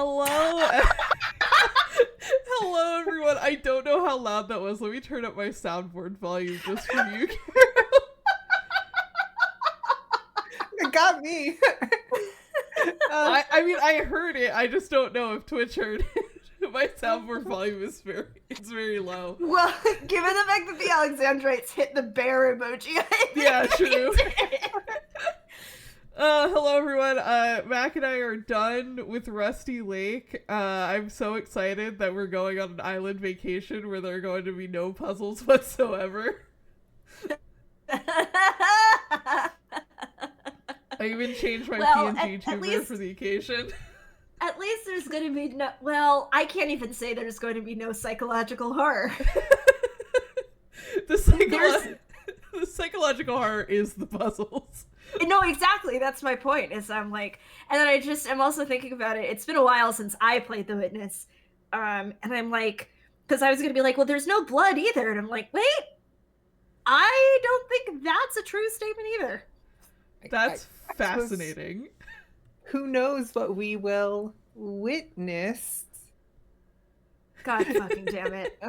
Hello. Hello, everyone. I don't know how loud that was. Let me turn up my soundboard volume just for you, Carol. It got me. I mean, I heard it. I just don't know if Twitch heard it. My soundboard volume is very low. Well, given the fact that the Alexandrites hit the bear emoji, yeah, true. Hello everyone. Mac and I are done with Rusty Lake. I'm so excited that we're going on an island vacation where there are going to be no puzzles whatsoever. I even changed my PNG tuber for the occasion. At least there's going to be no... Well, I can't even say there's going to be no psychological horror. The psychological horror is the puzzles. No, exactly. That's my point. Is I'm like... And then I'm also thinking about it. It's been a while since I played The Witness. And I'm like... Because I was going to be like, well, there's no blood either. And I'm like, wait. I don't think that's a true statement either. That's fascinating. Who knows what we will witness? God fucking damn it.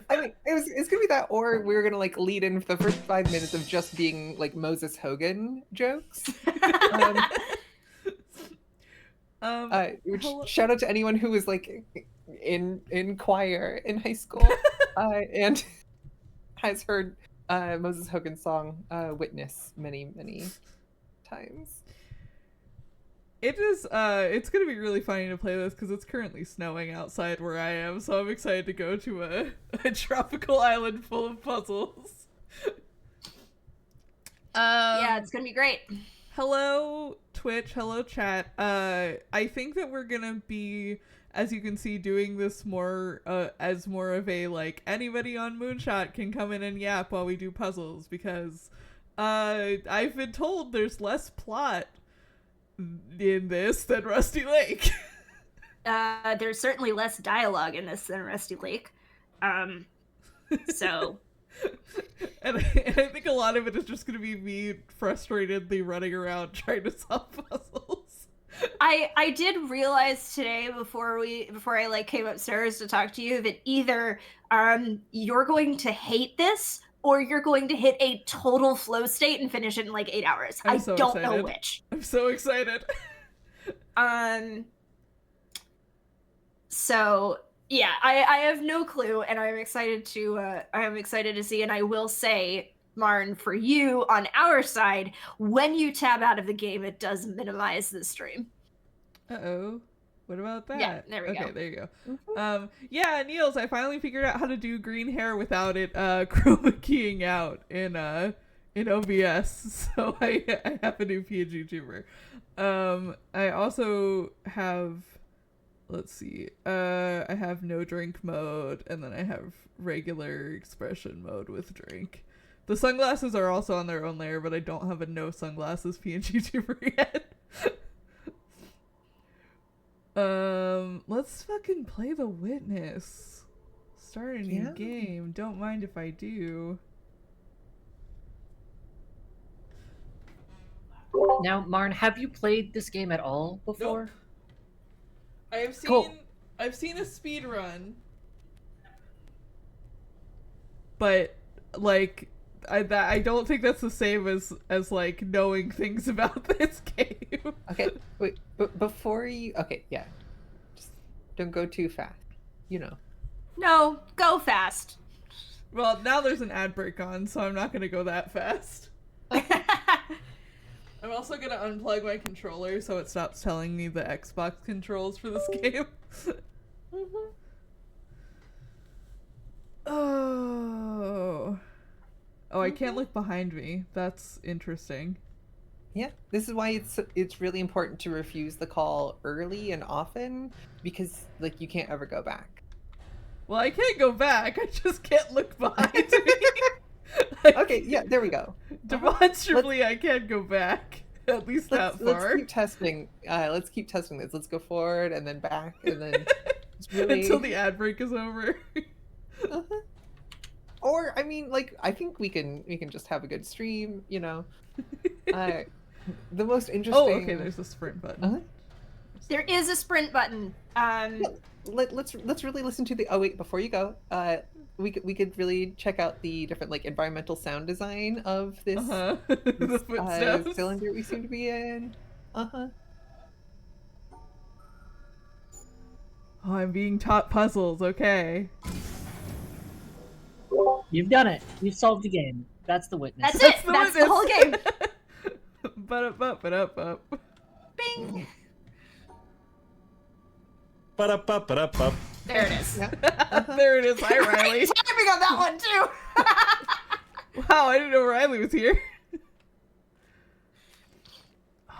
I mean, it's gonna be that, or we're gonna like lead in for the first 5 minutes of just being like Moses Hogan jokes. Shout out to anyone who was like in choir in high school and has heard Moses Hogan's song "Witness" many times. It is, it's gonna be really funny to play this because it's currently snowing outside where I am, so I'm excited to go to a tropical island full of puzzles. Yeah, it's gonna be great. Hello, Twitch. Hello, chat. I think that we're gonna be, as you can see, doing this more, as more of a, like, anybody on Moonshot can come in and yap while we do puzzles, because, I've been told there's less plot in this than Rusty Lake. There's certainly less dialogue in this than Rusty Lake. So... and I think a lot of it is just going to be me frustratedly running around trying to solve puzzles. I did realize today before I like came upstairs to talk to you that either you're going to hate this or you're going to hit a total flow state and finish it in like 8 hours. I don't know which. I'm so excited. So yeah, I have no clue, and I'm excited to see. And I will say, Marn, for you on our side, when you tab out of the game, it does minimize the stream. Uh-oh. What about that? Yeah, there we go. Okay, there you go. Mm-hmm. Yeah, Niels, I finally figured out how to do green hair without it chroma keying out in OBS. So I have a new PNG tuber. I also have, let's see, I have no drink mode, and then I have regular expression mode with drink. The sunglasses are also on their own layer, but I don't have a no sunglasses PNG tuber yet. Let's fucking play The Witness. Start a new game. Don't mind if I do. Now, Marn, have you played this game at all before? Nope. I've seen a speed run, but like I don't think that's the same as like knowing things about this game. Okay, wait, but before you, okay, yeah, just don't go too fast, you know. No, go fast. Well, now there's an ad break on, so I'm not gonna go that fast. I'm also gonna unplug my controller so it stops telling me the Xbox controls for this game. Mm-hmm. Oh, I can't look behind me. That's interesting. Yeah, this is why it's really important to refuse the call early and often, because like you can't ever go back. Well, I can't go back. I just can't look behind me. Okay, yeah, there we go. Demonstrably, I can't go back. At least that far. Let's keep testing. Let's keep testing this. Let's go forward and then back and then really... until the ad break is over. Uh-huh. Or I mean, like I think we can just have a good stream. You know, the most interesting. Oh, okay. There's a sprint button. There is a sprint button. Let's really listen to the. Oh wait, before you go, we could really check out the different like environmental sound design of this, The this footsteps. cylinder we seem to be in. Oh, I'm being taught puzzles. Okay. You've done it. You've solved the game. That's the witness. That's it. That's the whole game. But Bing. Ba-da-ba-ba-da-ba. There it is. Yeah. There it is. Hi, Riley. Great timing on that one too. Wow, I didn't know Riley was here.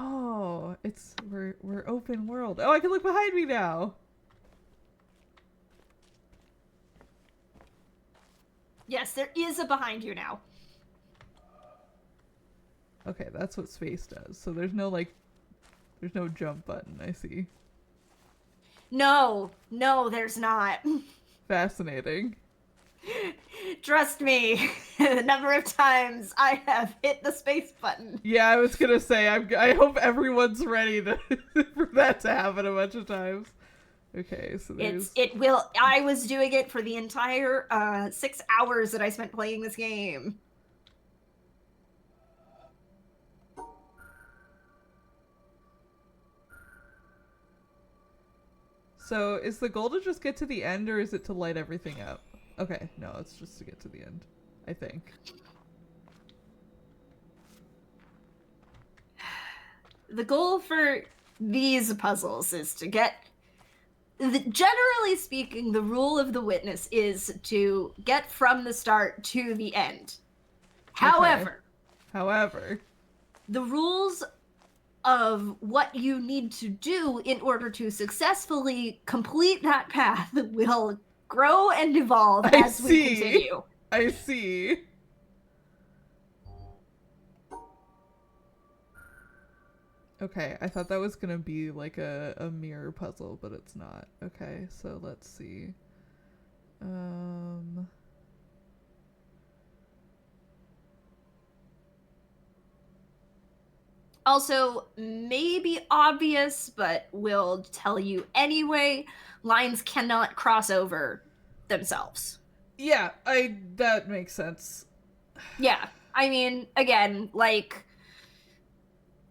Oh, we're open world. Oh, I can look behind me now. Yes, there is a behind you now. Okay, that's what space does. So there's no jump button. I see. No, there's not. Fascinating. Trust me, the number of times I have hit the space button. Yeah, I was gonna say I hope everyone's ready for that to happen a bunch of times. Okay, so there's... It will. I was doing it for the entire 6 hours that I spent playing this game. So is the goal to just get to the end, or is it to light everything up? Okay, no, it's just to get to the end, I think. The goal for these puzzles is to get... Generally speaking, the rule of the witness is to get from the start to the end. However, the rules of what you need to do in order to successfully complete that path will grow and evolve as we continue. I see. Okay, I thought that was gonna be like a mirror puzzle, but it's not. Okay, so let's see. Also, maybe obvious, but we'll tell you anyway, lines cannot cross over themselves. Yeah, that makes sense. Yeah, I mean, again, like,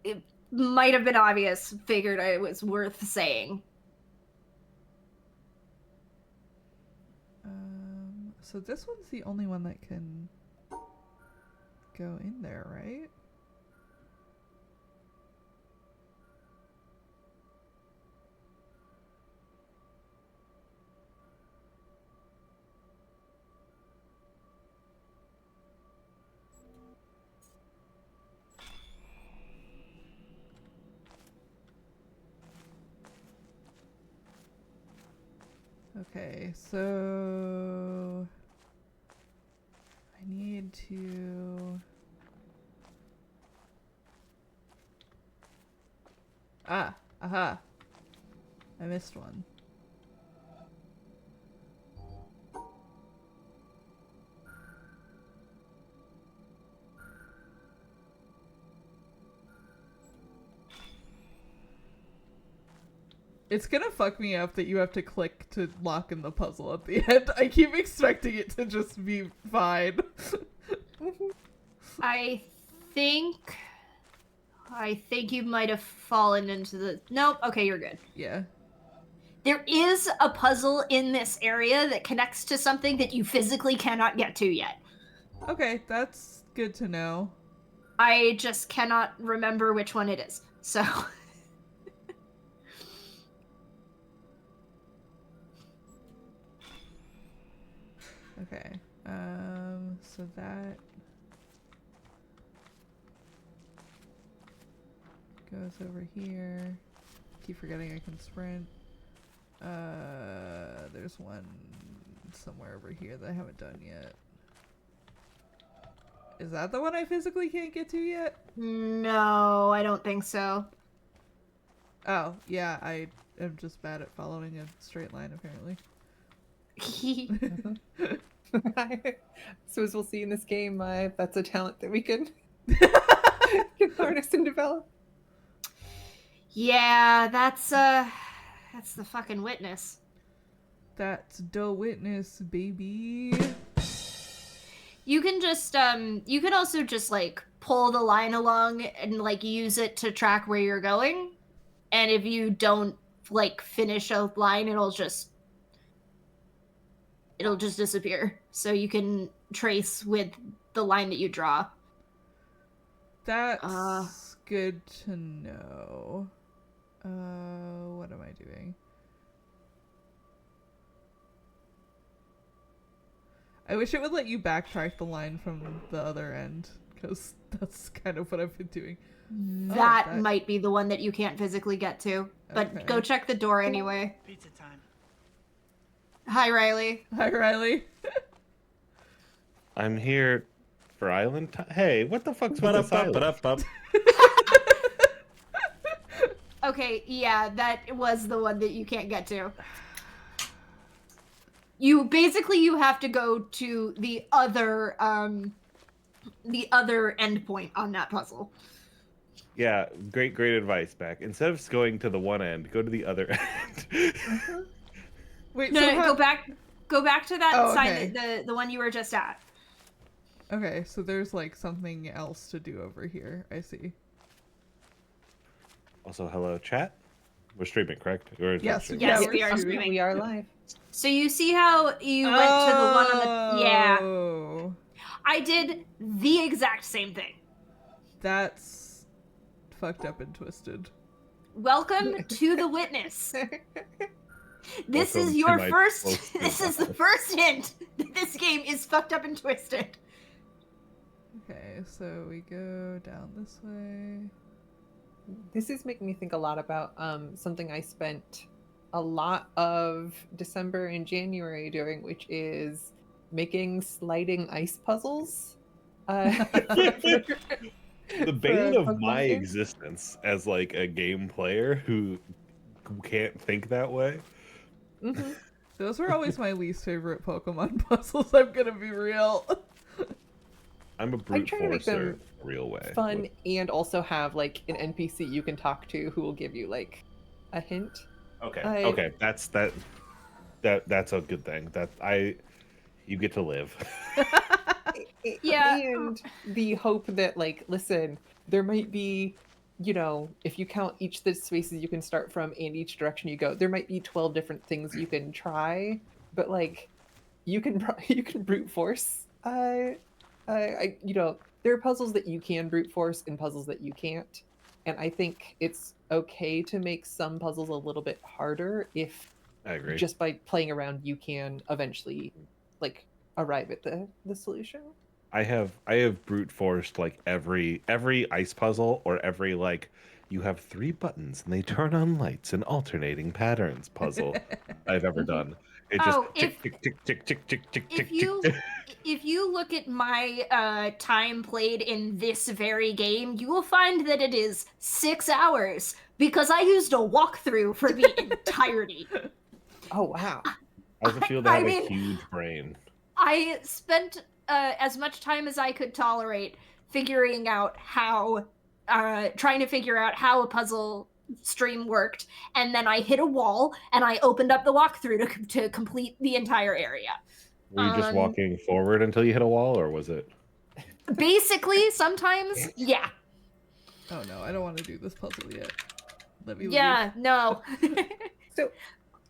it might have been obvious, figured it was worth saying. So this one's the only one that can go in there, right? Okay, so I need to... Aha. I missed one. It's gonna fuck me up that you have to click to lock in the puzzle at the end. I keep expecting it to just be fine. I think you might have fallen into the... Nope, okay, you're good. Yeah. There is a puzzle in this area that connects to something that you physically cannot get to yet. Okay, that's good to know. I just cannot remember which one it is, so... Okay, so that goes over here. Keep forgetting I can sprint. There's one somewhere over here that I haven't done yet. Is that the one I physically can't get to yet? No, I don't think so. Oh, yeah, I am just bad at following a straight line, apparently. So as we'll see in this game, that's a talent that we can harness and develop. Yeah, that's the fucking witness. That's the witness, baby. You can just you can also just like pull the line along and like use it to track where you're going. And if you don't like finish a line, it'll just disappear. So you can trace with the line that you draw. That's good to know. What am I doing? I wish it would let you backtrack the line from the other end, because that's kind of what I've been doing. That might be the one that you can't physically get to. But Okay. go check the door anyway. Pizza time. Hi, Riley. Hi, Riley. I'm here for island time. Hey, what the fuck's with this island? Ba-da-ba-ba-da-ba. Okay, yeah, that was the one that you can't get to. You have to go to the other endpoint on that puzzle. Yeah, great advice, Beck. Instead of going to the one end, go to the other end. Wait, No, so go back to that sign, okay. the one you were just at. Okay, so there's like something else to do over here. I see. Also, hello, chat. We're streaming, correct? Or is Yes, that Yes, yeah, we are streaming. streaming. We are live. So you see how you went to the one on the... Yeah. Oh, I did the exact same thing. that's fucked up and twisted. Welcome to the witness. This Welcome is to your my first... close This is the life. first hint that this game is fucked up and twisted. Okay, so we go down this way. This is making me think a lot about something I spent a lot of December and January doing, which is making sliding ice puzzles. The bane of Pokemon my game? existence as like a game player who can't think that way. Mhm. Those were always my least favorite Pokemon puzzles, I'm gonna be real. I'm a brute try to make forcer them a real way. Fun, and also have like an NPC you can talk to who will give you like a hint. Okay. I- Okay. That's a good thing. You get to live. Yeah. And the hope that like, listen, there might be, if you count each of the spaces you can start from and each direction you go, there might be 12 different things you can try, but like you can brute force. There are puzzles that you can brute force and puzzles that you can't. And I think it's okay to make some puzzles a little bit harder if I agree. just by playing around you can eventually like arrive at the solution. I have brute forced like every ice puzzle or every like you have 3 buttons and they turn on lights in alternating patterns puzzle I've ever done. It just Oh, tick tick tick tick tick tick tick tick tick. If you look at my time played in this very game, you will find that it is 6 hours because I used a walkthrough for the entirety. Oh wow. How does it feel to I have mean- a huge brain? I spent as much time as I could tolerate figuring out how, trying to figure out how a puzzle stream worked, and then I hit a wall and I opened up the walkthrough to complete the entire area. Were you just Um, walking forward until you hit a wall, or was it? Basically, sometimes, yeah. Oh no, I don't want to do this puzzle yet. Let me leave. Yeah, no. So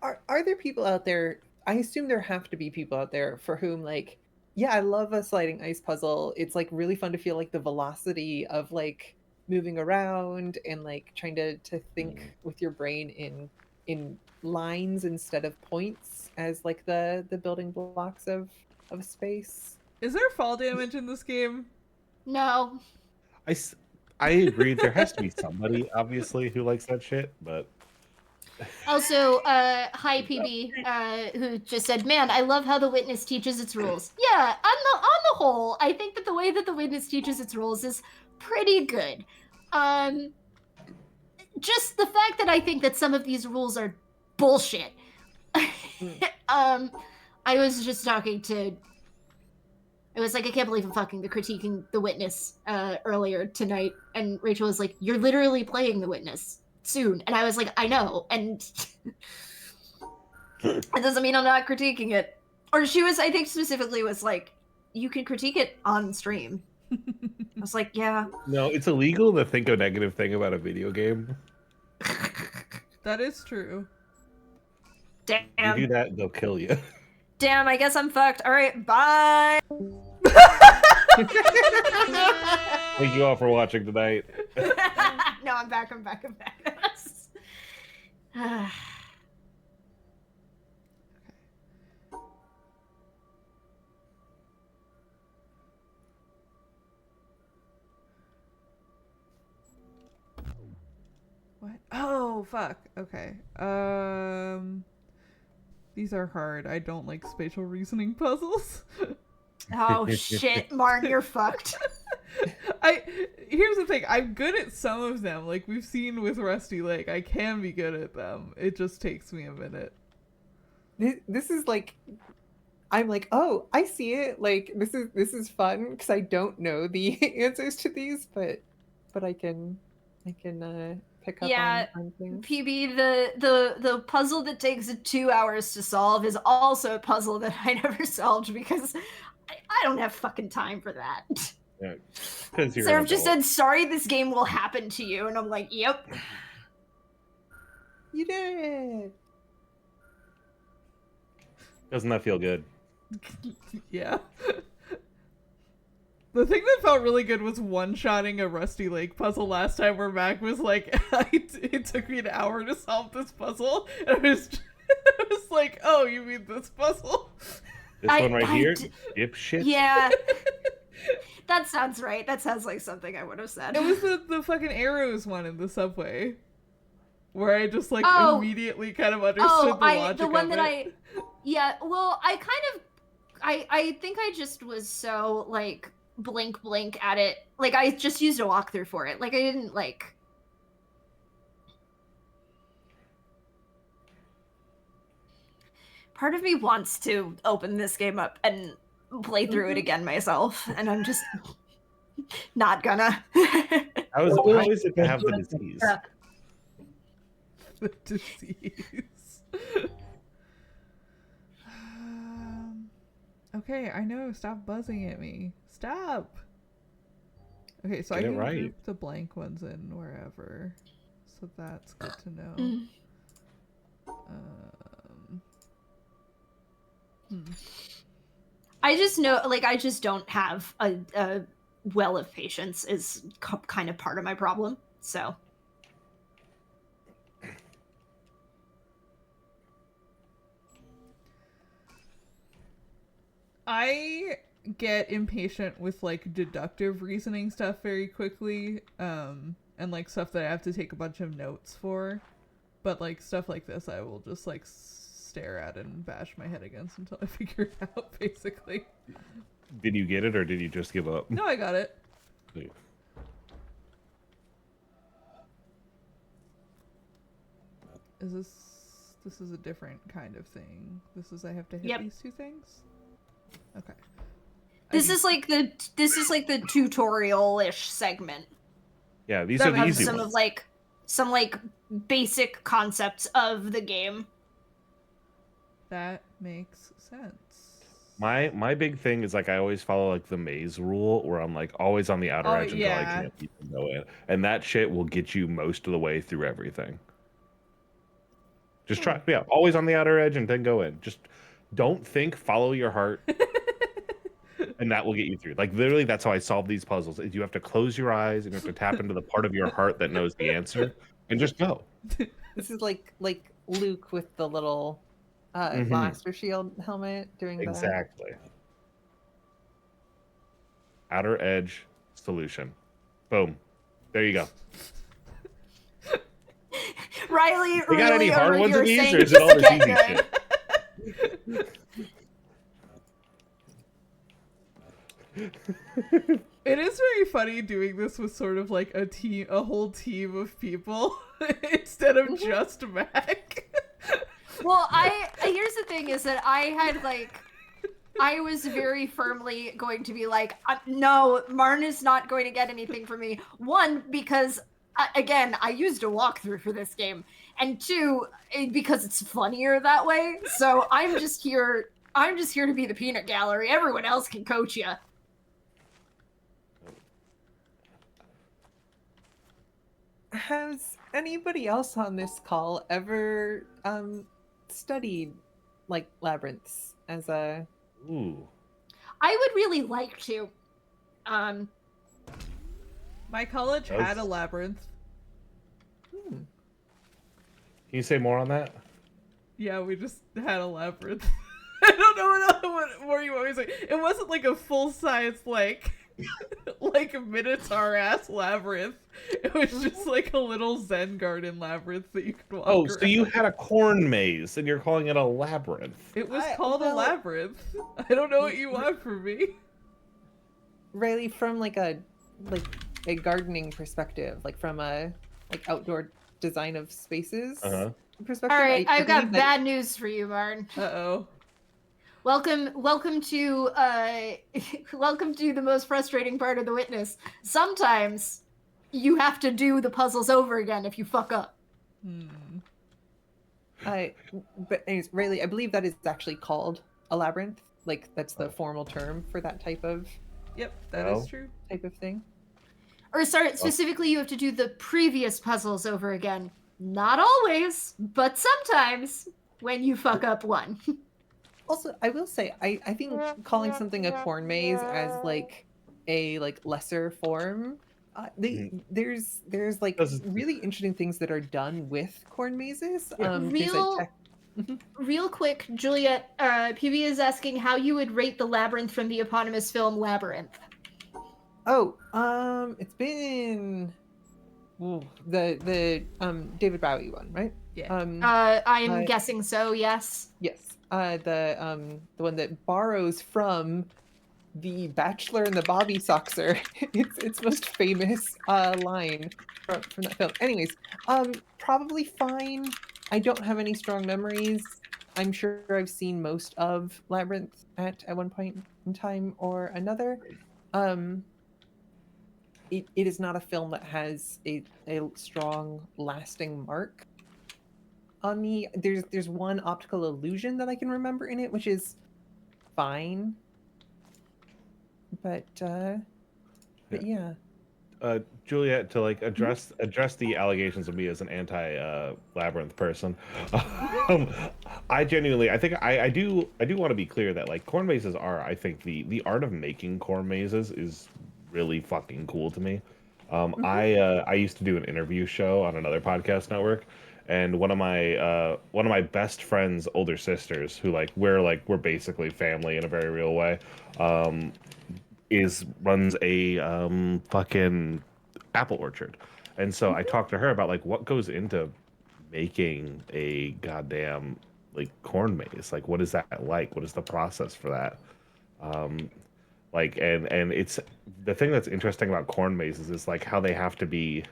are there people out there, I assume there have to be people out there for whom like, yeah, I love a sliding ice puzzle. It's like really fun to feel like the velocity of like moving around and like trying to think with your brain in lines instead of points as like the building blocks of space. Is there fall damage in this game? No. I agree. There has to be somebody, obviously, who likes that shit. But Also, hi PB, who just said, "Man, I love how the witness teaches its rules." Yeah, on the whole, I think that the way that the witness teaches its rules is pretty good. Just the fact that I think that some of these rules are bullshit. I was just talking to. It was like, I can't believe I'm fucking critiquing the witness earlier tonight, and Rachel was like, "You're literally playing the witness. soon. And I was like, I know. And it doesn't mean I'm not critiquing it. Or she was, I think specifically was like, you can critique it on stream. I was like, yeah. No, it's illegal to think a negative thing about a video game. That is true. Damn. You do that, they'll kill you. Damn, I guess I'm fucked. All right, bye. Thank you all for watching tonight. No, I'm back. What? Oh, fuck. Okay. These are hard. I don't like spatial reasoning puzzles. Oh shit, Marn, you're fucked. Here's the thing. I'm good at some of them. Like we've seen with Rusty Lake, I can be good at them. It just takes me a minute. This is like, I'm like, oh, I see it. Like this is fun because I don't know the answers to these, but I can pick up on things. PB, the puzzle that takes 2 hours to solve is also a puzzle that I never solved because I don't have fucking time for that. Yeah, because you're Seraph just said, sorry, this game will happen to you. And I'm like, yep. You did it. Doesn't that feel good? Yeah. The thing that felt really good was one-shotting a Rusty Lake puzzle last time where Mac was like, it took me an hour to solve this puzzle. And I was like, oh, you mean this puzzle? This one right here? Dipshit? Yeah. That sounds right. That sounds like something I would have said. It was the fucking arrows one in the subway. Where I just like immediately kind of understood the logic the one of that it. Yeah, well, I think I just was so like blink at it. Like I just used a walkthrough for it. Like I didn't like. Part of me wants to open this game up and play through it again myself, and I'm just not gonna. How is it to have the disease? The disease. Okay, I know. Stop buzzing at me. Stop. Okay, so Get I it can right. group the blank ones in wherever. So that's good to know. I just know, like, I just don't have a well of patience is kind of part of my problem. So. I get impatient with like deductive reasoning stuff very quickly, and like stuff that I have to take a bunch of notes for. But like stuff like this, I will just like stare at and bash my head against until I figure it out, basically. Did you get it or did you just give up? No, I got it. Sweet. This is a different kind of thing. This is I have to hit these two things? Okay. This is like the tutorial-ish segment. Yeah, these are the easy some ones. of like some like basic concepts of the game. That makes sense. My big thing is like I always follow like the maze rule where I'm like always on the outer edge until I can't even go in. And that shit will get you most of the way through everything. Just try, always on the outer edge and then go in. Just don't think, follow your heart. And that will get you through. Like literally that's how I solve these puzzles. Is you have to close your eyes and you have to tap into the part of your heart that knows the answer and just go. This is like Luke with the little blaster shield helmet doing that. Exactly. Outer edge solution. Boom. There you go. Riley, You got any hard ones in these, or is just it all this easy shit? It is very funny doing this with sort of like a whole team of people instead of just Mac. Well, here's the thing is that I was very firmly going to be like, no, Marn is not going to get anything from me. One, because again, I used a walkthrough for this game, and two, because it's funnier that way. So I'm just here. I'm just here to be the peanut gallery. Everyone else can coach you. Has anybody else on this call ever studied like labyrinths as a Ooh. I would really like to. My college That was- had a labyrinth. Can you say more on that? Yeah, we just had a labyrinth. I don't know what more you want me to say. It wasn't like a full size like like a minotaur ass labyrinth. It was just like a little Zen garden labyrinth that you could walk Oh, around. so you had a corn maze and you're calling it a labyrinth. It was called a labyrinth. I don't know what you want from me. Riley, from like a gardening perspective, like from a outdoor design of spaces perspective. All right, I've got believe that- bad news for you, Marn. Uh-oh. Welcome to welcome to the most frustrating part of the witness. Sometimes you have to do the puzzles over again if you fuck up. But anyways, Riley, I believe that is actually called a labyrinth. Like that's the formal term for that type of Yep, that is true. thing. Or sorry, specifically you have to do the previous puzzles over again. Not always, but sometimes when you fuck up one. Also, I will say, I think calling something a corn maze as like a lesser form, there's like really interesting things that are done with corn mazes. Real quick, Juliet, PB is asking how you would rate the labyrinth from the eponymous film Labyrinth. Oh, it's been the David Bowie one, right? Yeah. I'm guessing so. Yes. Yes. The one that borrows from the Bachelor and the Bobby Soxer. Its most famous line from that film. Anyways, probably fine. I don't have any strong memories. I'm sure I've seen most of Labyrinth at one point in time or another. It is not a film that has a strong, lasting mark on me. There's one optical illusion that I can remember in it, which is fine. But yeah. Juliet, to like address the allegations of me as an anti labyrinth person, I genuinely I think I do want to be clear that like corn mazes are, I think the art of making corn mazes is really fucking cool to me. I used to do an interview show on another podcast network, and one of my best friend's older sisters, who we're basically family in a very real way, runs a fucking apple orchard. And so I talked to her about like what goes into making a goddamn like corn maze. Like what is that like? What is the process for that? And it's the thing that's interesting about corn mazes is like how they have to be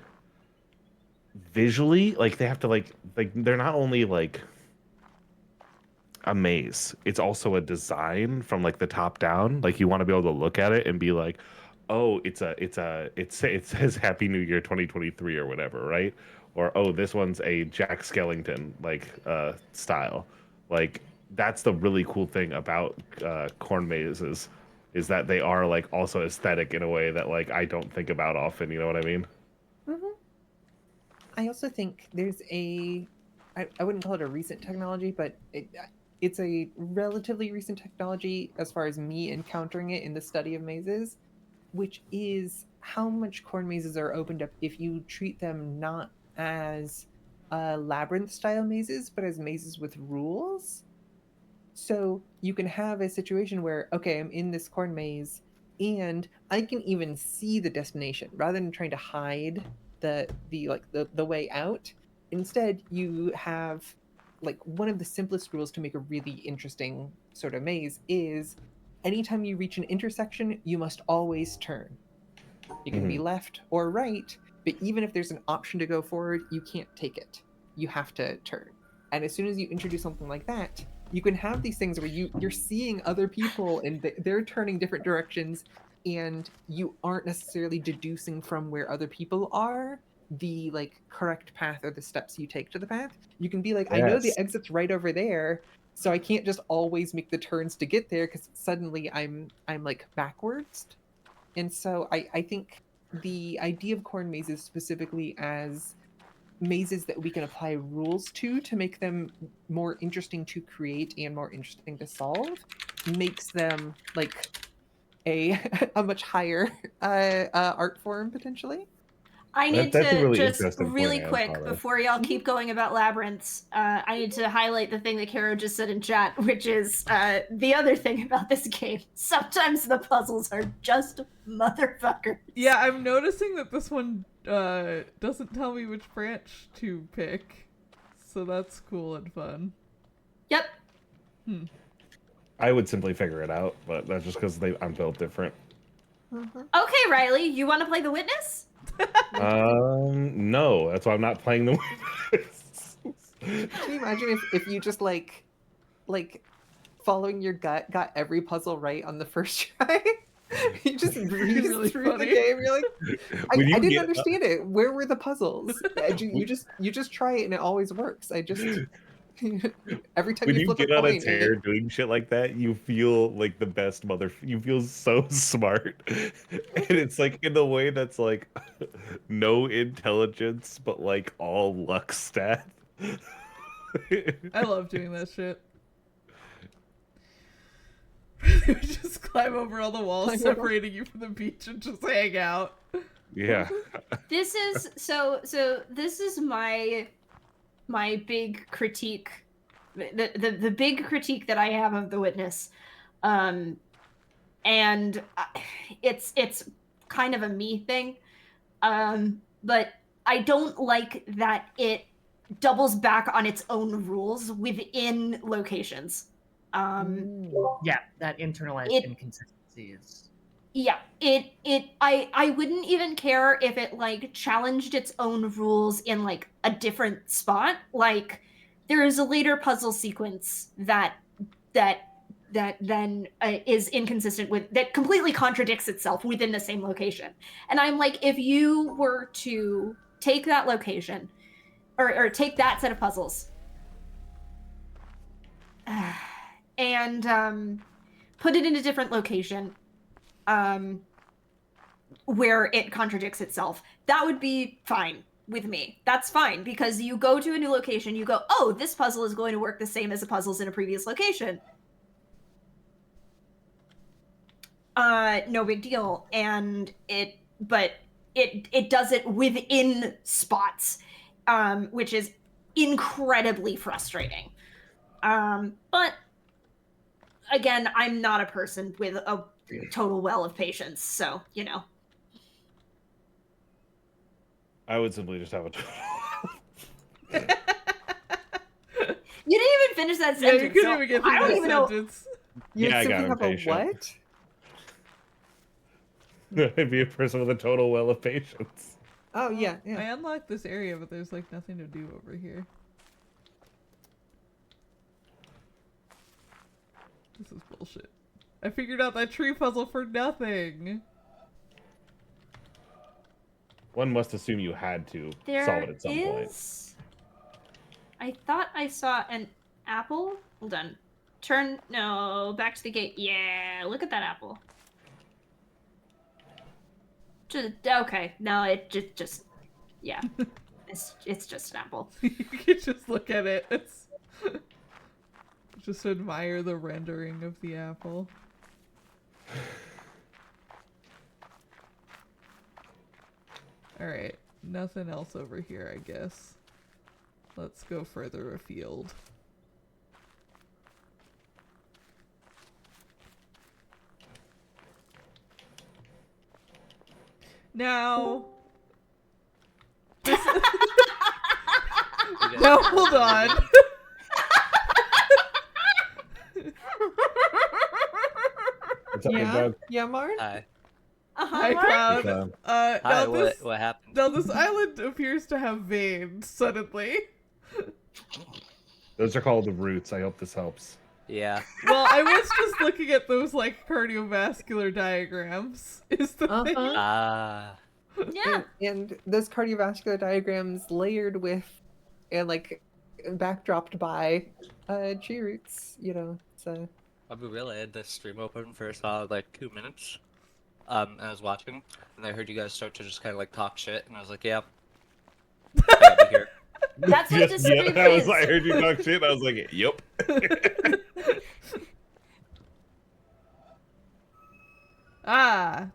visually, like they have to like they're not only like a maze, it's also a design from like the top down. Like you want to be able to look at it and be like, oh, it says Happy New Year 2023 or whatever, right? Or oh, this one's a Jack Skellington style. Like that's the really cool thing about corn mazes, is that they are like also aesthetic in a way that like I don't think about often. You know what I mean? Mm-hmm. I also think there's I wouldn't call it a recent technology, but it's a relatively recent technology as far as me encountering it in the study of mazes, which is how much corn mazes are opened up if you treat them not as labyrinth style mazes, but as mazes with rules. So you can have a situation where, okay, I'm in this corn maze and I can even see the destination rather than trying to hide the way out. Instead, you have like one of the simplest rules to make a really interesting sort of maze is anytime you reach an intersection, you must always turn. You can be left or right, but even if there's an option to go forward, you can't take it. You have to turn. And as soon as you introduce something like that, you can have these things where you're seeing other people and they're turning different directions, and you aren't necessarily deducing from where other people are, the like correct path or the steps you take to the path. You can be like, I know the Yes. exit's right over there, so I can't just always make the turns to get there because suddenly I'm like backwards. And so I think the idea of corn mazes specifically as mazes that we can apply rules to make them more interesting to create and more interesting to solve makes them like a a much higher art form potentially. I need That's a to really just interesting point, really Anne, quick Connor. before y'all keep going about labyrinths. I need to highlight the thing that Caro just said in chat, which is the other thing about this game. Sometimes the puzzles are just motherfuckers. Yeah, I'm noticing that this one doesn't tell me which branch to pick, so that's cool and fun. Yep. I would simply figure it out, but that's just because I'm built different. Okay, Riley, you want to play the witness? No, that's why I'm not playing the Witness. Can you imagine if you just like following your gut got every puzzle right on the first try? You just breeze really through funny. the game. You're like, I When you didn't get- understand it. Where were the puzzles? You just try it and it always works. I just every time When you you flip get a on coin, a tear doing shit like that, you feel like the best you feel so smart. And it's like in the way that's like no intelligence, but like all luck stat. I love doing that shit. We just climb over all the walls Climb over. separating you from the beach and just hang out. Yeah. This is so this is my big critique, the big critique that I have of the witness, and it's kind of a me thing, but I don't like that it doubles back on its own rules within locations. Yeah, that internalized It- inconsistency is. Yeah, I wouldn't even care if it like challenged its own rules in like a different spot. Like there is a later puzzle sequence that then is inconsistent with, that completely contradicts itself within the same location. And I'm like, if you were to take that location or take that set of puzzles and put it in a different location where it contradicts itself, that would be fine with me. That's fine, because you go to a new location, you go, oh, this puzzle is going to work the same as the puzzles in a previous location. No big deal. And it does it within spots, which is incredibly frustrating. But again, I'm not a person with a total well of patience, so you know. I would simply just have a You didn't even finish that Yeah, sentence. you couldn't so even get I through don't that even know. sentence. you Yeah, I simply got have a impatient. what? I'd be a person with a total well of patience. Oh yeah, I yeah. unlocked this area, but there's like nothing to do over here. This is bullshit. I figured out that tree puzzle for nothing. One must assume you had to There solve it at some point. is. I thought I saw an apple. Hold on. No, back to the gate. Yeah, look at that apple. Okay, no, it just yeah. It's just an apple. You can just look at it. It's just admire the rendering of the apple. Alright, nothing else over here, I guess. Let's go further afield. Now... Now, hold on. What's up, big Yeah, dog? yeah, Marn. Hi. Hi, Mark? Cloud. Okay. Hi, Now this, what happened? now this island appears to have veins, suddenly. Those are called the roots. I hope this helps. Yeah. Well, I was just looking at those, like, cardiovascular diagrams, is the thing. Ah. Yeah. And those cardiovascular diagrams layered with and like backdropped by tree roots, so I'll be real. I had the stream open for a solid like 2 minutes. And I was watching, and I heard you guys start to just kind of like talk shit, and I was like, "Yeah, I gotta be here." That's what this stream is. I heard you talk shit. I was like, "Yep."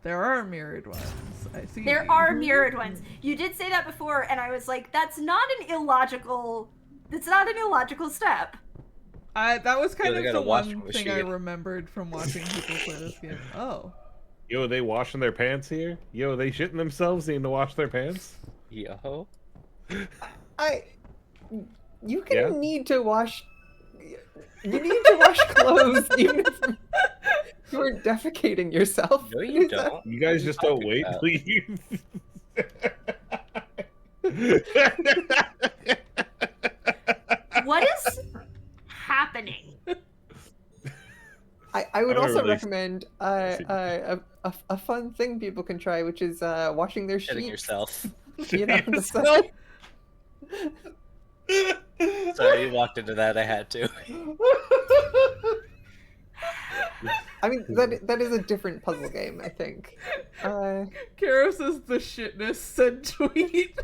There are mirrored ones. I see. There are mirrored ones. You did say that before, and I was like, that's not an illogical step. That was kind they of got the a washing one thing I machine. remembered from watching people play this game. Oh. Yo, they washing their pants here? Yo, they shitting themselves needing to wash their pants? Yo. You can Yeah? need to wash. You need to wash clothes even if you are defecating yourself. No, you don't. You guys just don't Talking wait about? till you. What is happening? I would I'm also really- recommend a fun thing people can try, which is washing their Shitting sheets. yourself. That's- Sorry, you walked into that. I had to. I mean, that is a different puzzle game, I think. Kara says the shitness said tweet.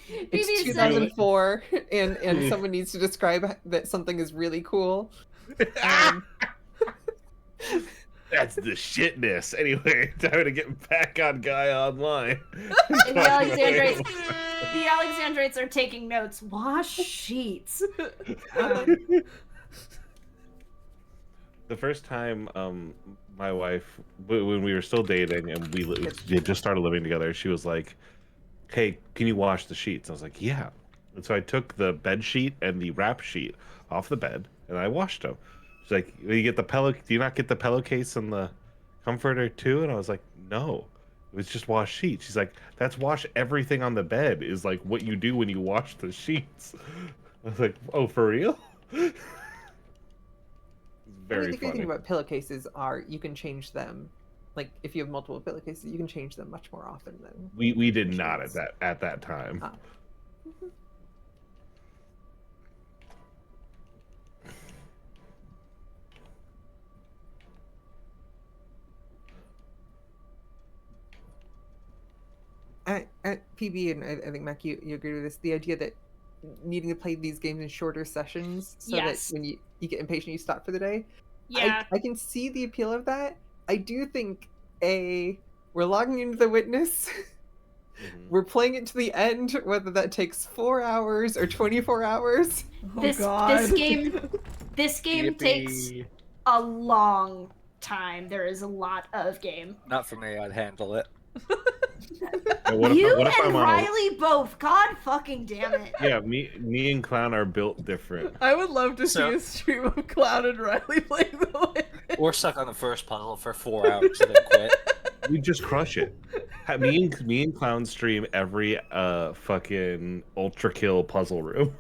It's BB said- 2004, and someone needs to describe that something is really cool. That's the shitness. Anyway, time to get back on Guy Online. And the Alexandrites are taking notes. Wash sheets. The first time my wife, when we were still dating and we had just started living together, she was like, "Hey, can you wash the sheets?" I was like, "Yeah." And so I took the bed sheet and the wrap sheet off the bed and I washed them. She's like, "You get the pillow? Do you not get the pillowcase and the comforter too?" And I was like, "No, it was just wash sheets." She's like, "That's wash everything on the bed is like what you do when you wash the sheets." I was like, "Oh, for real?" Very the great funny. thing about pillowcases are you can change them. Like if you have multiple pillowcases, you can change them much more often than. We did not at that time. Ah. At PB and I think Mac, you agree with this. The idea that needing to play these games in shorter sessions so Yes. that when you get impatient, you stop for the day. Yeah. I can see the appeal of that. I do think we're logging into the witness. Mhm. We're playing it to the end, whether that takes 4 hours or 24 hours. Oh, This God. this game takes Yippee. a long time. There is a lot of game. Not for me. I'd handle it. And what if, You what if and I'm on a, Riley both. God fucking damn it. yeah, me and Clown are built different. I would love to So- see a stream of Cloud and Riley playing the Witness. We're stuck on the first puzzle for 4 hours and then quit. We just crush it. Me and Clown stream every fucking ultra kill puzzle room.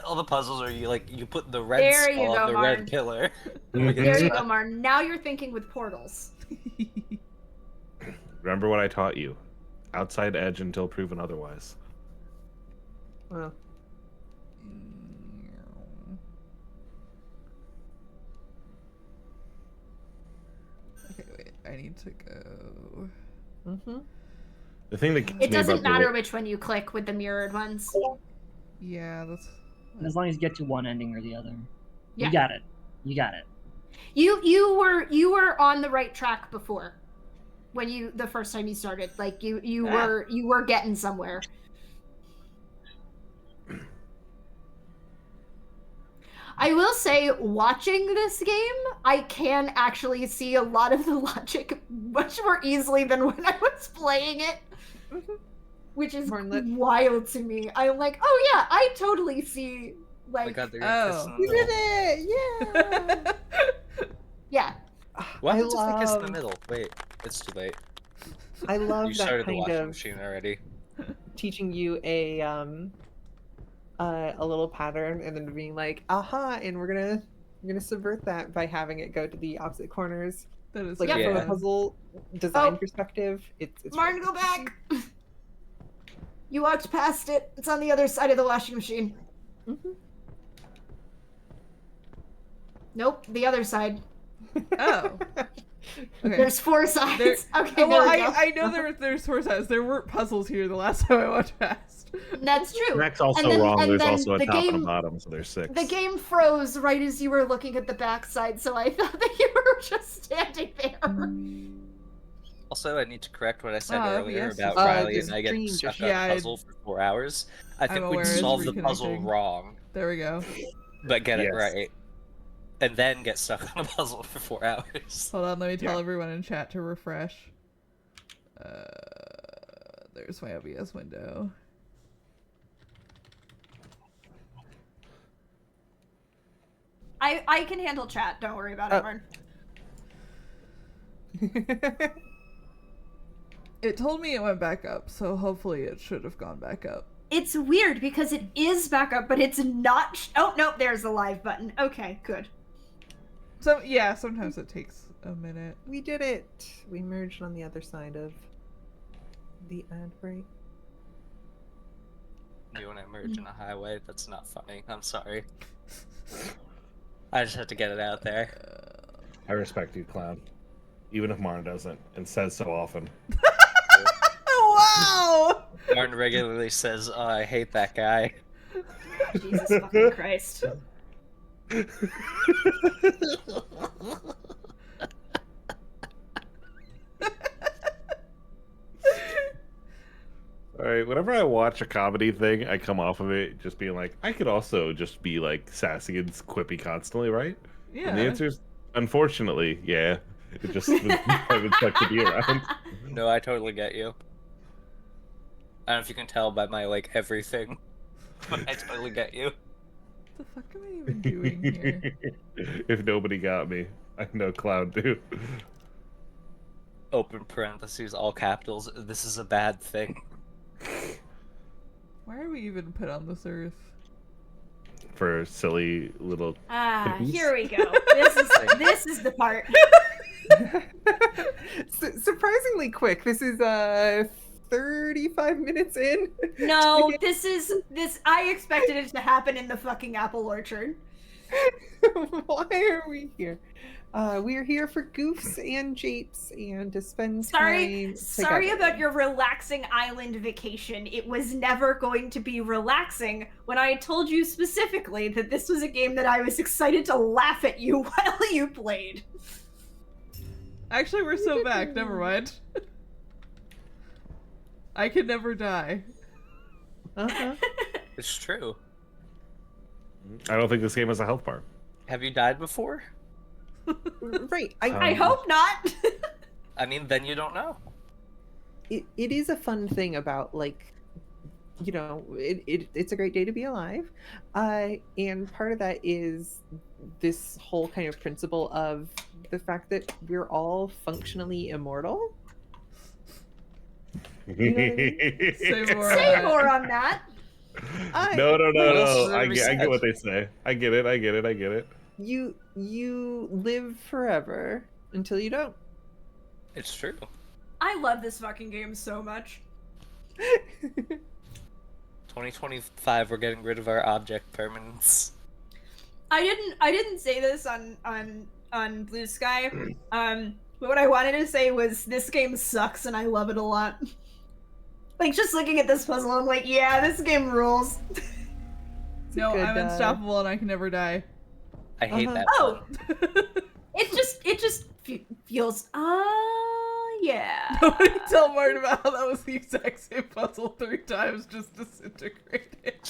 All the puzzles are you put the red There you skull go, on the Marn. red killer. There you go, Marn. Now you're thinking with portals. Remember what I taught you. Outside edge until proven otherwise. Well, Okay, wait. I need to go. mm-hmm. The thing that gets It me doesn't about the matter which one you click with the mirrored ones. Yeah, that's. As long as you get to one ending or the other. Yeah. You got it. You got it. You were on the right track before. When the first time you started. Like you were getting somewhere. I will say, watching this game, I can actually see a lot of the logic much more easily than when I was playing it. Which is Marnlet. wild to me. I'm like, oh yeah, I totally see, Oh my like, god, they're gonna kiss Oh. in the You did middle. it! Yeah! yeah. What I happens if they kiss in the love- middle? Wait, it's too late. I love You that started the kind washing of machine already. teaching you a little pattern and then being like, aha, and we're gonna subvert that by having it go to the opposite corners. That is Like so from a fun. puzzle design Oh. perspective, it's Marn, really go back. You walked past it. It's on the other side of the washing machine. Mhm. Nope, the other side. Oh. Okay. There's 4 sides. There- Okay, Oh, well, there we go. I know there's 4 sides. There weren't puzzles here the last time I walked past. That's true. Mac's also And then- wrong. and There's then also a the top and a game- bottom, so there's 6. The game froze right as you were looking at the backside, so I thought that you were just standing there. Also, I need to correct what I said Oh, earlier yes, about yes. Riley this and I getting dream stuck just- on Yeah, a puzzle for 4 hours. I think aware we'd it's solve the puzzle reconnecting. wrong, There we go. but get Yes. it right. And then get stuck on a puzzle for 4 hours. Hold on, let me tell Yeah. everyone in chat to refresh. There's my OBS window. I can handle chat. Don't worry about it, Oh. Marn. It told me it went back up, so hopefully it should have gone back up. It's weird because it is back up, but it's not. Oh no, there's the live button. Okay, good. So yeah, sometimes it takes a minute. We did it. We merged on the other side of the ad break. You want to merge in a highway? That's not funny. I'm sorry. I just had to get it out there. I respect you, clown. Even if Marn doesn't, and says so often. Wow! Martin regularly says, oh, I hate that guy. Jesus fucking Christ. Alright, whenever I watch a comedy thing, I come off of it just being like, I could also just be like sassy and quippy constantly, right? Yeah. And the answer is, unfortunately, yeah. It just was I would suck to be around. No, I totally get you. I don't know if you can tell by my, like, everything. But I totally get you. What the fuck am I even doing here? If nobody got me, I know clown do. Open parentheses, all capitals. This is a bad thing. Why are we even put on this earth? For silly little. Here we go. This is the part. Surprisingly quick. This is 35 minutes in. No, this. I expected it to happen in the fucking apple orchard. Why are we here? We are here for goofs and japes and to spend Sorry time. about together. your relaxing island vacation. It was never going to be relaxing when I told you specifically that this was a game that I was excited to laugh at you while you played. Actually, we're so back. Never mind. I can never die. Uh-huh. It's true. I don't think this game has a health bar. Have you died before? Right. I hope not. I mean, then you don't know. It is a fun thing about, like, you know, it's a great day to be alive. And part of that is this whole kind of principle of the fact that we're all functionally immortal. You know what I mean? Say more. Say more on that. No. else is I gonna be get sad? what they say. I get it. You live forever until you don't. It's true. I love this fucking game so much. 2025, we're getting rid of our object permanence. I didn't say this on Blue Sky. But what I wanted to say was this game sucks and I love it a lot. Like, just looking at this puzzle, I'm like, yeah, this game rules. No, good, I'm unstoppable and I can never die. I hate Uh-huh. that. Oh, it just feels, yeah. Nobody tell Martin about how that was the exact same puzzle 3 times, just disintegrated.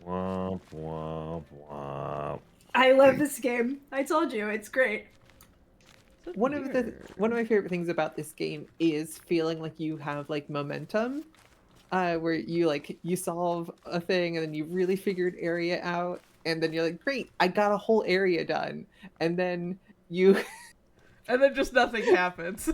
Womp womp womp. I love this game. I told you, it's great. One of my favorite things about this game is feeling like you have like momentum, where you solve a thing and then you really figured area out, and then you're like, great, I got a whole area done, and then you And then just nothing happens.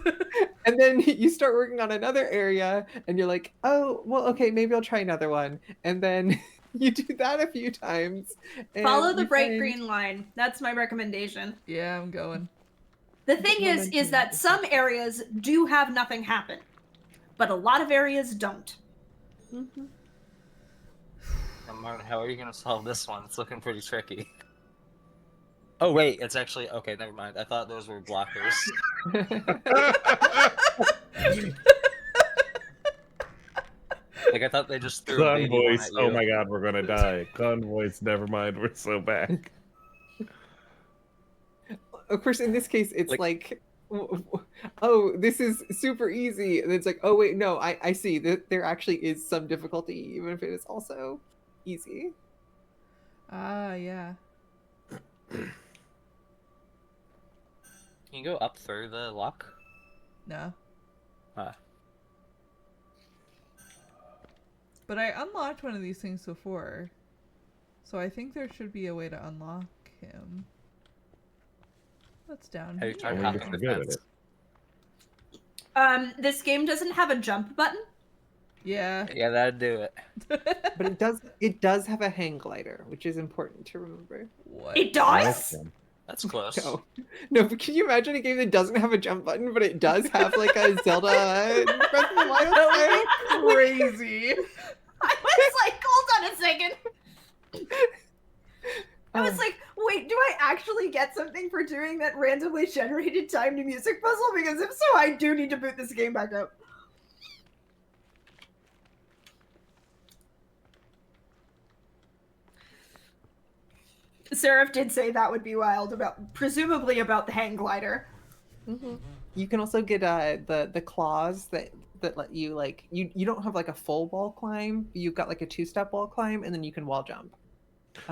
and then you start working on another area and you're like, oh well, okay, maybe I'll try another one, and then you do that a few times. and Follow the you bright find- green line. That's my recommendation. Yeah, I'm going. The thing is momentum that is some areas do have nothing happen, but a lot of areas don't. Mhm. Marn, how are you gonna solve this one? It's looking pretty tricky. Oh wait, it's actually okay. Never mind. I thought those were blockers. Like I thought they just threw a baby one Convoys. at you. Oh my god, we're gonna die. Convoys. Never mind. We're so back. Of course, in this case, it's Like- like, oh, this is super easy. And it's like, oh, wait, no, I see that there actually is some difficulty, even if it is also easy. Ah, yeah. Can you go up through the lock? No. Ah. But I unlocked one of these things before. So I think there should be a way to unlock him. What's down Have you here? tried Only hopping if the you're good at fence? This game doesn't have a jump button. Yeah. Yeah, that'd do it. But it does have a hang glider, which is important to remember. What? It does? That's close. No, but can you imagine a game that doesn't have a jump button, but it does have like a Zelda Breath of the Wild style? That would be crazy. I was like, hold on a second. I was Um, like, wait, do I actually get something for doing that randomly generated timed music puzzle? Because if so, I do need to boot this game back up. Seraph did say that would be wild, presumably about the hang glider. mhm. You can also get the claws that let you like you don't have like a full wall climb. You've got like a 2-step wall climb, and then you can wall jump.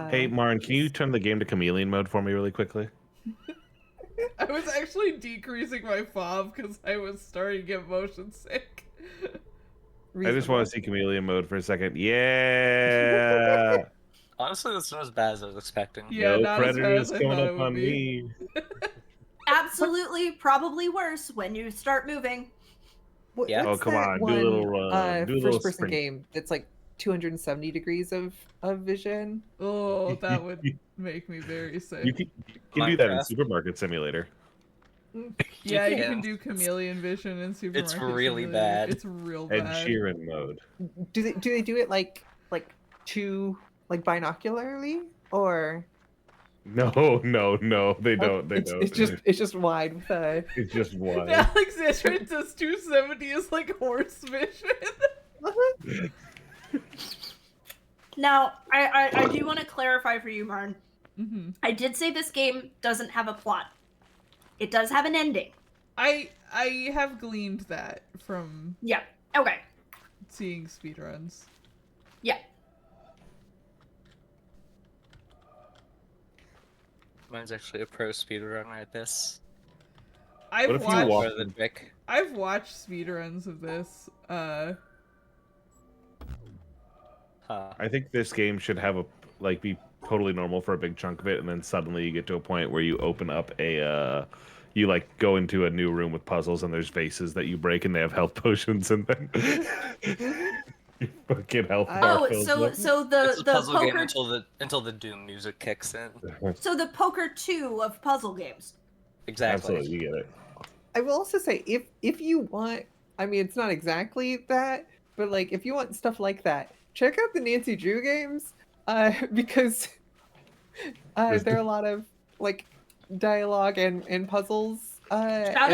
Hey, Marn, can you turn the game to chameleon mode for me really quickly? I was actually decreasing my fob because I was starting to get motion sick. I just want to see chameleon mode for a second. Yeah. Honestly, that's not as bad as I was expecting. Yeah, no not as bad predators as I coming thought it up would on be. me. Absolutely, probably worse when you start moving. Yeah. What's Oh, come that on, do a little, do a little first-person sprint. game that's like 270 degrees of vision? Oh, that would make me very sick. You can do that in Minecraft. Supermarket Simulator. Yeah, you Yeah. can do chameleon vision in Supermarket really Simulator. bad. It's real Ed bad. Sheeran mode. Do they do it like binocularly, or No, they don't. They don't. it's just wide with a It's just The one. Alexandra does 270 is like horse vision. Now, I do want to clarify for you, Marn. Mm-hmm. I did say this game doesn't have a plot. It does have an ending. I have gleaned that from Yeah. Okay. seeing speedruns. Yeah. Mine's actually a pro speedrunner at this. I've What if you watched walk- Or the trick. I've watched speedruns of this. Huh. I think this game should have be totally normal for a big chunk of it, and then suddenly you get to a point where you open up you like go into a new room with puzzles, and there's vases that you break, and they have health potions, and then your fucking health bar Oh, fills so up. so It's the a puzzle game poker until the Doom music kicks in. so the poker 2 of puzzle games. Exactly. Absolutely, you get it. I will also say if you want, I mean, it's not exactly that, but like if you want stuff like that, check out the Nancy Drew games, because there are a lot of like dialogue and puzzles. Shout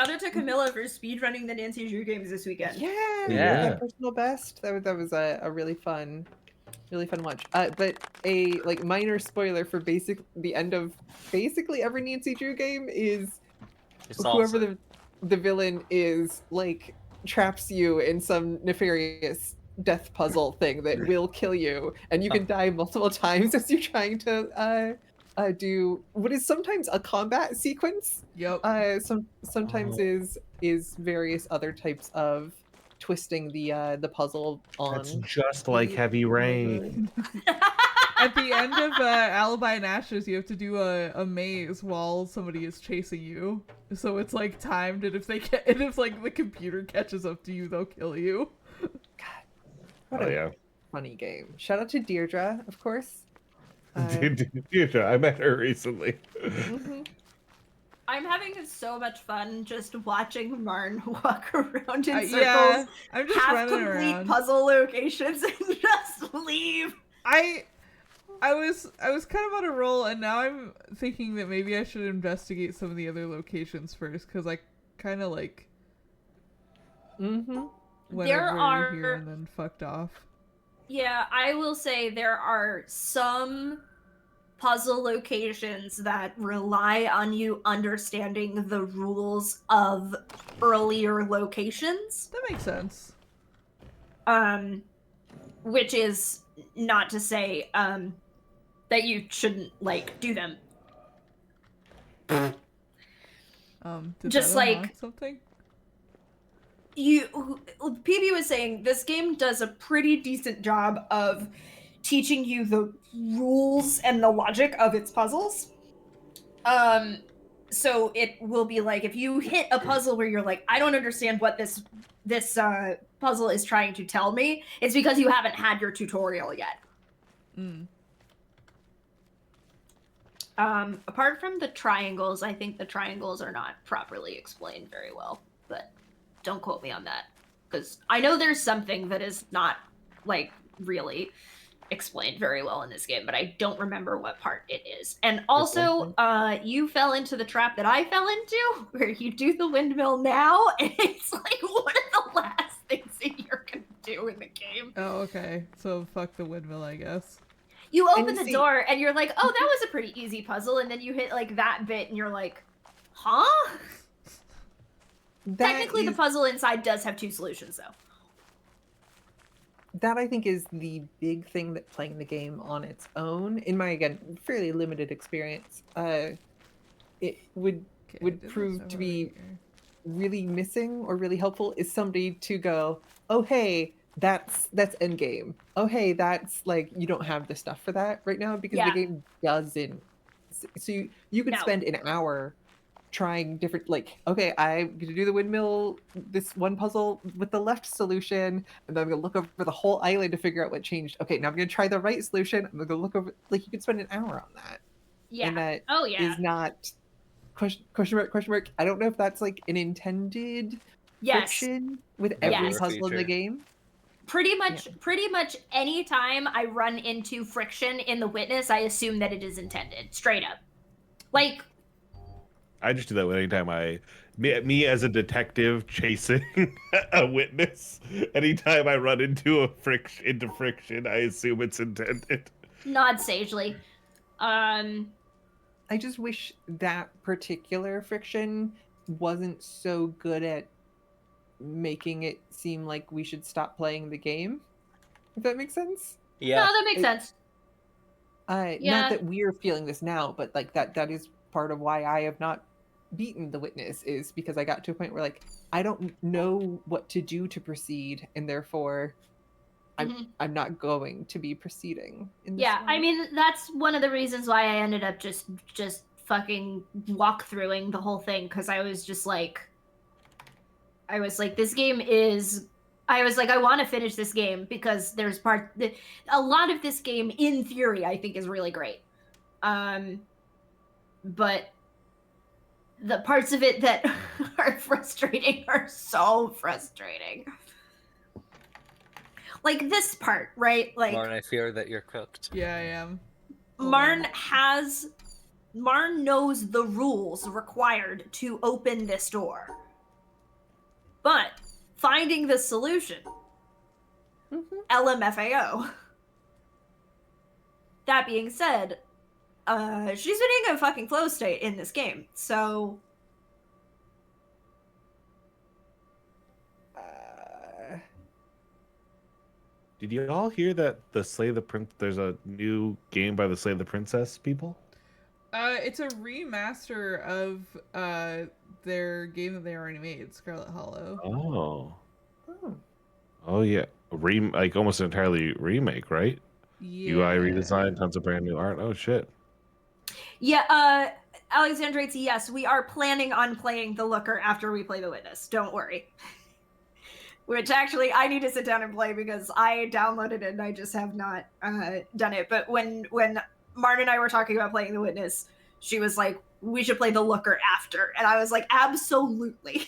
out to Camilla for speedrunning the Nancy Drew games this weekend. Yeah, Yeah. that personal best. That was a really fun watch. But a like minor spoiler for the end of basically every Nancy Drew game is It solves whoever it. the villain is like traps you in some nefarious death puzzle thing that will kill you, and you can die multiple times as you're trying to do what is sometimes a combat sequence. Yep. Sometimes is various other types of twisting the puzzle on. That's just like Heavy Rain. At the end of Alibi and Ashes, you have to do a maze while somebody is chasing you. So it's like timed, and if like the computer catches up to you, they'll kill you. What Oh a yeah. funny game. Shout out to Deirdre, of course. Deirdre, I met her recently. Mhm. I'm having so much fun just watching Marn walk around in circles, Yeah, I'm just have running complete around. puzzle locations, and just leave. I was kind of on a roll, and now I'm thinking that maybe I should investigate some of the other locations first, because I kind of like Mhm. went There over here are- and then fucked off. Yeah, I will say there are some puzzle locations that rely on you understanding the rules of earlier locations. That makes sense. Which is not to say that you shouldn't like do them. Did Just that unlock like- something? PB was saying this game does a pretty decent job of teaching you the rules and the logic of its puzzles. So it will be like if you hit a puzzle where you're like, I don't understand what this puzzle is trying to tell me, it's because you haven't had your tutorial yet. Mm. Apart from the triangles, I think the triangles are not properly explained very well, but don't quote me on that, because I know there's something that is not like really explained very well in this game, but I don't remember what part it is. And also, you fell into the trap that I fell into, where you do the windmill now, and it's like one of the last things that you're gonna do in the game. Oh, okay. So fuck the windmill, I guess. You And open you the see- door, and you're like, oh, that was a pretty easy puzzle, and then you hit like that bit, and you're like, huh? That Technically, the is- puzzle inside does have two solutions, though. that I think is the big thing that playing the game on its own, in my again fairly limited experience, it would Okay, Would did prove this to over be- here. really missing or really helpful is somebody to go, oh hey, that's endgame. Oh hey, that's like you don't have the stuff for that right now because Yeah. the game doesn't. So you could No. spend an hour trying different like okay, I'm gonna do the windmill this one puzzle with the left solution and then I'm gonna look over the whole island to figure out what changed. Okay, now I'm gonna try the right solution. I'm gonna look over like you could spend an hour on that. Yeah. And that Oh, yeah. is not question mark. I don't know if that's like an intended Yes. friction with every Yes. puzzle in the Feature. game. Pretty much any time I run into friction in the witness, I assume that it is intended. Straight up. Like, I just do that with anytime me as a detective chasing a witness. Anytime I run into friction, I assume it's intended. nod sagely. I just wish that particular friction wasn't so good at making it seem like we should stop playing the game. If that makes sense. Yeah. No, that makes it- sense. Yeah. Not that we're feeling this now, but like that is part of why I have not beaten the witness is because I got to a point where like I don't know what to do to proceed and therefore Mhm. I'm not going to be proceeding in this Yeah, I one. mean that's one of the reasons why I ended up just fucking walkthroughing the whole thing because I was like, this game is. I was like, I want to finish this game because there's a lot of this game in theory I think is really great, but the parts of it that are frustrating are so frustrating. Like this part, right? Like Marn, I fear that you're cooked. Yeah, I am. Marn knows the rules required to open this door. But finding the solution, Mhm. LMFAO. That being said, she's been in a fucking flow state in this game, so Did you all hear that there's a new game by the Slay the Princess people? It's a remaster of their game that they already made, Scarlet Hollow. Oh. Oh. Oh yeah. Like almost entirely remake, right? Yeah. UI redesign, tons of brand new art. Oh shit. yeah, Alexandrates, yes, we are planning on playing The Looker after we play The Witness. Don't worry. which actually I need to sit down and play because I downloaded it and I just have not done it. But when Marn and I were talking about playing The Witness, she was like, we should play The Looker after. And I was like, absolutely.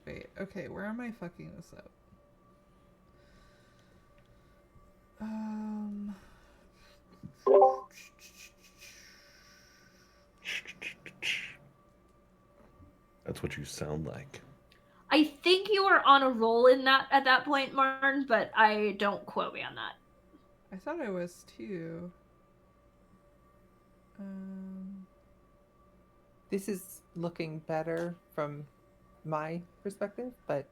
Wait, okay, where am I fucking this up? That's what you sound like. I think you were on a roll in that at that point, Marn, but I don't quote me on that. I thought I was too. This is looking better from my perspective, but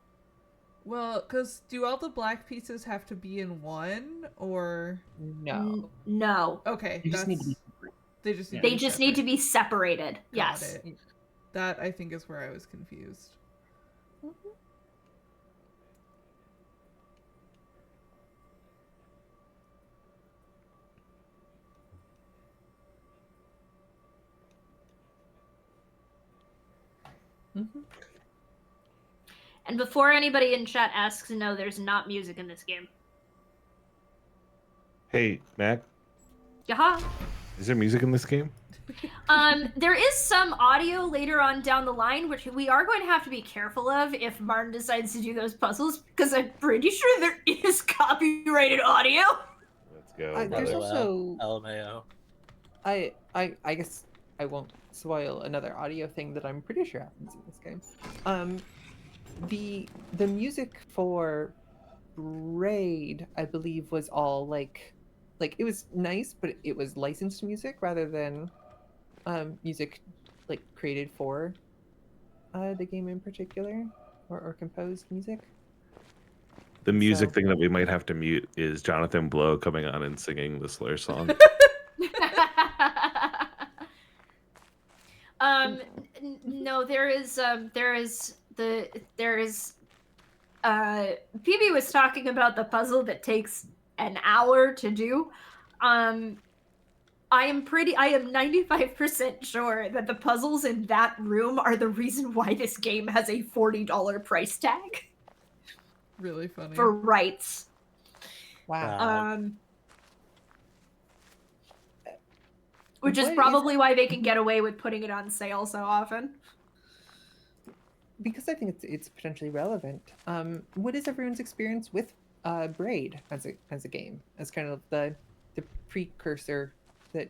Well, because do all the black pieces have to be in one, or no. No. okay? They just need to be They just need. They to be just need to separate. be separated. Got Yes. it. That I think is where I was confused. And before anybody in chat asks, no, there's not music in this game. Hey, Mac, Yaha. is there music in this game? There is some audio later on down the line, which we are going to have to be careful of if Martin decides to do those puzzles, because I'm pretty sure there is copyrighted audio. Let's go. There's LOL. also LMAO. I guess I won't spoil another audio thing that I'm pretty sure happens in this game. The music for Braid, I believe, was all like it was nice, but it was licensed music rather than music like created for the game in particular, or composed music. The music So- thing that we might have to mute is Jonathan Blow coming on and singing the Slur song. No, there is PB was talking about the puzzle that takes an hour to do. I am 95% sure that the puzzles in that room are the reason why this game has a $40 price tag Really funny. for rights. Wow. Which is What probably why they can get away with putting it on sale so often. Because I think it's potentially relevant. What is everyone's experience with Braid as a game, as kind of the precursor that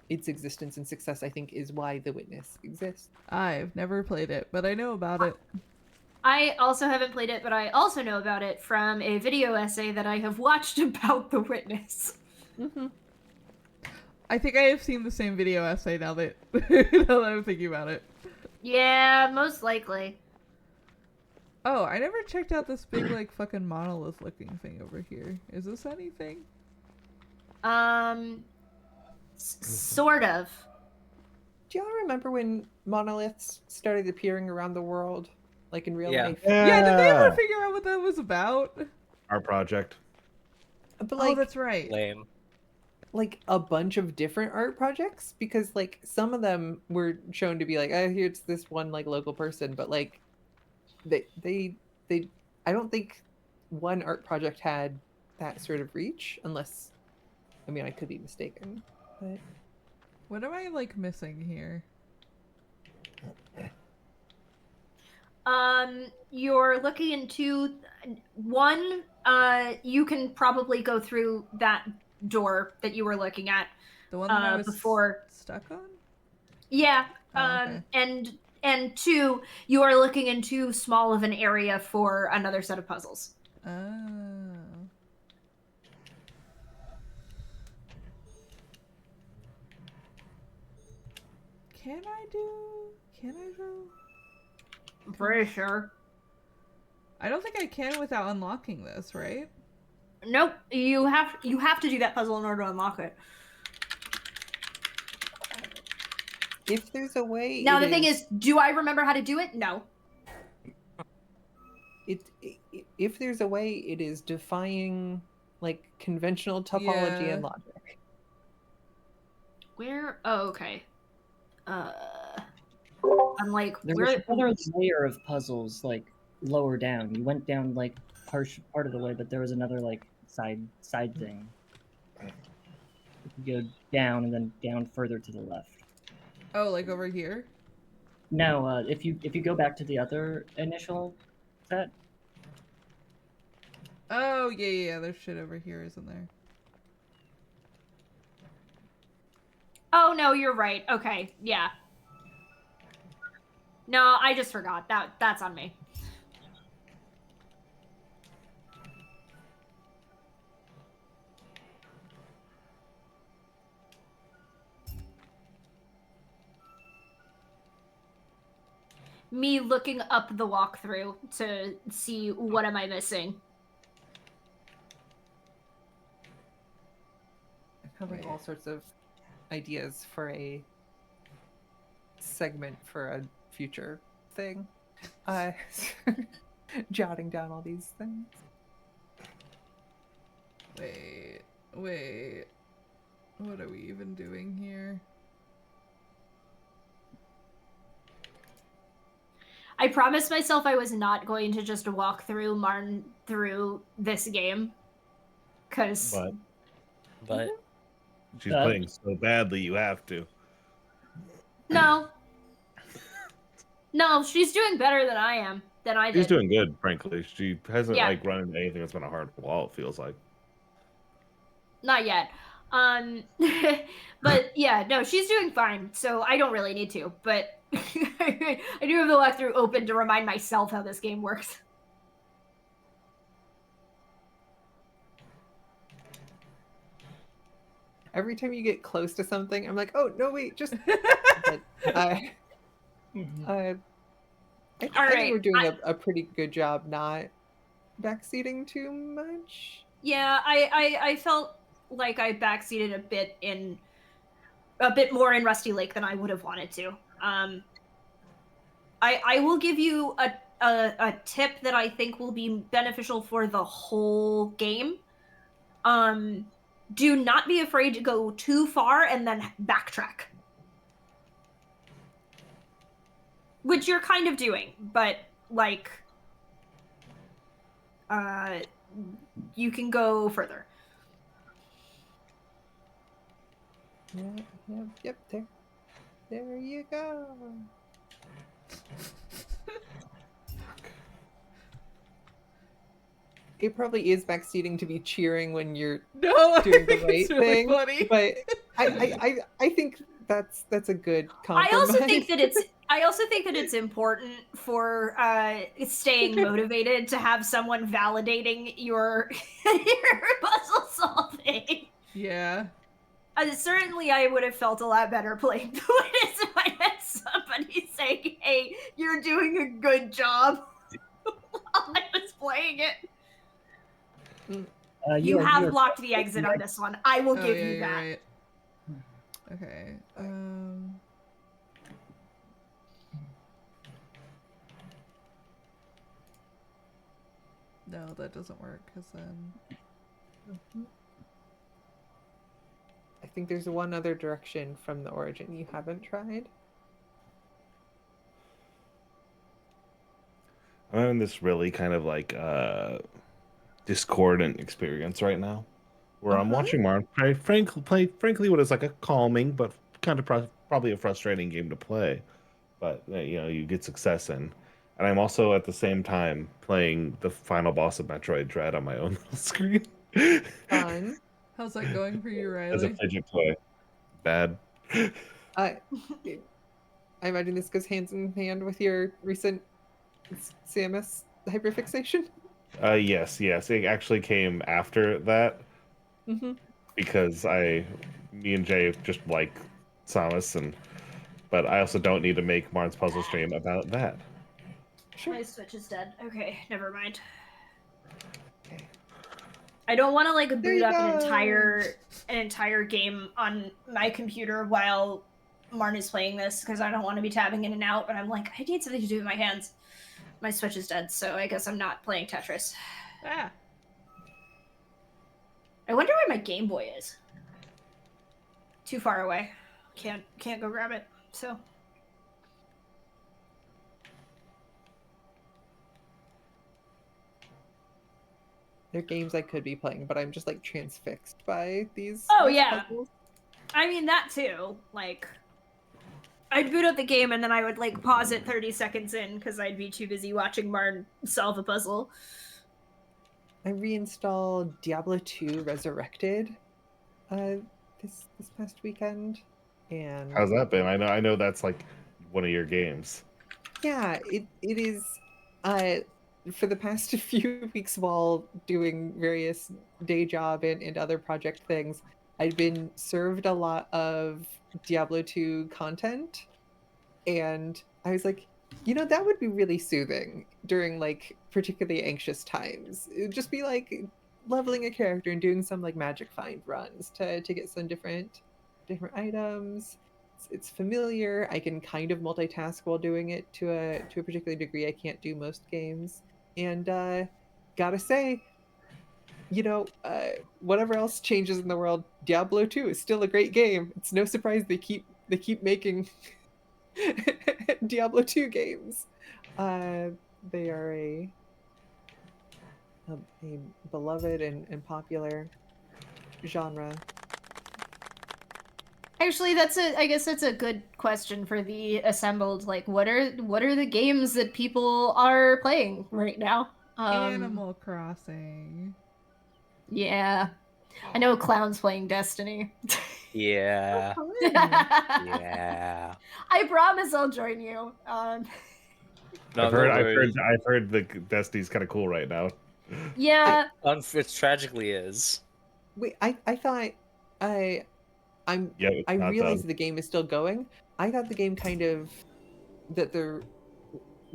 its existence and success, I think, is why The Witness exists. I've never played it, but I know about it. I also haven't played it, but I also know about it from a video essay that I have watched about The Witness. Mm-hmm. I think I have seen the same video essay now that I'm thinking about it. Yeah, most likely. Oh, I never checked out this big like fucking monolith looking thing over here. Is this anything? Sort of. Do y'all remember when monoliths started appearing around the world, like in real Yeah. life? Yeah, did they ever figure out what that was about? Our project. But Oh, that's right. Lame. like a bunch of different art projects, because like some of them were shown to be like, oh, here's this one like local person, but like they I don't think one art project had that sort of reach, unless, I mean, I could be mistaken, but What am I like missing here? You're looking into one. You can probably go through that door that you were looking at. The one that I was before. stuck on? Yeah. Oh, okay. And two, you are looking in too small of an area for another set of puzzles. Oh. Can I go? I'm pretty sure. I don't think I can without unlocking this, right? Nope. You have to do that puzzle in order to unlock it. if there's a way, Now the thing is, do I remember how to do it? No. if there's a way, it is defying like conventional topology Yeah. and logic. Where? Oh, okay. I'm like, There where? was another layer of puzzles like lower down. You went down like part of the way, but there was another like side thing. You go down and then down further to the left. Oh, like over here? No, if you go back to the other initial set, Oh, yeah. There's shit over here, isn't there? Oh no, you're right. Okay, yeah. No, I just forgot. That's on me. Me looking up the walkthrough to see what am I missing. I'm having all sorts of ideas for a segment for a future thing. Jotting down all these things. Wait. What are we even doing here? I promised myself I was not going to just walk through Marn through this game. Cause But She's playing so badly, you have to. no, she's doing better than I am. Than I did. She's doing good, frankly. She hasn't Yeah. like run into anything that's been a hard wall. It feels like. Not yet. But yeah, no, she's doing fine. So I don't really need to. But I do have the walkthrough open to remind myself how this game works. Every time you get close to something, I'm like, oh no, wait, just. But, I think we're doing a pretty good job not backseating too much. Yeah, I felt like I backseated a bit more in Rusty Lake than I would have wanted to. I will give you a tip that I think will be beneficial for the whole game. Do not be afraid to go too far and then backtrack. Which you're kind of doing, but like you can go further. Yep, there you go. It probably is backseating to be cheering when you're doing the right thing, funny. but I think that's a good compromise. I also think that it's important for staying motivated to have someone validating your puzzle solving. Yeah. Certainly, I would have felt a lot better playing the Witness if I had somebody saying, "Hey, you're doing a good job," while I was playing it. You have blocked the exit on this one. I will give you that. Right. Okay. No, that doesn't work because then. I think there's one other direction from the origin you haven't tried. I'm having this really kind of like discordant experience right now, where I'm watching Marn play frankly what is like a calming but kind of probably a frustrating game to play, but you get success in, and I'm also at the same time playing the final boss of Metroid Dread on my own little screen. Fun. How's that going for you, Riley? As a fidget toy. Bad. I imagine this goes hands in hand with your recent CMS hyperfixation. Yes. It actually came after that because me and Jay just like Samus, but I also don't need to make Marn's puzzle stream about that. Sure. My Switch is dead. Okay, never mind. I don't want to like boot up an entire game on my computer while Marn is playing this because I don't want to be tabbing in and out. But I'm like, I need something to do with my hands. My Switch is dead, so I guess I'm not playing Tetris. Ah. I wonder where my Game Boy is. Too far away. Can't go grab it. So They're games I could be playing, but I'm just like transfixed by these. Oh, these yeah. puzzles. I mean, that too. Like, I'd boot up the game and then I would like pause it 30 seconds in because I'd be too busy watching Marn solve a puzzle. I reinstalled Diablo 2 Resurrected this past weekend, and How's that been? I know that's like one of your games. yeah, it is. For the past few weeks while doing various day job and other project things, I'd been served a lot of Diablo 2 content, and I was like, that would be really soothing during like particularly anxious times. It'd just be like leveling a character and doing some like magic find runs to get some different items. It's familiar. I can kind of multitask while doing it to a particular degree. I can't do most games, and gotta say, whatever else changes in the world, Diablo 2 is still a great game. It's no surprise they keep making Diablo 2 games. They are a beloved and popular genre. Actually, I guess that's a good question for the assembled. Like, what are the games that people are playing right now? Animal Crossing. Yeah. I know Clown's playing Destiny. Yeah. Yeah. I promise I'll join you. No, I've no worries. heard the Destiny's kind of cool right now. Yeah. It tragically is. Wait, I thought I realized the game is still going. I thought the game kind of that there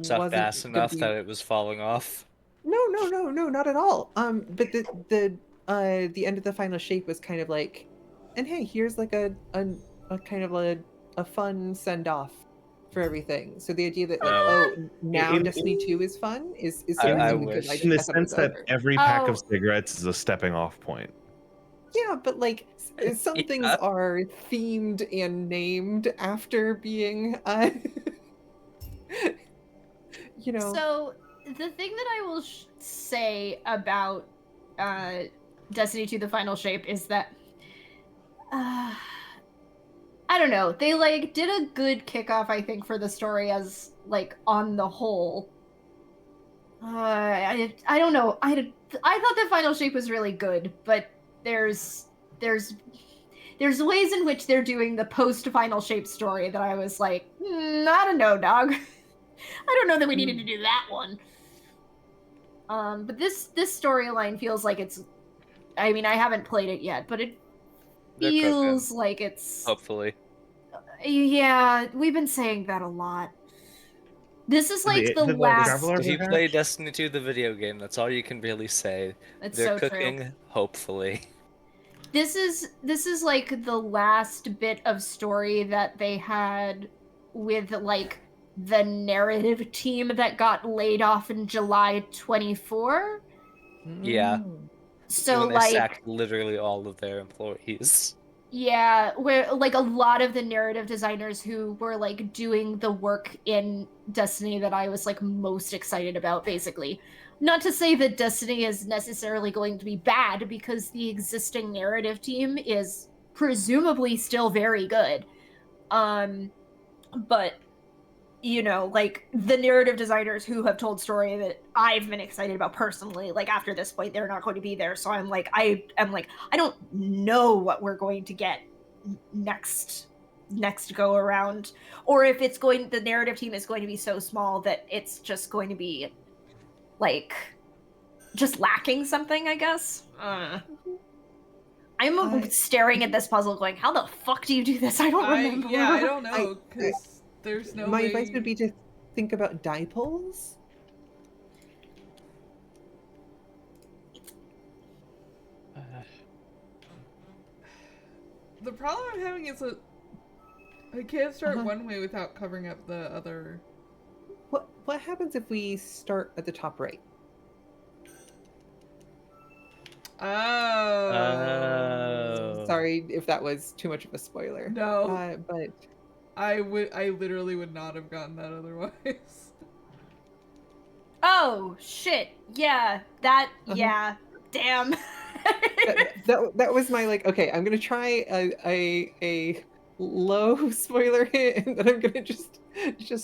Stuff wasn't fast gonna enough be... that it was falling off. No, not at all. But the end of the final shape was kind of like, and hey, here's like a kind of a fun send off for everything. So the idea that like, now Destiny 2 is fun is I something wish. because In the I thought it was sense that over. every pack of cigarettes is a stepping off point. Yeah, but like some things are themed and named after being So the thing that I will say about Destiny 2 the final shape is that I don't know, they like did a good kickoff, I think, for the story as like on the whole. I don't know. I thought the final shape was really good, but there's ways in which they're doing the post final shape story that I was like, I don't know, dog. I don't know that we needed to do that one. But this storyline feels like it's. I mean, I haven't played it yet, but it feels like it's. Hopefully. Yeah, we've been saying that a lot. This is like the last. If you play Destiny 2, the video game, that's all you can really say. That's They're so cooking, true. hopefully. This is like the last bit of story that they had with like the narrative team that got laid off in July 24. Yeah. So when they like sacked literally all of their employees. Yeah, where like a lot of the narrative designers who were like doing the work in Destiny that I was like most excited about, basically. Not to say that Destiny is necessarily going to be bad, because the existing narrative team is presumably still very good. But like the narrative designers who have told story that I've been excited about personally, like after this point, they're not going to be there. So I'm like, I don't know what we're going to get next go around, or if the narrative team is going to be so small that it's just going to be like just lacking something, I guess. I'm staring at this puzzle going, how the fuck do you do this? I don't remember. Yeah, I don't know, because there's no My way... advice would be to think about dipoles. The problem I'm having is that I can't start one way without covering up the other. What happens if we start at the top right? Oh. Sorry if that was too much of a spoiler. No. But I literally would not have gotten that otherwise. Oh shit! Yeah, that. Yeah, Damn. That was my like. Okay, I'm gonna try a low spoiler hit, and then I'm gonna just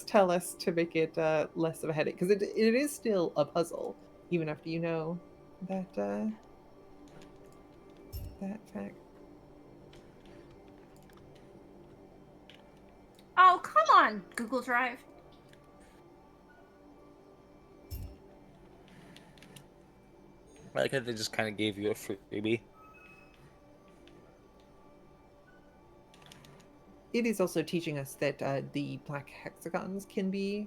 tell us to make it less of a headache, because it is still a puzzle even after you know that that fact. Oh, come on, Google Drive. I like how they just kind of gave you a freebie. It is also teaching us that the black hexagons can be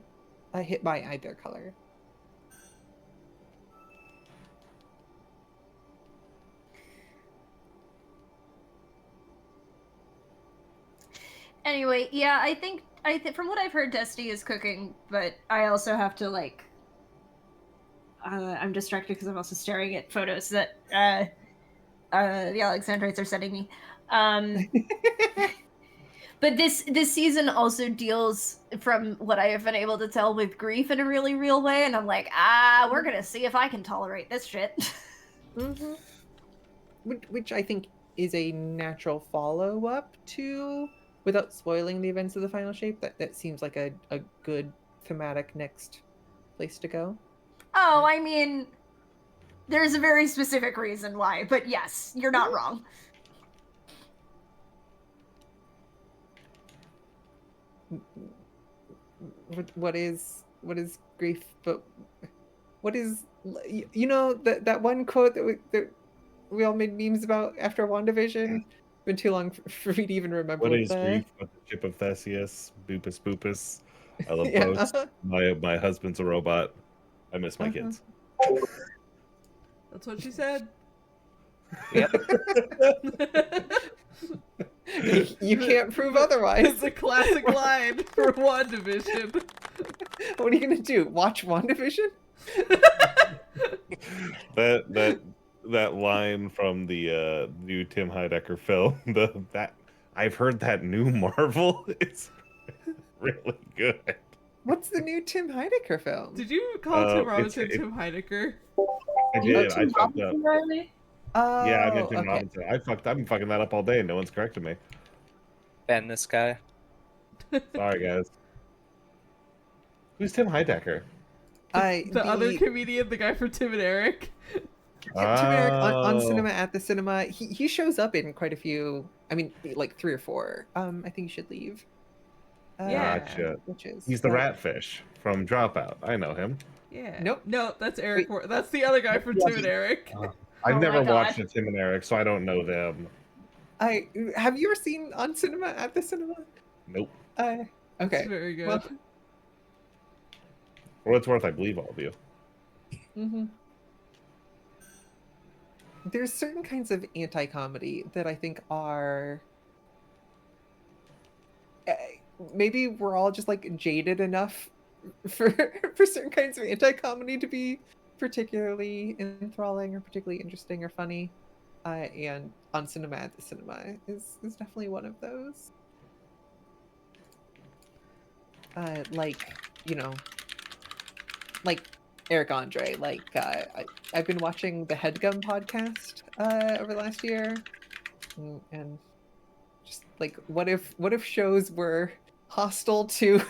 hit by either color. Anyway, yeah, I think from what I've heard, Destiny is cooking, but I also have to like. I'm distracted because I'm also staring at photos that the Alexandrites are sending me. But this season also deals, from what I have been able to tell, with grief in a really real way, and I'm like, we're gonna see if I can tolerate this shit. Mm-hmm. Which I think is a natural follow-up to, without spoiling the events of the final shape, that seems like a good thematic next place to go. Oh, I mean, there's a very specific reason why, but yes, you're not wrong. What is grief, but what is, you know, that one quote that we all made memes about after WandaVision? Been too long for me to even remember What is the grief but the ship of Theseus? Boopus boopus. I love yeah, boats. My husband's a robot. I miss my kids. That's what she said. Yep. you can't prove otherwise. It's a classic line for WandaVision. What are you gonna do? Watch WandaVision? That line from the new Tim Heidecker film. That I've heard that new Marvel is really good. What's the new Tim Heidecker film? Did you call Tim it's- Robinson it- Tim Heidecker? I did. I fucked up. Riley? Oh, Yeah, I meant Tim okay. Robinson. I've been fucking that up all day, and no one's corrected me. And this guy. Sorry, guys. Who's Tim Heidecker? The other comedian, the guy from Tim and Eric. Tim Eric on Oh. Cinema at the Cinema. He shows up in quite a few. I mean, like 3 or 4. I think you should leave. Yeah. Gotcha. Which is He's the ratfish from Dropout. I know him. Yeah. Nope. No, that's Eric. Wait. That's the other guy from Tim and Eric. I've Oh never my watched God. a Tim and Eric, so I don't know them. Have you ever seen On Cinema at the Cinema? Nope. Okay. It's very good. Well, For what it's worth, I believe all of you. mm-hmm. There's certain kinds of anti-comedy that I think are maybe we're all just like jaded enough for certain kinds of anti-comedy to be particularly enthralling or particularly interesting or funny. And On Cinema at the Cinema is definitely one of those. Like, you know, like Eric Andre. Like I've been watching the Headgum podcast over the last year, and just like what if shows were hostile to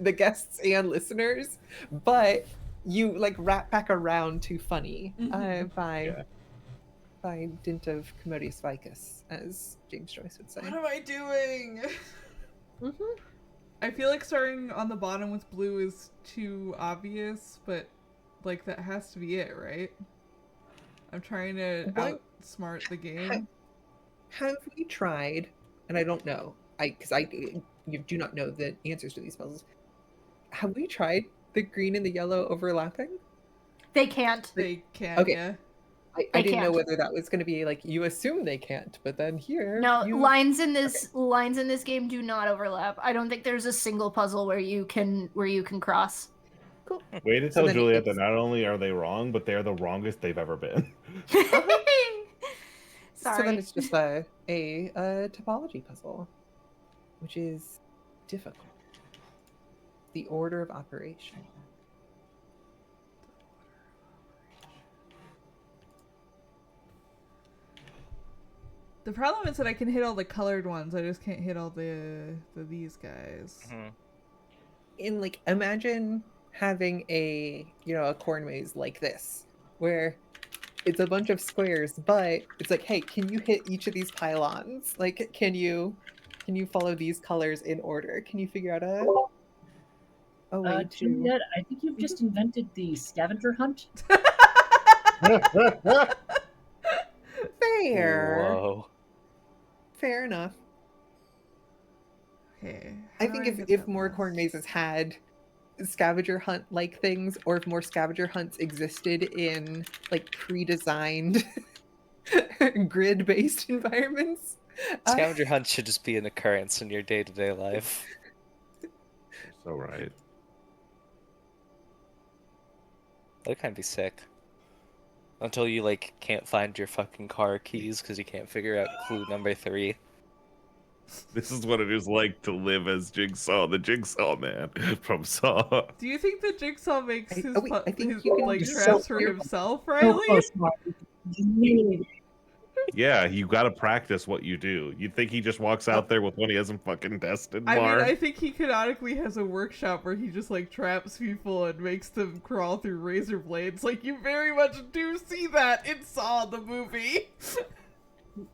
the guests and listeners, but you like wrap back around to funny by dint of commodious vicus, as James Joyce would say. What am I doing? Mm-hmm. I feel like starting on the bottom with blue is too obvious, but like that has to be it, right? I'm trying to outsmart the game. Have we tried? And I don't know, because you do not know the answers to these puzzles. Have we tried the green and the yellow overlapping? They can't. They can, Okay. yeah. I didn't know can't. whether that was going to be like, you assume they can't, but then here No, you... lines in this game do not overlap. I don't think there's a single puzzle where you can cross. Cool. Way to So tell then Juliet that it's- not only are they wrong, but they're the wrongest they've ever been. Sorry. So then it's just a topology puzzle, which is difficult. The order of operation. The problem is that I can hit all the colored ones. I just can't hit all these guys. Mhm. In like, imagine having a corn maze like this, where it's a bunch of squares, but it's like, hey, can you hit each of these pylons? Like, can you follow these colors in order? Can you figure out a way to? Juliet, I think you've just invented the scavenger hunt. Fair. Whoa. Fair enough. Okay. I how do think get if that more last? corn mazes had scavenger hunt like things, or if more scavenger hunts existed in like pre-designed grid-based environments. Scavenger hunt should just be an occurrence in your day-to-day life. So right. That'd kind of be sick. Until you like can't find your fucking car keys because you can't figure out clue number 3. This is what it is like to live as Jigsaw, the Jigsaw Man from Saw. Do you think that Jigsaw makes I think his you can like just traps so for you're- himself, So Riley? close, Mark. Really. Yeah, you gotta practice what you do. You think he just walks out there with one he hasn't fucking tested, I mean, Marn? I think he canonically has a workshop where he just like traps people and makes them crawl through razor blades. Like you very much do see that in Saw the movie.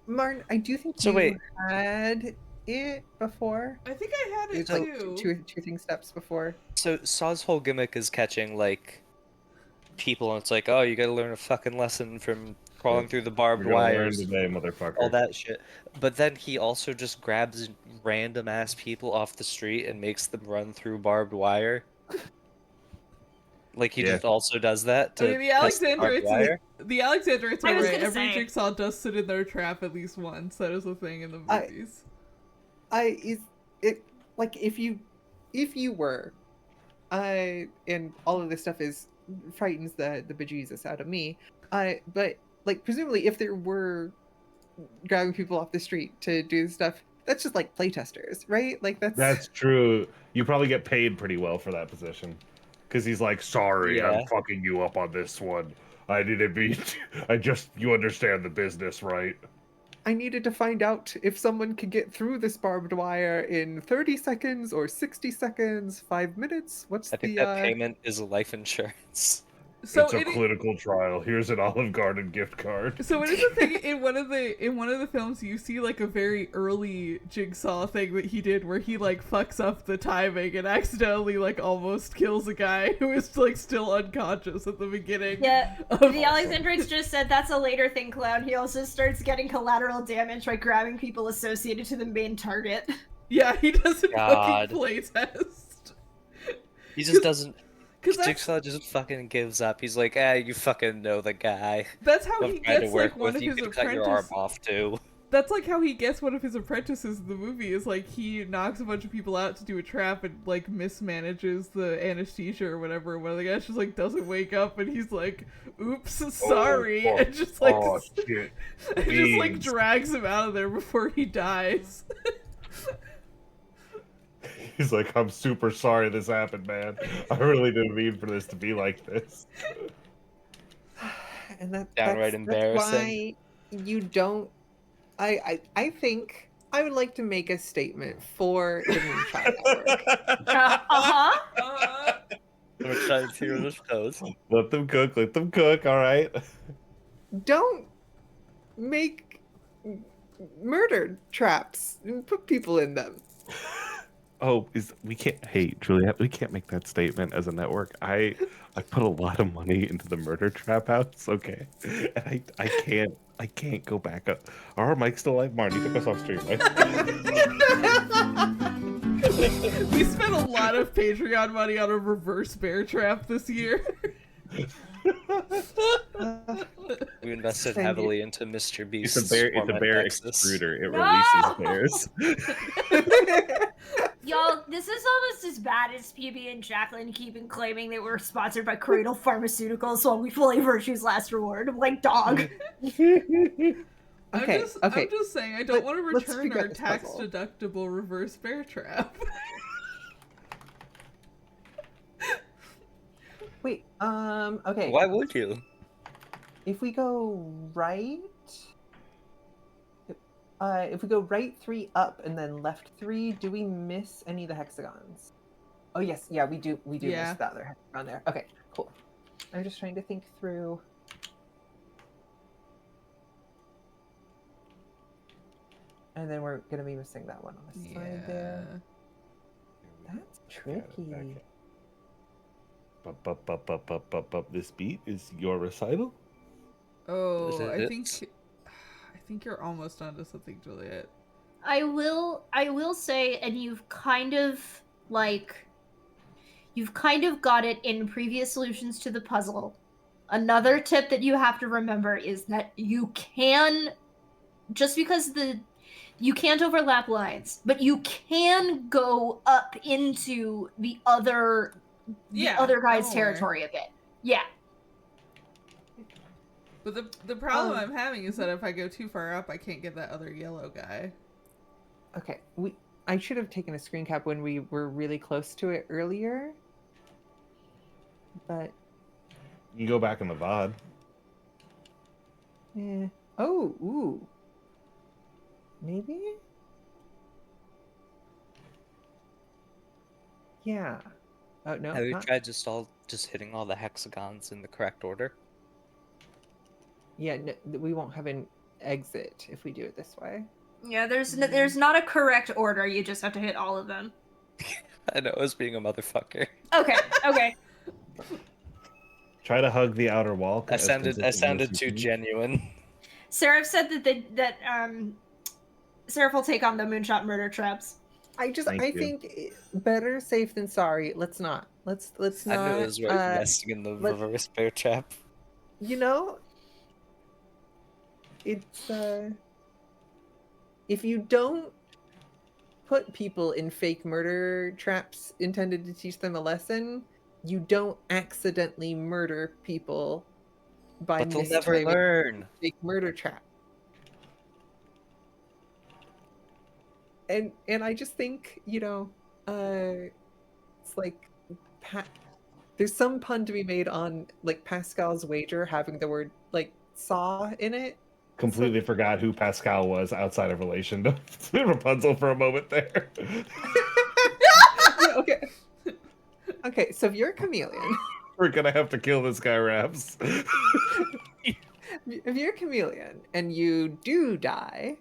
Marn, I do think So you wait. had it before. I think I had it It's like too. two thing steps before. So Saw's whole gimmick is catching like people, and it's like, oh, you gotta learn a fucking lesson from crawling through the barbed You're gonna learn wires, today, motherfucker. all that shit. But then he also just grabs random ass people off the street and makes them run through barbed wire. Like he Yeah. just also does that I to mean, the test barbed wire. Alexandrites I are was right. gonna Every say. Jigsaw does sit in their trap at least once. That is a thing in the movies. Like if you were, and all of this stuff is frightens the bejesus out of me. But like presumably if there were grabbing people off the street to do stuff, that's just like playtesters, right? Like That's true. You probably get paid pretty well for that position. Because he's like, sorry, Yeah. I'm fucking you up on this one. I didn't mean you understand the business, right? I needed to find out if someone could get through this barbed wire in 30 seconds or 60 seconds, 5 minutes. What's I think the that payment is life insurance. So it's a it, clinical trial. Here's an Olive Garden gift card. so it is a thing in one of the films you see like a very early Jigsaw thing that he did where he like fucks up the timing and accidentally like almost kills a guy who is like still unconscious at the beginning. Yeah, of- the Alexandrites just said that's a later thing, Clown. He also starts getting collateral damage by grabbing people associated to the main target. Yeah, he doesn't God. fucking play test. He just doesn't. Because that's, Jigsaw just fucking gives up. He's like, you fucking know the guy. that's how I'm he trying to gets work like one with of you. his Can cut your arm apprentices. off too. That's like how he gets one of his apprentices in the movie is like he knocks a bunch of people out to do a trap and like mismanages the anesthesia or whatever. One of the guys just like doesn't wake up and he's like, "Oops, sorry," fuck. and just like Oh, shit. and just like Beans. drags him out of there before he dies. He's like, I'm super sorry this happened, man. I really didn't mean for this to be like this. and Downright that's embarrassing. why you don't. I think I would like to make a statement for the Moonshot Network. Uh-huh. I'm trying to hear this goes. Let them cook, alright? Don't make murder traps and put people in them. Oh, hey, Juliet, we can't make that statement as a network. I put a lot of money into the murder trap house, okay? And I can't go back up. Are our mics still live? Marn, you took us off stream, right? We spent a lot of Patreon money on a reverse bear trap this year. We invested Send heavily into Mr. Beast's It's a format bear Nexus. extruder. It No! releases bears. Y'all, this is almost as bad as PB and Jacqueline keeping claiming they were sponsored by Cradle Pharmaceuticals while we play Virtue's Last Reward. I'm like, dog. Okay, I'm just saying I don't want to let's return figure out our this tax puzzle. deductible reverse bear trap. Wait, okay. Why would you? If we go right, If we go right 3 up and then left 3, do we miss any of the hexagons? Oh yes, yeah, we do. We do Yeah. miss the other hexagon there. Okay, cool. I'm just trying to think through. And then we're gonna be missing that one on the side there. That's tricky. This beat is your recital? Oh, Is I it? think you're almost onto something, Juliet. I will say, and you've kind of got it in previous solutions to the puzzle. Another tip that you have to remember is that you can, just because you can't overlap lines, but you can go up into the other guy's I'm aware. territory a bit. Yeah. But the problem I'm having is that if I go too far up, I can't get that other yellow guy. Okay, I should have taken a screen cap when we were really close to it earlier. But You can go back in the VOD. yeah. Oh, ooh. Maybe? Yeah. Oh no. Have you not- tried just hitting all the hexagons in the correct order? Yeah, no, we won't have an exit if we do it this way. Yeah, there's not a correct order. You just have to hit all of them. I know, I was being a motherfucker. Okay. Okay. Try to hug the outer wall. I as sounded consistently as too you can. genuine. Seraph said that Seraph will take on the moonshot murder traps. I Thank you. think better safe than sorry. Let's not. Let's I not. knew it was right nesting in the let's- reverse bear trap. You know, it's if you don't put people in fake murder traps intended to teach them a lesson, you don't accidentally murder people by But they'll never mistiming learn. a fake murder trap. And I just think, it's like there's some pun to be made on like Pascal's wager having the word like saw in it. Completely forgot who Pascal was outside of relation to Rapunzel for a moment there. Yeah, okay. Okay, so if you're a chameleon, We're gonna have to kill this guy, Raps. if you're a chameleon and you do die,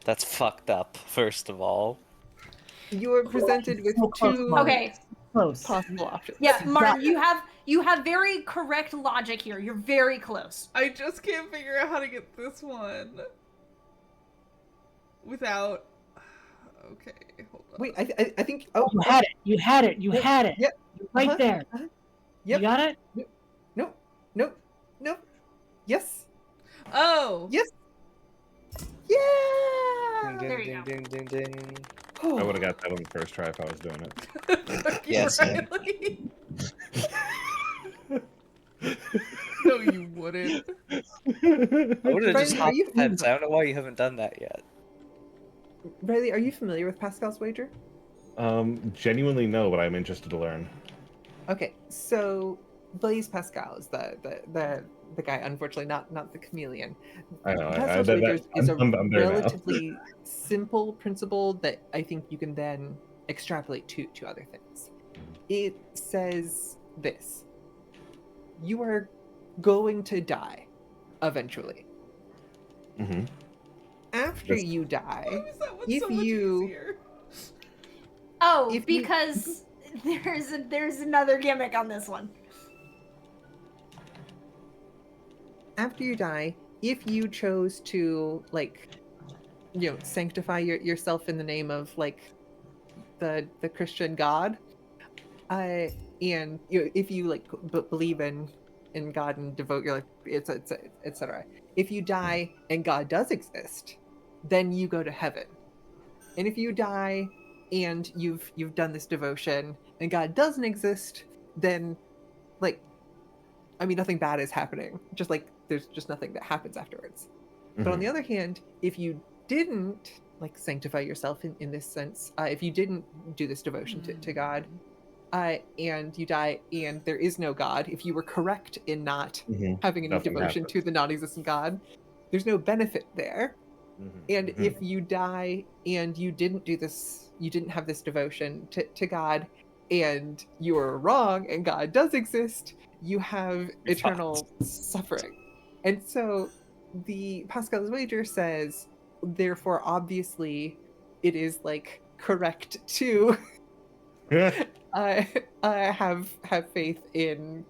That's fucked up, first of all. you are presented with So close, two Marn. Okay. Close. possible options. Yeah, Martin, you have very correct logic here. You're very close. I just can't figure out how to get this one without. Okay, hold on. Wait, I think. Oh, You had it. You had it. You had it. Yep. Right Uh-huh, there. uh-huh. You Yep. got it? No. Yes. Oh. Yes. Yeah. There you go. Ding, ding, ding, ding. I would have got that on the first try if I was doing it. Fuck you, Yes. Riley. No, you wouldn't. I would have just Brian, are hopped you- heads. I don't know why you haven't done that yet. Riley, are you familiar with Pascal's wager? Genuinely no, but I'm interested to learn. Okay, so Blaise Pascal is the guy, unfortunately, not the chameleon. I know. Pascal's wager is a I'm there now. relatively simple principle that I think you can then extrapolate to other things. It says this: you are going to die eventually. Mm-hmm. After Yes. you die, Why was that one If so much you- easier? Oh, If you- because there's another gimmick on this one. after you die, if you chose to sanctify yourself in the name of like the Christian God, and if you believe in God and devote your life, etc. If you die and God does exist, then you go to heaven. And if you die and you've done this devotion and God doesn't exist, then nothing bad is happening. Just there's just nothing that happens afterwards. But on the other hand, if you didn't sanctify yourself in this sense, if you didn't do this devotion to God, and you die and there is no God, if you were correct in not having any Nothing devotion happens. to the non-existent God, there's no benefit there. And Mhm. if you die and you didn't do this, you didn't have this devotion to God, and you are wrong, and God does exist, you have eternal suffering. And so the Pascal's wager says, therefore, obviously, it is like correct to uh, have faith in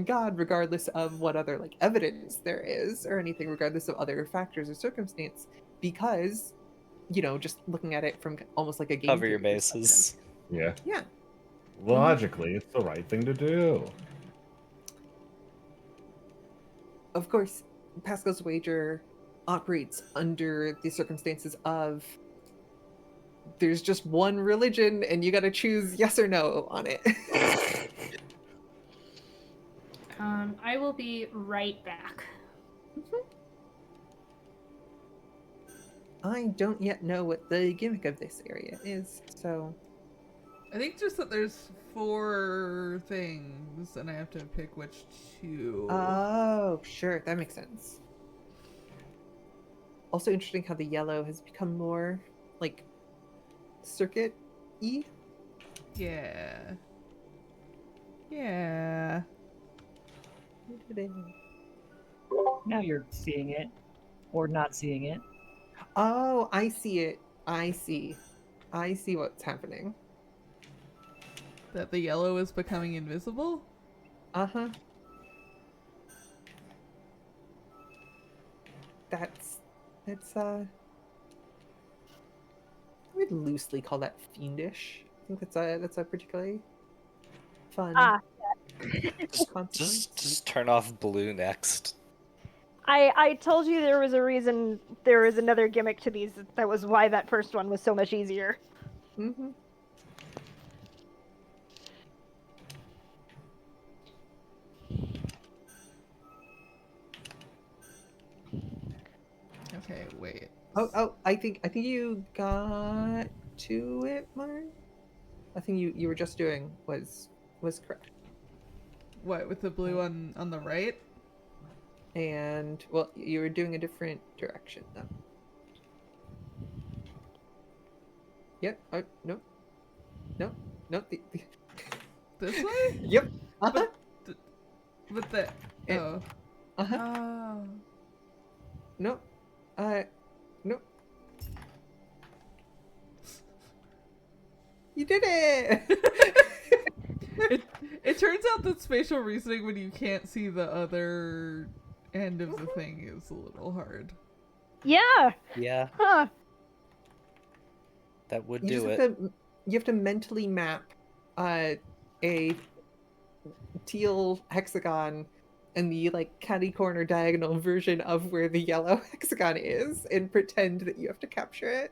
God, regardless of what other like evidence there is or anything, regardless of other factors or circumstance, because just looking at it from almost like a game Cover your theory perspective. bases. Yeah. Yeah. Logically, it's the right thing to do. Of course, Pascal's wager operates under the circumstances of there's just one religion and you got to choose yes or no on it. I will be right back. I don't yet know what the gimmick of this area is, so I think just that there's 4 things, and I have to pick which 2. oh, sure, that makes sense. Also interesting how the yellow has become more like circuit-y. Yeah. Yeah. Now you're seeing it, or not seeing it. Oh, I see it. I see what's happening. That the yellow is becoming invisible? Uh-huh. That's I would loosely call that fiendish. I think that's a particularly fun consequence. Just turn off blue next. I told you there was a reason there was another gimmick to these. That was why that first one was so much easier. Mm-hmm. Okay, wait. Oh, I think you got to it, Marn. I think you were just doing was correct. What, with the blue on the right? And well, you were doing a different direction though. Yep. Oh, no. No. No. This way? Yep. Uh-huh. With the... It- Oh. Uh-huh. Oh. No. No. You did it! It turns out that spatial reasoning when you can't see the other end of the thing is a little hard. Yeah. Yeah, Huh. that would You do just it. you have to mentally map a teal hexagon and the like catty corner diagonal version of where the yellow hexagon is and pretend that you have to capture it.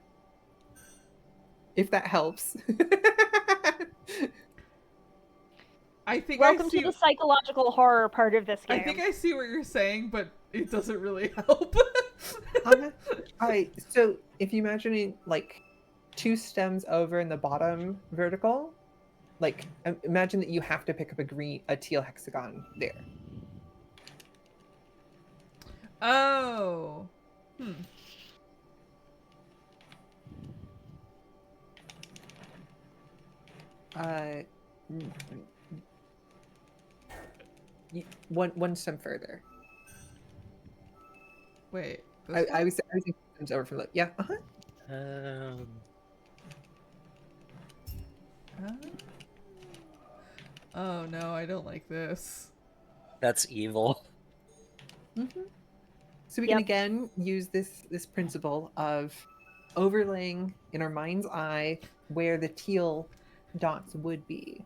If that helps. I think Welcome I see, to the psychological horror part of this game. I think I see what you're saying, but it doesn't really help. Alright, so if you imagine like 2 stems over in the bottom vertical, like imagine that you have to pick up a teal hexagon there. Oh. One stem further. Wait. I was thinking stems over from the uh-huh. Oh no, I don't like this. That's evil. So we can again use this principle of overlaying in our mind's eye where the teal dots would be.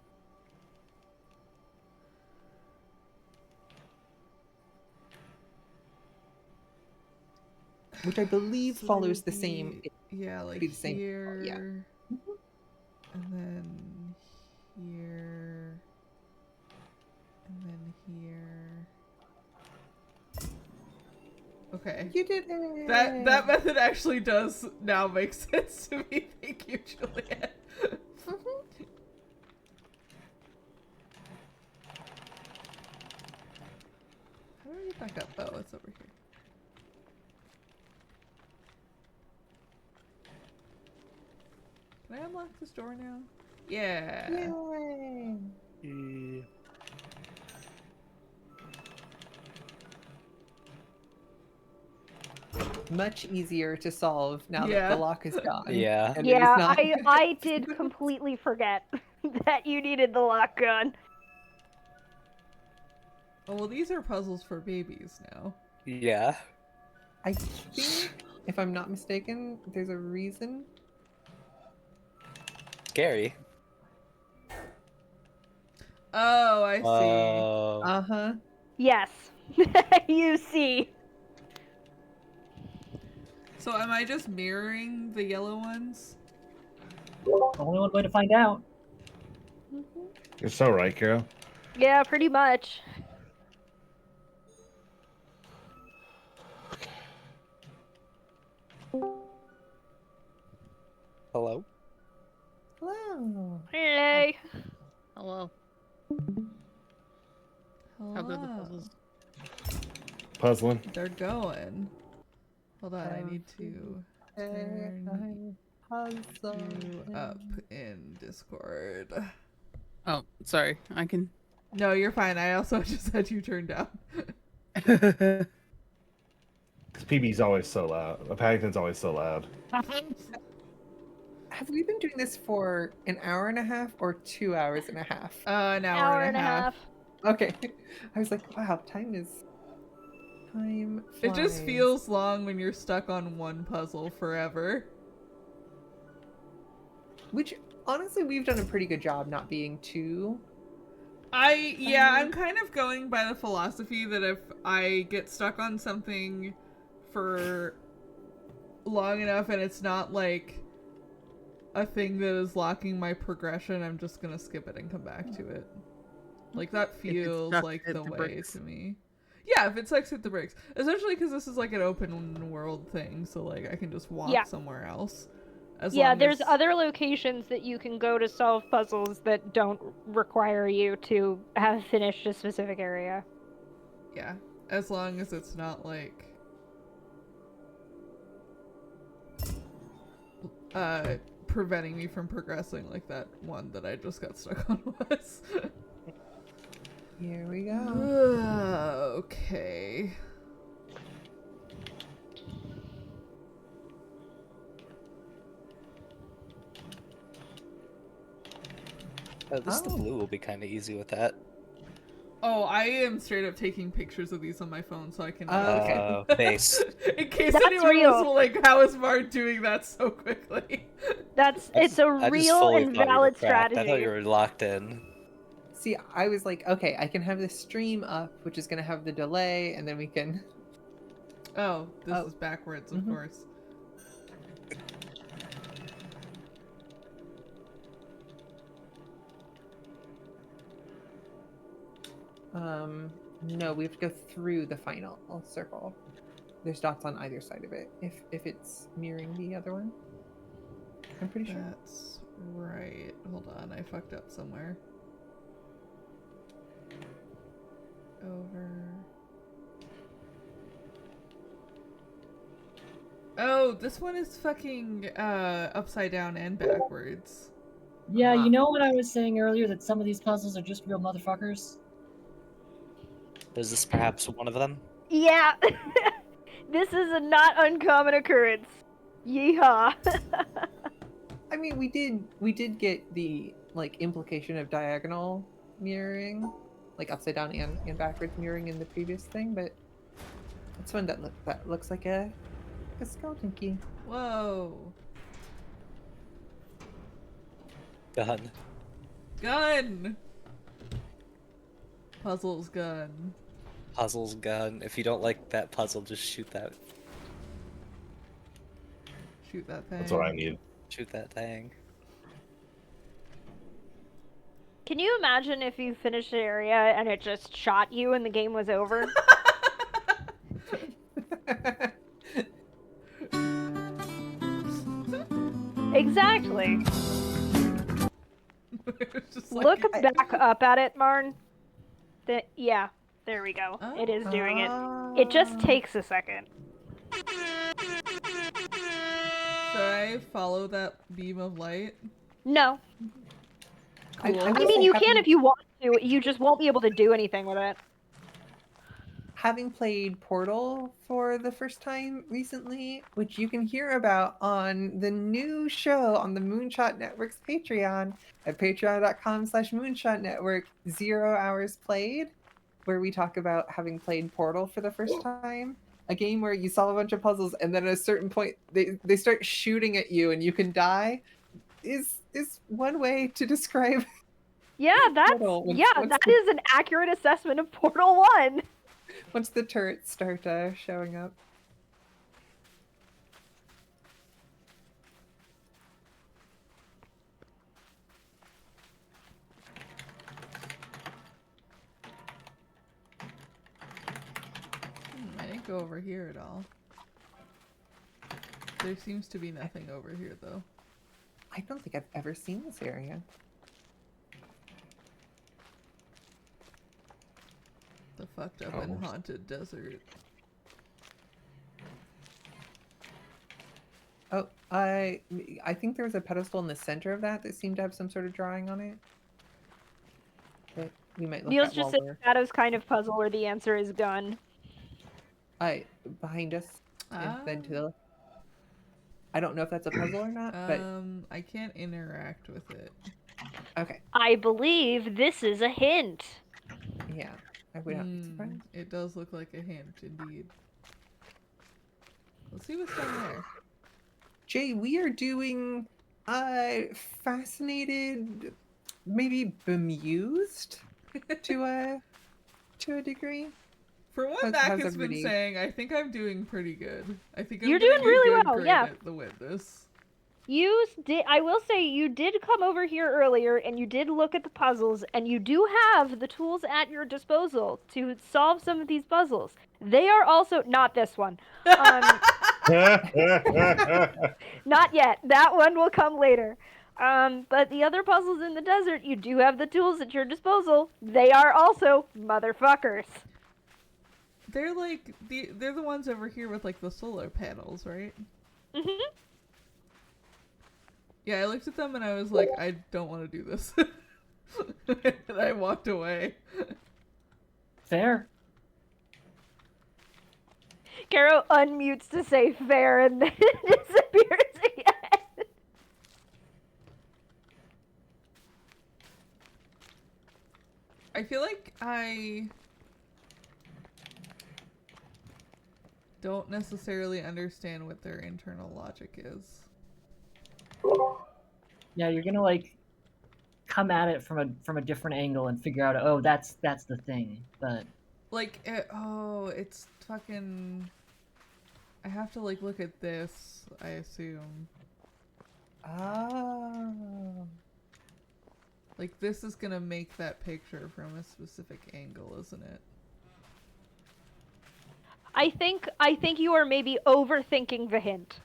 Which I believe So follows the it'd same. be- Yeah, like be the same here. yeah. And then here. And then here. Okay. You did it. That method actually does now make sense to me. Thank you, Juliet. How do I get back up? Oh, it's over here. Can I unlock this door now? Yeah. Yay. Much easier to solve now that Yeah. the lock is gone. Yeah. And it is Yeah, not... I did completely forget that you needed the lock gun. Oh, well, these are puzzles for babies now. Yeah. I think, if I'm not mistaken, there's a reason. Scary. Oh, I see. Uh-huh. Yes. You see. So am I just mirroring the yellow ones? Only one way to find out. You're so right, Carol. Yeah, pretty much. Hello? Hello. Hey. Hello. How good the Hello. puzzles? Puzzling. They're going. Hold on, I need to turn you up in Discord. Oh, sorry. I can. No, you're fine. I also just had you turned down. Because PB's always so loud. Paddington's always so loud. Have we been doing this for an hour and a half or 2 hours and a half? An hour and a half. Okay. I was like, wow, time It just flies. feels long when you're stuck on one puzzle forever. Which, honestly, we've done a pretty good job not being too... I'm kind of going by the philosophy that if I get stuck on something for long enough and it's not like a thing that is locking my progression, I'm just gonna skip it and come back to it. Like, that feels stuck, like hit the the way brakes. to me. Yeah, if it sucks, hit the brakes. Especially because this is like an open world thing, so like I can just walk somewhere else. Yeah, long there's as... other locations that you can go to solve puzzles that don't require you to have finished a specific area. Yeah, as long as it's not like preventing me from progressing like that one that I just got stuck on was. Here we go. Okay. At least the blue will be kind of easy with that. Oh, I am straight up taking pictures of these on my phone so I can. Base. In case That's anyone real. was like, how is Marn doing that so quickly? It's a I just real fully and thought you were valid cracked. strategy. I thought you were locked in. See, I was like, okay, I can have this stream up, which is going to have the delay, and then we can... Oh, this is backwards, of course. No, we have to go through the final circle. There's dots on either side of it, if it's mirroring the other one. I'm pretty sure. That's right. Hold on, I fucked up somewhere. Over. Oh, this one is fucking upside down and backwards. Yeah, you know what I was saying earlier, that some of these puzzles are just real motherfuckers? Is this perhaps one of them? Yeah. This is a not uncommon occurrence. Yeehaw. I mean, we did get the like implication of diagonal mirroring, like upside down and backwards mirroring in the previous thing, but it's one that looks like a skeleton key. Whoa. Gun. Gun! Puzzles gun. Puzzle's gun. If you don't like that puzzle, just shoot that. Shoot that thing. That's what I need. Shoot that thing. Can you imagine if you finished an area and it just shot you and the game was over? Exactly. Just Look back up at it, Marn. Yeah, there we go. Oh. It is doing it. It just takes a second. Should I follow that beam of light? No. Cool. I mean, you can if you want to. You just won't be able to do anything with it. Having played Portal for the first time recently, which you can hear about on the new show on the Moonshot Network's Patreon at patreon.com/Moonshot Network, 0 hours played, where we talk about having played Portal for the first time. A game where you solve a bunch of puzzles and then at a certain point they start shooting at you and you can die is one way to describe. Yeah, that's that is an accurate assessment of Portal 1. Once the turrets start showing up. I didn't go over here at all. There seems to be nothing over here, though. I don't think I've ever seen this area. The fucked up and haunted desert. Oh, I think there was a pedestal in the center of that seemed to have some sort of drawing on it. But we might look Neil's at just while said we're Shadow's kind of puzzle where the answer is gun. behind us and then to the. I don't know if that's a puzzle or not, but I can't interact with it. okay. I believe this is a hint. Yeah, I would not be surprised. It does look like a hint, indeed. Let's see what's down there. Jay, we are doing fascinated, maybe bemused to a degree. For what Mac has been saying, I think I'm doing pretty good. I think I'm You're getting doing really a good well, grade yeah. at the witness. You did. I will say you did come over here earlier, and you did look at the puzzles, and you do have the tools at your disposal to solve some of these puzzles. They are also not this one. Not yet. That one will come later. But the other puzzles in the desert, you do have the tools at your disposal. They are also motherfuckers. They're like they're the ones over here with like the solar panels, right? Mhm. Yeah, I looked at them and I was like, I don't want to do this. And I walked away. Fair. Caro unmutes to say fair and then disappears again. I feel like I don't necessarily understand what their internal logic is. Yeah, you're gonna like come at it from a different angle and figure out, oh, that's the thing. But like, it's fucking. I have to like look at this, I assume. Oh. Like this is gonna make that picture from a specific angle, isn't it? I think you are maybe overthinking the hint.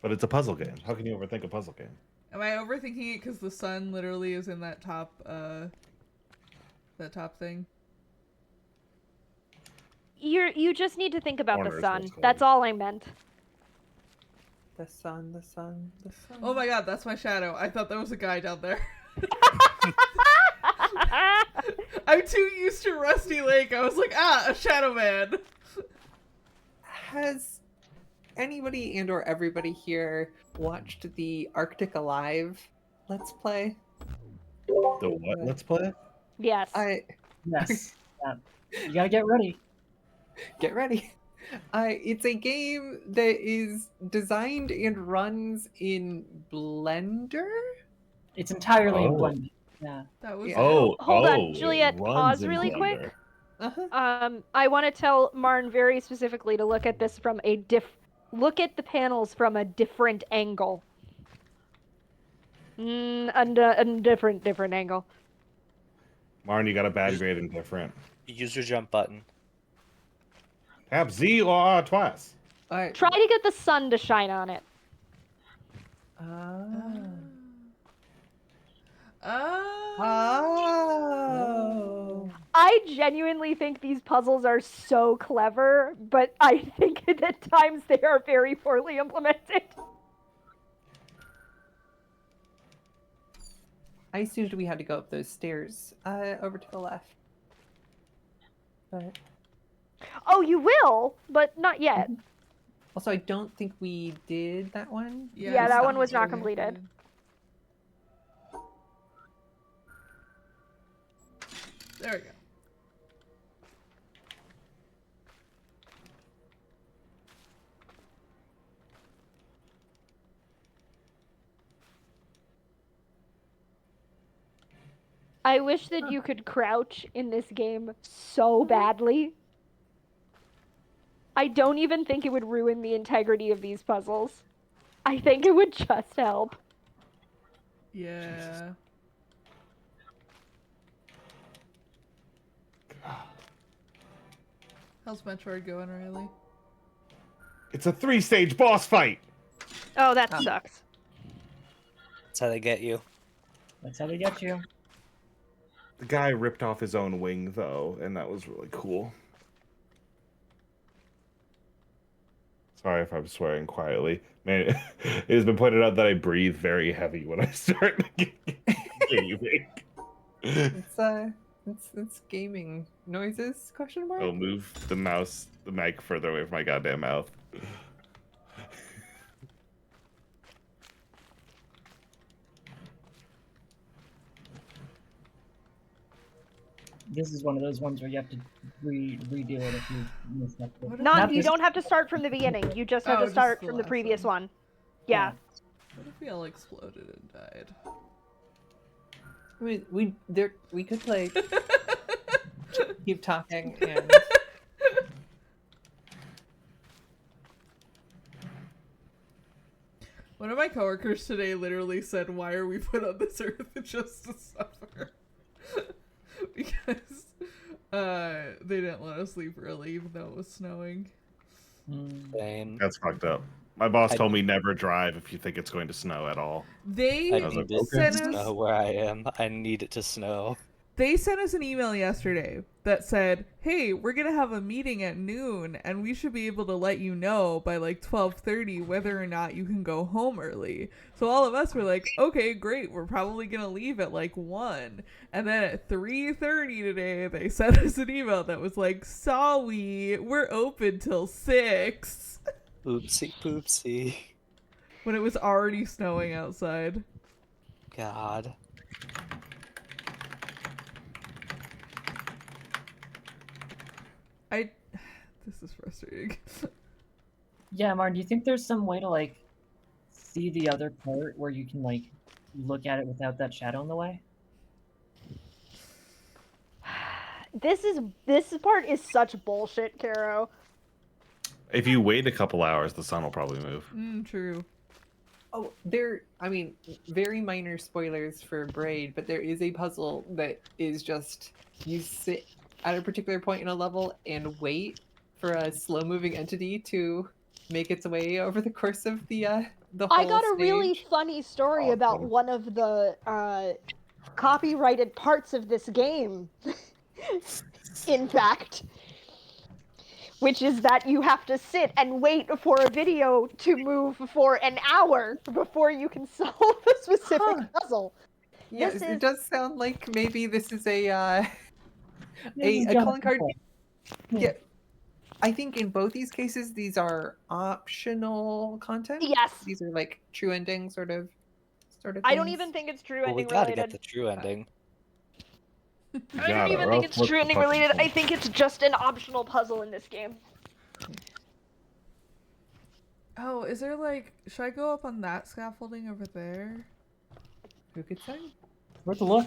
But it's a puzzle game. How can you overthink a puzzle game? Am I overthinking it because the sun literally is in that top thing? You just need to think about Corner the is sun. what's called. That's all I meant. The sun, the sun, the sun. Oh my god, that's my shadow. I thought there was a guy down there. I'm too used to Rusty Lake. I was like, a shadow man. Has anybody and or everybody here watched the Arctic Alive Let's Play? The what? Let's play? Yes. yes, yeah. You gotta get ready. Get ready. It's a game that is designed and runs in Blender. It's entirely in Oh. Blender. Yeah. That was Hold on, it Juliet, runs pause in really Blender. quick. Uh-huh. I want to tell Marn very specifically to look at this from a look at the panels from a different angle. A different angle. Marn, you got a bad grade in different. Use your jump button. Tap Z or R twice. Alright. Try to get the sun to shine on it. Oh. I genuinely think these puzzles are so clever, but I think at times they are very poorly implemented. I assumed we had to go up those stairs over to the left. But Oh, you will, but not yet. also, I don't think we did that one. Yeah, that one was Stopped not over. completed. There we go. I wish that you could crouch in this game so badly. I don't even think it would ruin the integrity of these puzzles. I think it would just help. Yeah. How's Metroid going, Riley? It's a 3-stage boss fight. Oh, that sucks. That's how they get you. That's how they get you. The guy ripped off his own wing, though, and that was really cool. Sorry if I'm swearing quietly. Man, it has been pointed out that I breathe very heavy when I start gaming. It's gaming noises? Question mark. I'll move the mic further away from my goddamn mouth. This is one of those ones where you have to redo it if you miss that. You don't have to start from the beginning. You just have to start from the previous one. Yeah. What if we all exploded and died? I mean, we could play. Keep talking and. One of my coworkers today literally said, "Why are we put on this earth just to suffer?" Because they didn't let us leave early even though it was snowing. Same. That's fucked up. My boss told me never drive if you think it's going to snow at all. They I need it sent to us snow where I am. I need it to snow. They sent us an email yesterday that said, "Hey, we're gonna have a meeting at noon, and we should be able to let you know by like 12:30 whether or not you can go home early." So all of us were like, "Okay, great. We're probably gonna leave at like 1." And then at 3:30 today, they sent us an email that was like, "Sorry, we're open till 6." Oopsie poopsie. When it was already snowing outside. God. This is frustrating. Yeah, Marn, do you think there's some way to, like, see the other part where you can, like, look at it without that shadow in the way? This part is such bullshit, Caro. If you wait a couple hours, the sun will probably move. True. Oh, I mean, very minor spoilers for Braid, but there is a puzzle that is just you sit at a particular point in a level and wait for a slow-moving entity to make its way over the course of the whole I got a stage. really funny story about one of the copyrighted parts of this game. In fact, which is that you have to sit and wait for a video to move for an hour before you can solve a specific puzzle. Yes, it does sound like maybe this is a calling card. Yeah, I think in both these cases, these are optional content. Yes, these are like true ending sort of. I don't things. even think it's true Well, we ending gotta related. get the true ending. I don't even think it's true ending related. I think it's just an optional puzzle in this game. Oh, is there like... Should I go up on that scaffolding over there? Who could say? Worth a look.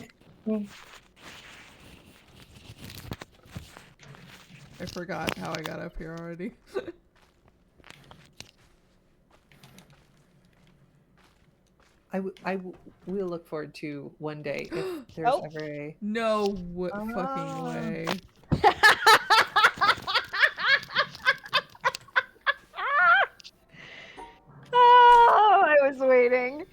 I forgot how I got up here already. I will look forward to one day if there's ever a... No fucking way. Oh, I was waiting.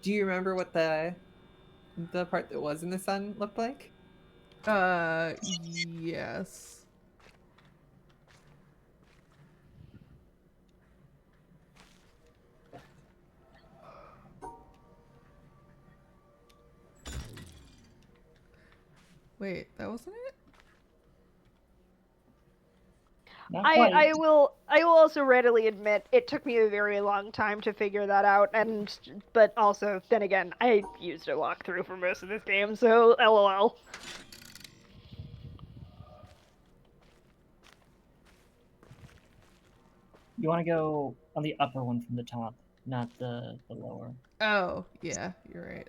Do you remember what the the part that was in the sun looked like? Yes. Wait, that wasn't it? Not quite. I will also readily admit it took me a very long time to figure that out, but also then again I used a walkthrough for most of this game, so LOL. You want to go on the upper one from the top, not the lower. Oh, yeah, you're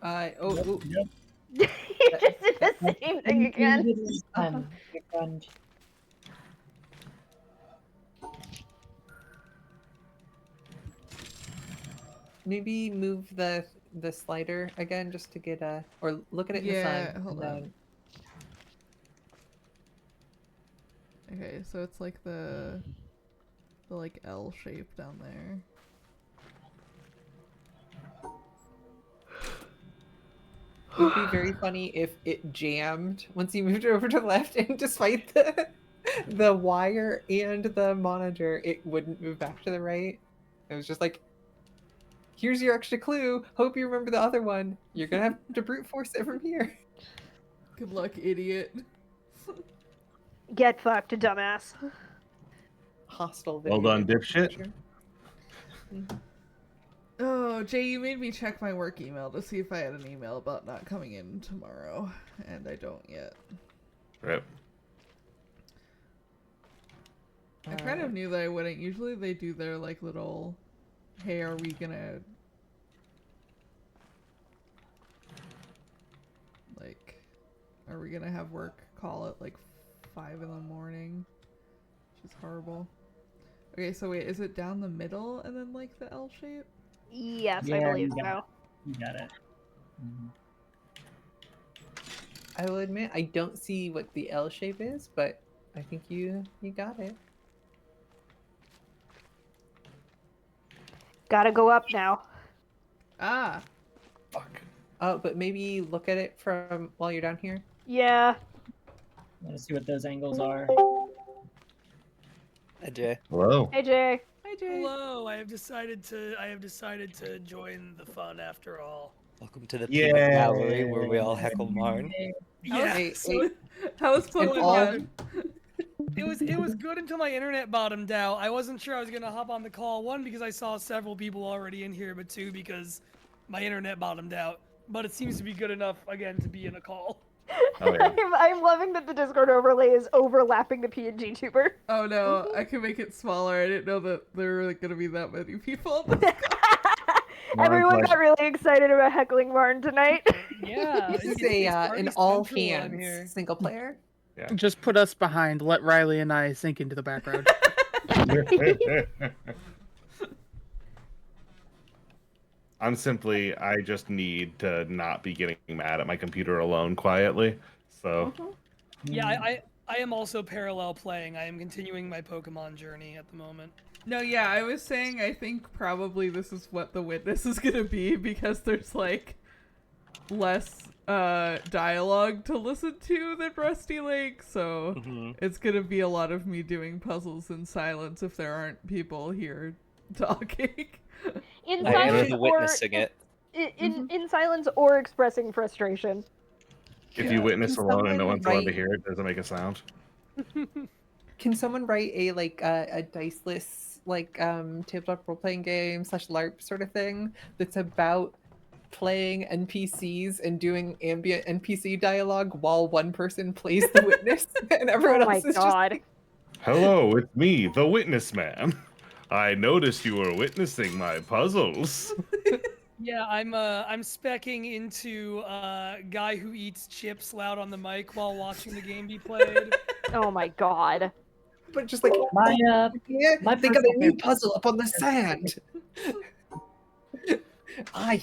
right. Oh, Yep. You just did the same thing again. My friend. maybe move the slider again just to get a, or look at it in the Yeah, sun. hold and on. Okay, so it's like the like L shape down there. It would be very funny if it jammed once you moved it over to the left, and despite the wire and the monitor, it wouldn't move back to the right. It was just like, here's your extra clue. Hope you remember the other one. You're gonna have to brute force it from here. Good luck, idiot. Get fucked, dumbass. Hostile Well video done, game dipshit. feature. Oh, Jay, you made me check my work email to see if I had an email about not coming in tomorrow, and I don't yet. Right. I kind of knew that I wouldn't. Usually they do their like little, hey, are we gonna are we gonna have work call at like 5 in the morning? Which is horrible. Okay, so wait, is it down the middle and then like the L shape? Yes, Yeah, I believe you so. got You got it. I will admit I don't see what the L shape is, but I think you got it. Gotta go up now. Ah, Fuck. Oh, but maybe look at it from while you're down here. Yeah. Want to see what those angles are? Hi, Jay. Hello. Hey Jay. hi Jay. Hello, I have decided to join the fun after all. Welcome to the Yeah. peanut gallery where we all heckle Marn. Yeah, Hey, so hey, How was and Pokemon? it was good until my internet bottomed out. I wasn't sure I was gonna hop on the call. One, because I saw several people already in here, but two, because my internet bottomed out. But it seems to be good enough again to be in a call. Oh, yeah. I'm loving that the Discord overlay is overlapping the PNG tuber. Oh no, I can make it smaller. I didn't know that there were gonna be that many people. on this call. Everyone pleasure. got really excited about heckling Marn tonight. Yeah, this is it's an party all central on here. hands single player. Just put us behind. Let Riley and I sink into the background. I just need to not be getting mad at my computer alone quietly. So, Yeah, I am also parallel playing. I am continuing my Pokemon journey at the moment. No, yeah, I was saying I think probably this is what the witness is gonna be because there's like less dialogue to listen to than Rusty Lake, so it's gonna be a lot of me doing puzzles in silence if there aren't people here talking. In I silence am the or witnessing it. in silence or expressing frustration. if you witness Can alone and no someone one's allowed to write- hear it, doesn't make a sound. Can someone write a diceless tabletop role playing game / LARP sort of thing that's about playing NPCs and doing ambient NPC dialogue while one person plays the witness and everyone Oh my else is god. Hello, it's me, the witness man. I noticed you were witnessing my puzzles. Yeah, I'm specking into guy who eats chips loud on the mic while watching the game be played. Oh my god. but just like My yeah, my they got a personal new favorite- puzzle up on the sand.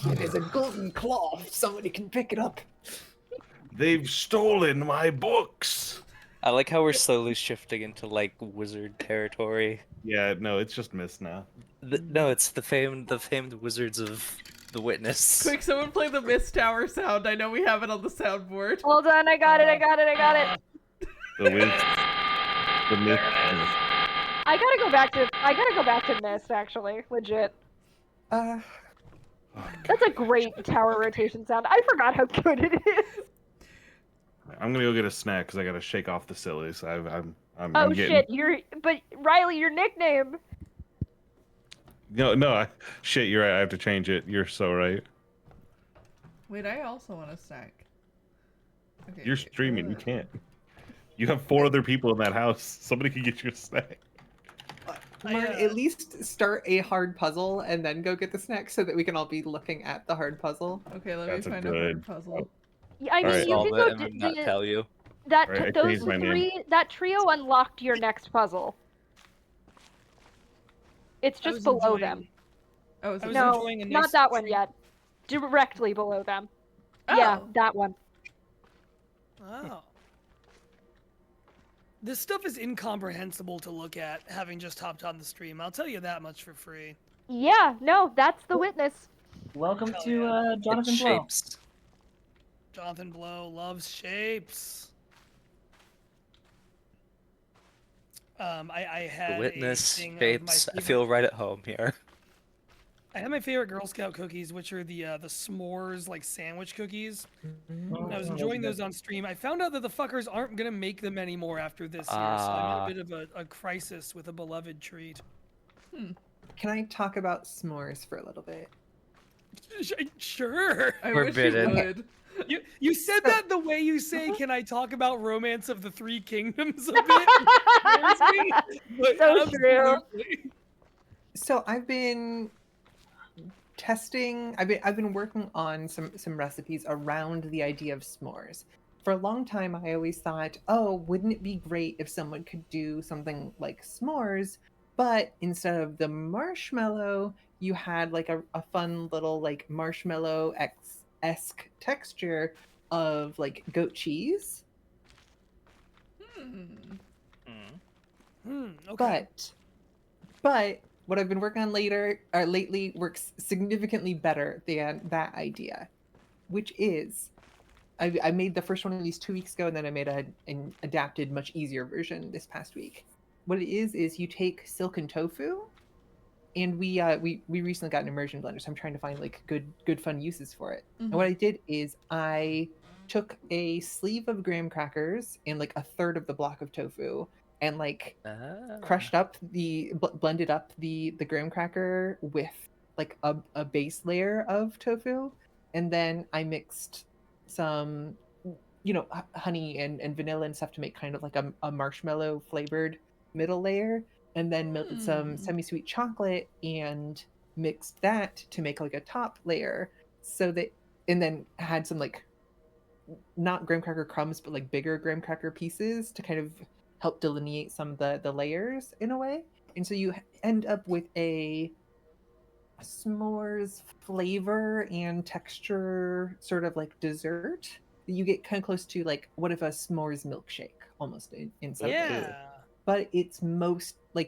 There's a golden cloth. Somebody can pick it up. They've stolen my books. I like how we're slowly shifting into like wizard territory. Yeah, no, it's just Mist now. No, it's the famed wizards of the witness. Quick, someone play the mist tower sound. I know we have it on the soundboard. Hold on, I got it. The mist. I gotta go back to Mist, actually. Legit. Uh, That's a great tower rotation sound. I forgot how good it is. I'm gonna go get a snack because I gotta shake off the sillies. I'm Oh getting... shit, but Riley, your nickname. No, shit, you're right. I have to change it. You're so right. Wait, I also want a snack. Okay, You're streaming. You can't. You have 4 other people in that house. Somebody can get you a snack. Marn, at least start a hard puzzle and then go get the snack so that we can all be looking at the hard puzzle. Okay, let That's me a find a good- hard puzzle. Yeah, I mean, Alright. you Solve can it go and then not tell you. that Alright, I those changed my name. that trio unlocked your next puzzle. It's I just was below enjoying- them. Oh, is I it was No, enjoying a not nice that one treat. yet. Directly below them. Oh. Yeah, that one. Oh. This stuff is incomprehensible to look at, having just hopped on the stream. I'll tell you that much for free. Yeah, no, that's the witness. Welcome Hell to yeah. Jonathan It's Blow. shapes. Jonathan Blow loves shapes. I had The witness a thing of my shapes. I favorite- feel right at home here. I had my favorite Girl Scout cookies, which are the s'mores like sandwich cookies. And I was enjoying those on stream. I found out that the fuckers aren't gonna make them anymore after this year, so I'm in a bit of a crisis with a beloved treat. Can I talk about s'mores for a little bit? Sure. I Forbidden. wish you would. You said that the way you say, "Can I talk about Romance of the Three Kingdoms a bit?" But So true. absolutely. So I've been testing. I've been working on some recipes around the idea of s'mores. For a long time, I always thought, oh, wouldn't it be great if someone could do something like s'mores, but instead of the marshmallow, you had like a fun little like marshmallow esque texture of like goat cheese. Okay. But what I've been working on lately works significantly better than that idea, which is I made the first one of these 2 weeks ago, and then I made an adapted, much easier version this past week. What it is you take silken tofu, and we recently got an immersion blender, so I'm trying to find like good fun uses for it. And what I did is I took a sleeve of graham crackers and like a third of the block of tofu, and like crushed up blended up the graham cracker with like a base layer of tofu, and then I mixed some honey and vanilla and stuff to make kind of like a marshmallow flavored middle layer, and then melted some semi-sweet chocolate and mixed that to make like a top layer, and then had some like not graham cracker crumbs but like bigger graham cracker pieces to kind of help delineate some of the layers in a way. And so you end up with a s'mores flavor and texture sort of like dessert that you get kind of close to like what if a s'mores milkshake almost in some way. Yeah. But it's mostly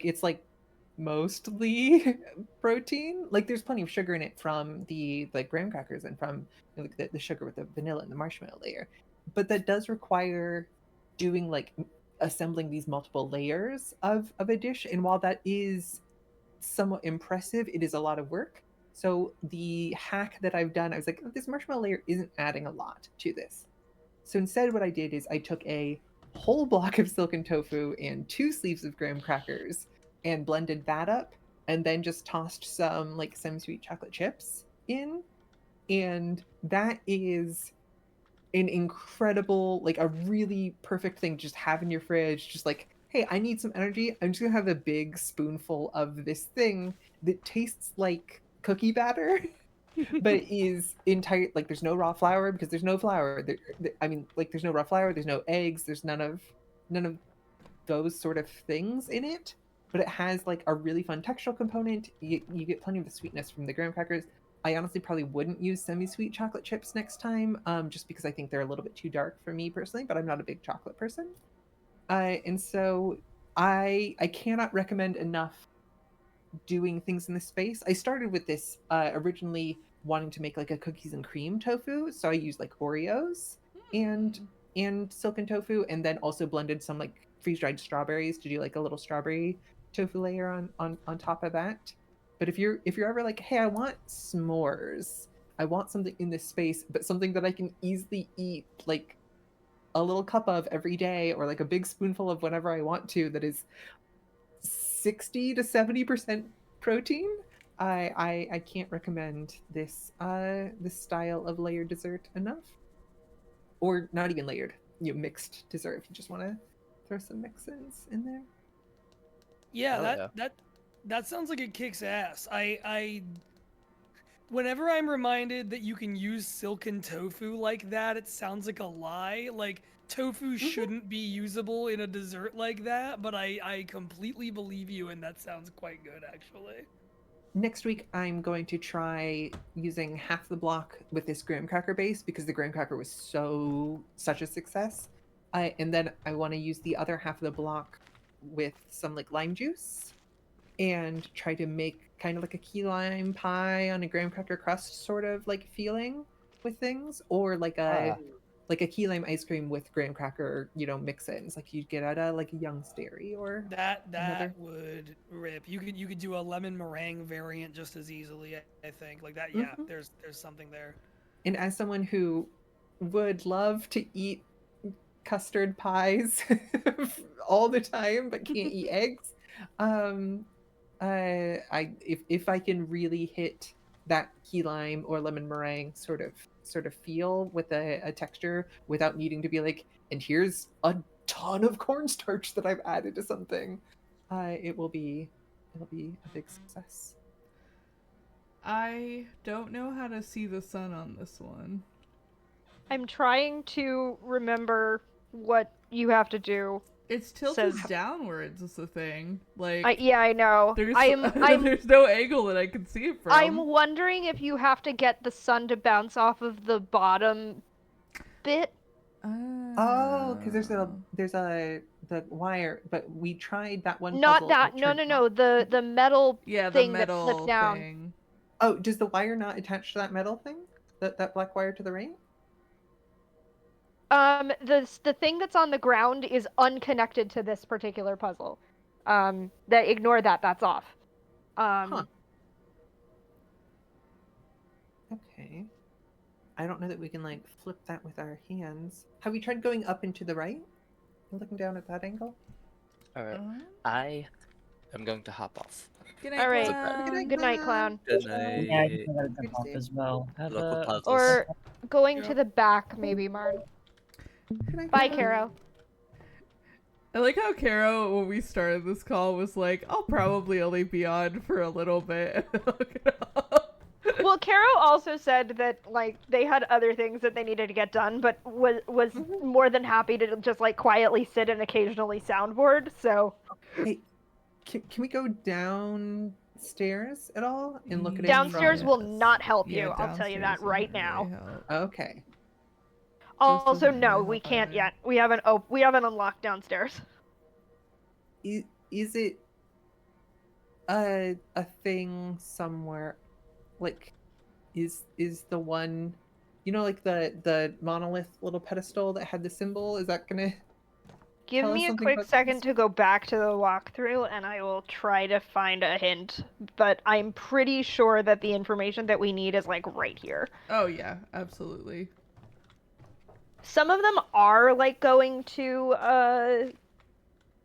protein. Like there's plenty of sugar in it from the like graham crackers and from the sugar with the vanilla and the marshmallow layer, but that does require doing like assembling these multiple layers of a dish. And while that is somewhat impressive, it is a lot of work. So the hack that I've done, I was like, this marshmallow layer isn't adding a lot to this. So instead what I did is I took a whole block of silken tofu and 2 sleeves of graham crackers and blended that up, and then just tossed some like semi-sweet chocolate chips in, and that is an incredible, like a really perfect thing to just have in your fridge. Just like, hey, I need some energy, I'm just gonna have a big spoonful of this thing that tastes like cookie batter but is entire, like there's no raw flour because there's no flour there's no raw flour, there's no eggs, there's none of those sort of things in it, but it has like a really fun textural component. You get plenty of the sweetness from the graham crackers. I honestly probably wouldn't use semi-sweet chocolate chips next time, just because I think they're a little bit too dark for me personally, but I'm not a big chocolate person. And so I cannot recommend enough doing things in this space. I started with this originally wanting to make like a cookies and cream tofu, so I used like Oreos and silken tofu, and then also blended some like freeze-dried strawberries to do like a little strawberry tofu layer on top of that. But if you're ever like, hey, I want s'mores, I want something in this space, but something that I can easily eat like a little cup of every day, or like a big spoonful of whenever I want to, that is 60 to 70% protein, I can't recommend this this style of layered dessert enough. Or not even layered, mixed dessert if you just want to throw some mix-ins in there. Yeah, that sounds like it kicks ass. I whenever I'm reminded that you can use silken tofu like that, it sounds like a lie. Like, tofu shouldn't be usable in a dessert like that, but I completely believe you, and that sounds quite good, actually. Next week, I'm going to try using half the block with this graham cracker base, because the graham cracker was such a success. And then I want to use the other half of the block with some like lime juice, and try to make kind of like a key lime pie on a graham cracker crust sort of like feeling with things, or like a key lime ice cream with graham cracker, mix-ins like you'd get at a like a Young's Dairy or that another. would rip. You could do a lemon meringue variant just as easily, I think. Like that, yeah. There's something there. And as someone who would love to eat custard pies all the time but can't eat eggs, if I can really hit that key lime or lemon meringue sort of feel with a texture without needing to be like, and here's a ton of cornstarch that I've added to something, it'll be a big success. I don't know how to see the sun on this one. I'm trying to remember what you have to do. It's tilted downwards is the thing. Like, yeah, I know. There's no angle that I can see it from. I'm wondering if you have to get the sun to bounce off of the bottom bit. Oh, because there's the wire, but we tried that one. Not that. No. The metal thing that flips down. Thing. Oh, does the wire not attach to that metal thing? That black wire to the right? The thing that's on the ground is unconnected to this particular puzzle. Ignore that. That's off. Okay. I don't know that we can like flip that with our hands. Have we tried going up and to the right and looking down at that angle? All right. I am going to hop off. Good night, all right. Clown. Good night, Clown. Good night. Yeah, I think I gotta jump off as well. Local puzzles. Or going to the back, maybe, Marn. Bye, Caro. I like how Caro, when we started this call, was like, I'll probably only be on for a little bit. Well, Caro also said that, like, they had other things that they needed to get done, but was more than happy to just, like, quietly sit and occasionally soundboard, so... Hey, can we go downstairs at all and look at it? Downstairs will not help you, I'll tell you that right now. Okay. Also, no, we can't yet. We haven't unlocked downstairs. Is it a thing somewhere? Like, is the one, like the monolith little pedestal that had the symbol? Is that gonna give me a quick second to go back to the walkthrough, and I will try to find a hint. But I'm pretty sure that the information that we need is like right here. Oh yeah, absolutely. Some of them are like going to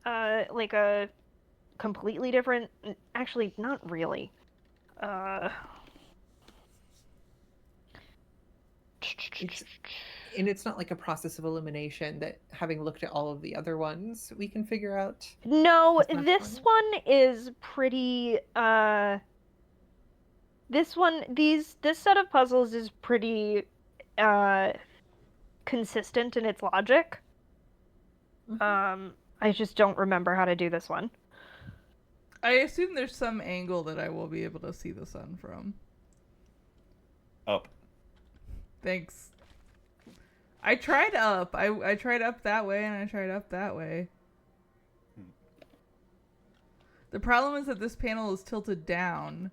like a completely different. Actually, not really. And it's not like a process of elimination that, having looked at all of the other ones, we can figure out. No, this one is pretty. This set of puzzles is pretty consistent in its logic. I just don't remember how to do this one. I assume there's some angle that I will be able to see the sun from. Up. Thanks. I tried up. I tried up that way and I tried up that way. The problem is that this panel is tilted down.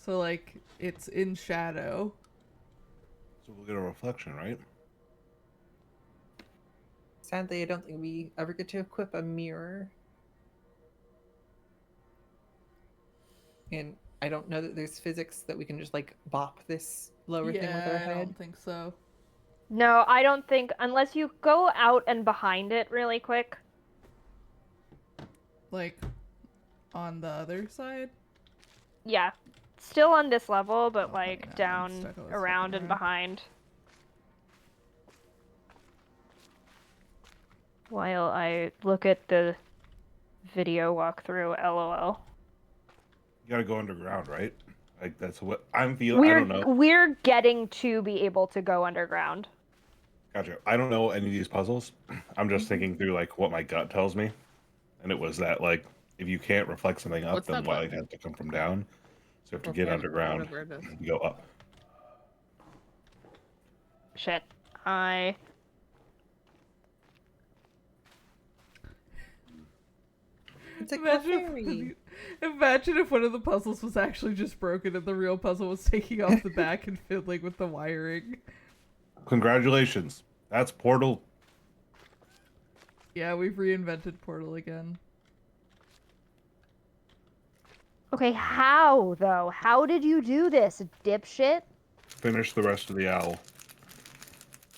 So like it's in shadow. So we'll get a reflection, right? Sadly, I don't think we ever get to equip a mirror. And I don't know that there's physics that we can just like bop this lower thing with our I head. don't think so. No, I don't think, unless you go out and behind it really quick. Like on the other side. Yeah. Still on this level, but like yeah, I'm down stuck on this around fucking and rock. behind. While I look at the video walkthrough, LOL. You gotta go underground, right? Like that's what I'm feeling. I don't know. We're getting to be able to go underground. Gotcha. I don't know any of these puzzles. I'm just thinking through like what my gut tells me, and it was that like if you can't reflect something up, What's then that light button? has to come from down. So you have to get Okay, I don't know underground. where it is. You go up. Shit. It's a Imagine if one of the puzzles was actually just broken and the real puzzle was taking off the back and fiddling with the wiring. Congratulations. That's Portal. Yeah, we've reinvented Portal again. Okay, how though? How did you do this, dipshit? Finish the rest of the owl.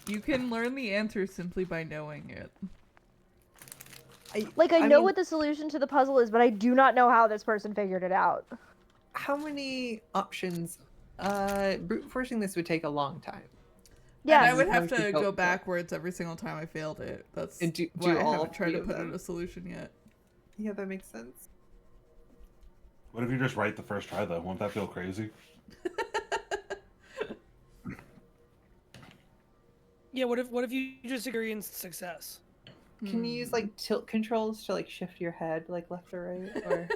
You can learn the answer simply by knowing it. I know what the solution to the puzzle is, but I do not know how this person figured it out. How many options? Brute forcing this would take a long time. Yeah, Yes. I would have As to opposed to go go- backwards every single time I failed it. That's And do why I all haven't tried three to of put in them. a solution yet. Yeah, that makes sense. What if you just write the first try though? Won't that feel crazy? Yeah, what if you just experienced success? Can you use like tilt controls to like shift your head like left or right? Or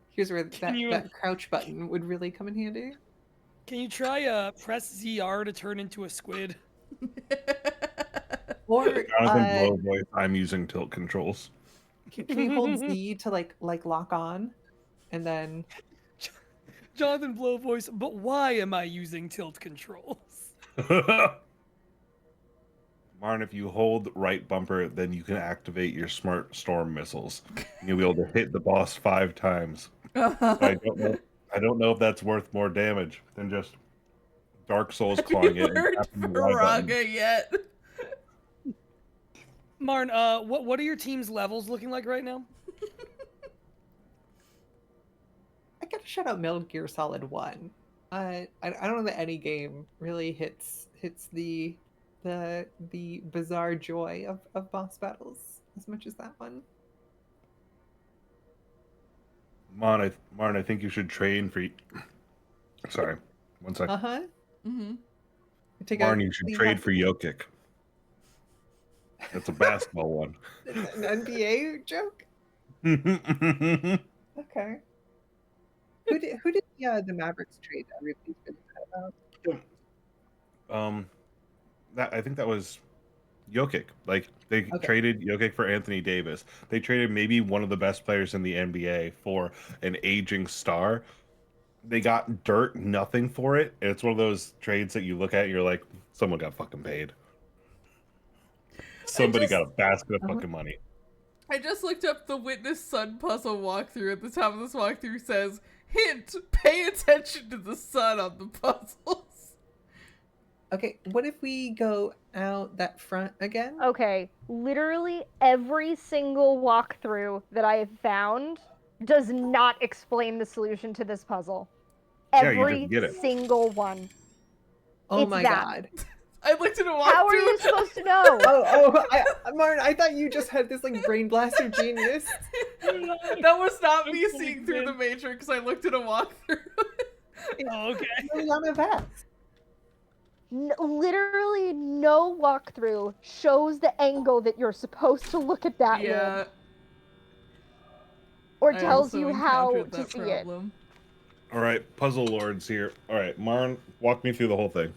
here's where that crouch button would really come in handy. Can you try press ZR to turn into a squid? Or Jonathan Blow voice. I'm using tilt controls. can we hold Z to like lock on, and then Jonathan Blow voice. But why am I using tilt controls? Marn, if you hold right bumper, then you can activate your smart storm missiles. And you'll be able to hit the boss 5 times. I don't know if that's worth more damage than just Dark Souls clawing it. And tapping the Y button. Faraga yet? Marn, what are your team's levels looking like right now? I gotta shout out Metal Gear Solid 1. I don't know that any game really hits the bizarre joy of boss battles as much as that one. Marn, I think you should train for. Sorry, one second. Mm-hmm. Marn, you should trade for Jokic. That's a basketball one. It's an NBA joke. Okay. Who did the Mavericks trade that everybody's been mad about? I think that was Jokic. Like they traded Jokic for Anthony Davis. They traded maybe one of the best players in the NBA for an aging star. They got nothing for it. And it's one of those trades that you look at and you're like, someone got fucking paid. Somebody got a basket of fucking money. I just looked up the Witness Sun puzzle walkthrough. At the top of this walkthrough says, hint, pay attention to the sun on the puzzles. Okay, what if we go out that front again? Okay, literally every single walkthrough that I have found does not explain the solution to this puzzle. Yeah, you Every just get it. single one. Oh It's my that. god. I looked at a walkthrough. How are you supposed to know? Marn, I thought you just had this like brain blast of genius. That was not me seeing through the Matrix. I looked at a walkthrough. Oh, okay. None of that. Literally no walkthrough shows the angle that you're supposed to look at that with. Or I tells also you how encountered to that see problem. All right, puzzle lords here. All right, Marn, walk me through the whole thing.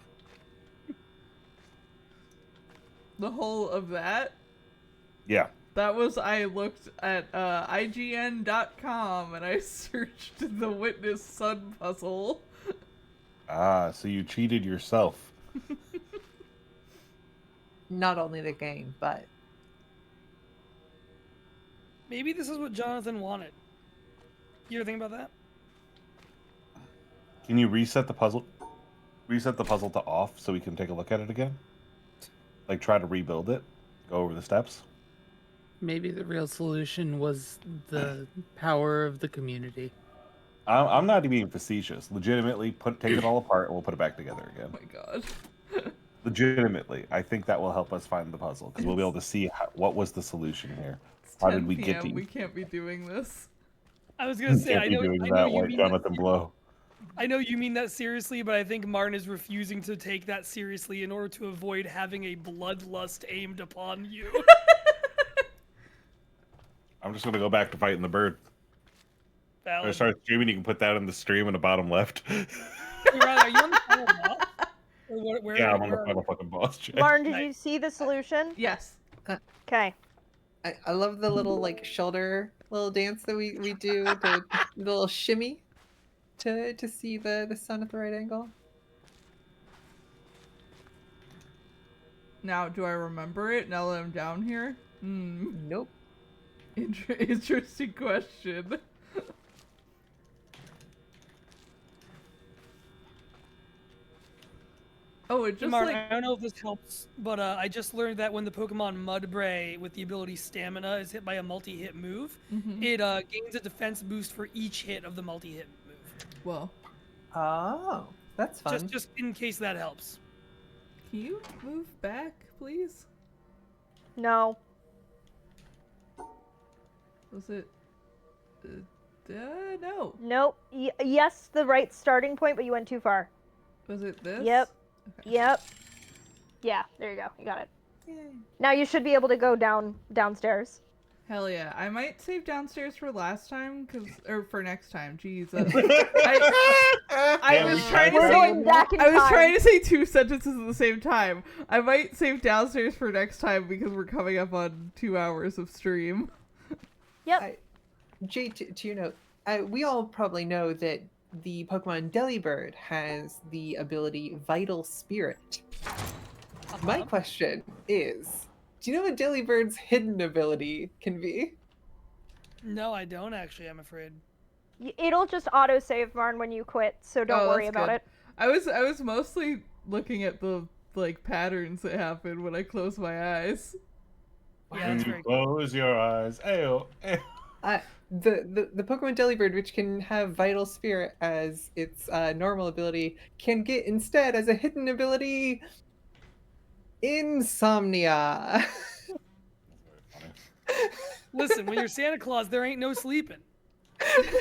The whole of that? Yeah. I looked at IGN.com and I searched the Witness Sun puzzle. Ah, so you cheated yourself. Not only the game, but Maybe this is what Jonathan wanted. You ever think about that? Can you reset the puzzle? Reset the puzzle to off so we can take a look at it again? Like try to rebuild it? Go over the steps? Maybe the real solution was the power of the community. I'm not even being facetious. Legitimately, take it all apart and we'll put it back together again. Oh my god. Legitimately, I think that will help us find the puzzle because we'll be able to see what was the solution here. It's How 10 did we get PM. to? We can't be doing this. I was gonna say, Can't I be know, doing I know that you like mean Jonathan Blow. I know you mean that seriously, but I think Marn is refusing to take that seriously in order to avoid having a bloodlust aimed upon you. I'm just gonna go back to fighting the bird. When I Valid. start streaming, you can put that in the stream in the bottom left. Hey, Riley, are you on the final boss? Or where, Yeah, I'm on the where are final you? fucking boss. Jay. Marn, did you see the solution? Yes. Okay. I love the little like shoulder little dance that we do, the little shimmy to see the sun at the right angle. Now, do I remember it now that I'm down here? Nope. Interesting question. Oh, it just Marn, like... I don't know if this helps, but I just learned that when the Pokemon Mudbray with the ability Stamina is hit by a multi-hit move, it gains a defense boost for each hit of the multi-hit move. Well, Oh, that's fun. Just in case that helps. can you move back, please? No. Was it... no. Nope. Yes, the right starting point, but you went too far. Was it this? Yep. Okay. Yep. Yeah, there you go. You got it. Now you should be able to go downstairs. Hell yeah. I might save downstairs for last time, or for next time. Jeez. I was trying to We're say... going back in I was time. trying to say two sentences at the same time. I might save downstairs for next time because we're coming up on 2 hours of stream. Yep. Jay, to your note, we all probably know that the Pokemon Delibird has the ability Vital Spirit. My question is, do you know what Delibird's hidden ability can be? No, I don't actually, I'm afraid. It'll just autosave, Marn, when you quit, so don't worry about it. I was mostly looking at the like patterns that happen when I close my eyes. Yeah, that's You very cool. close your eyes. Ayo. The Pokemon Delibird, which can have Vital Spirit as its normal ability, can get instead as a hidden ability Insomnia. Listen, when you're Santa Claus, there ain't no sleeping.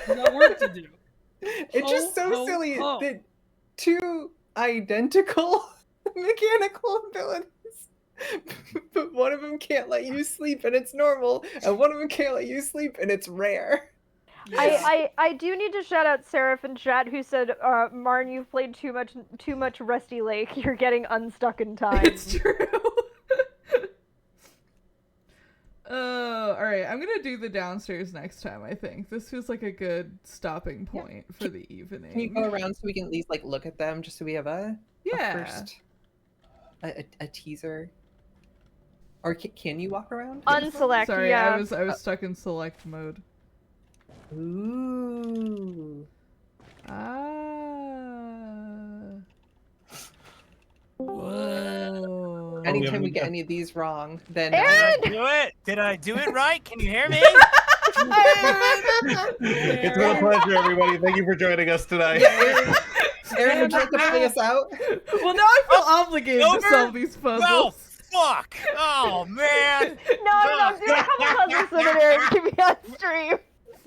You got work to do. It's just so Ho, silly ho. that two identical mechanical abilities, but one of them can't let you sleep and it's normal, and one of them can't let you sleep and it's rare. I do need to shout out Seraph in chat who said, Marn, you've played too much Rusty Lake. You're getting unstuck in time. It's true. Alright, I'm gonna do the downstairs next time, I think. This feels like a good stopping point for the evening. Can you go around so we can at least like look at them, just so we have a first a teaser? Or can you walk around? Unselect, Sorry, yeah. I was stuck in select mode. Ooh. Whoa. Anytime we get any of these wrong, then Do it! Did I do it right? Can you hear me? It's been a pleasure, everybody. Thank you for joining us tonight. Aaron, would you like to play us out? Well, now I feel obligated to solve these puzzles. No, fuck! Oh man! No, do a couple puzzles so that Aaron can be on stream.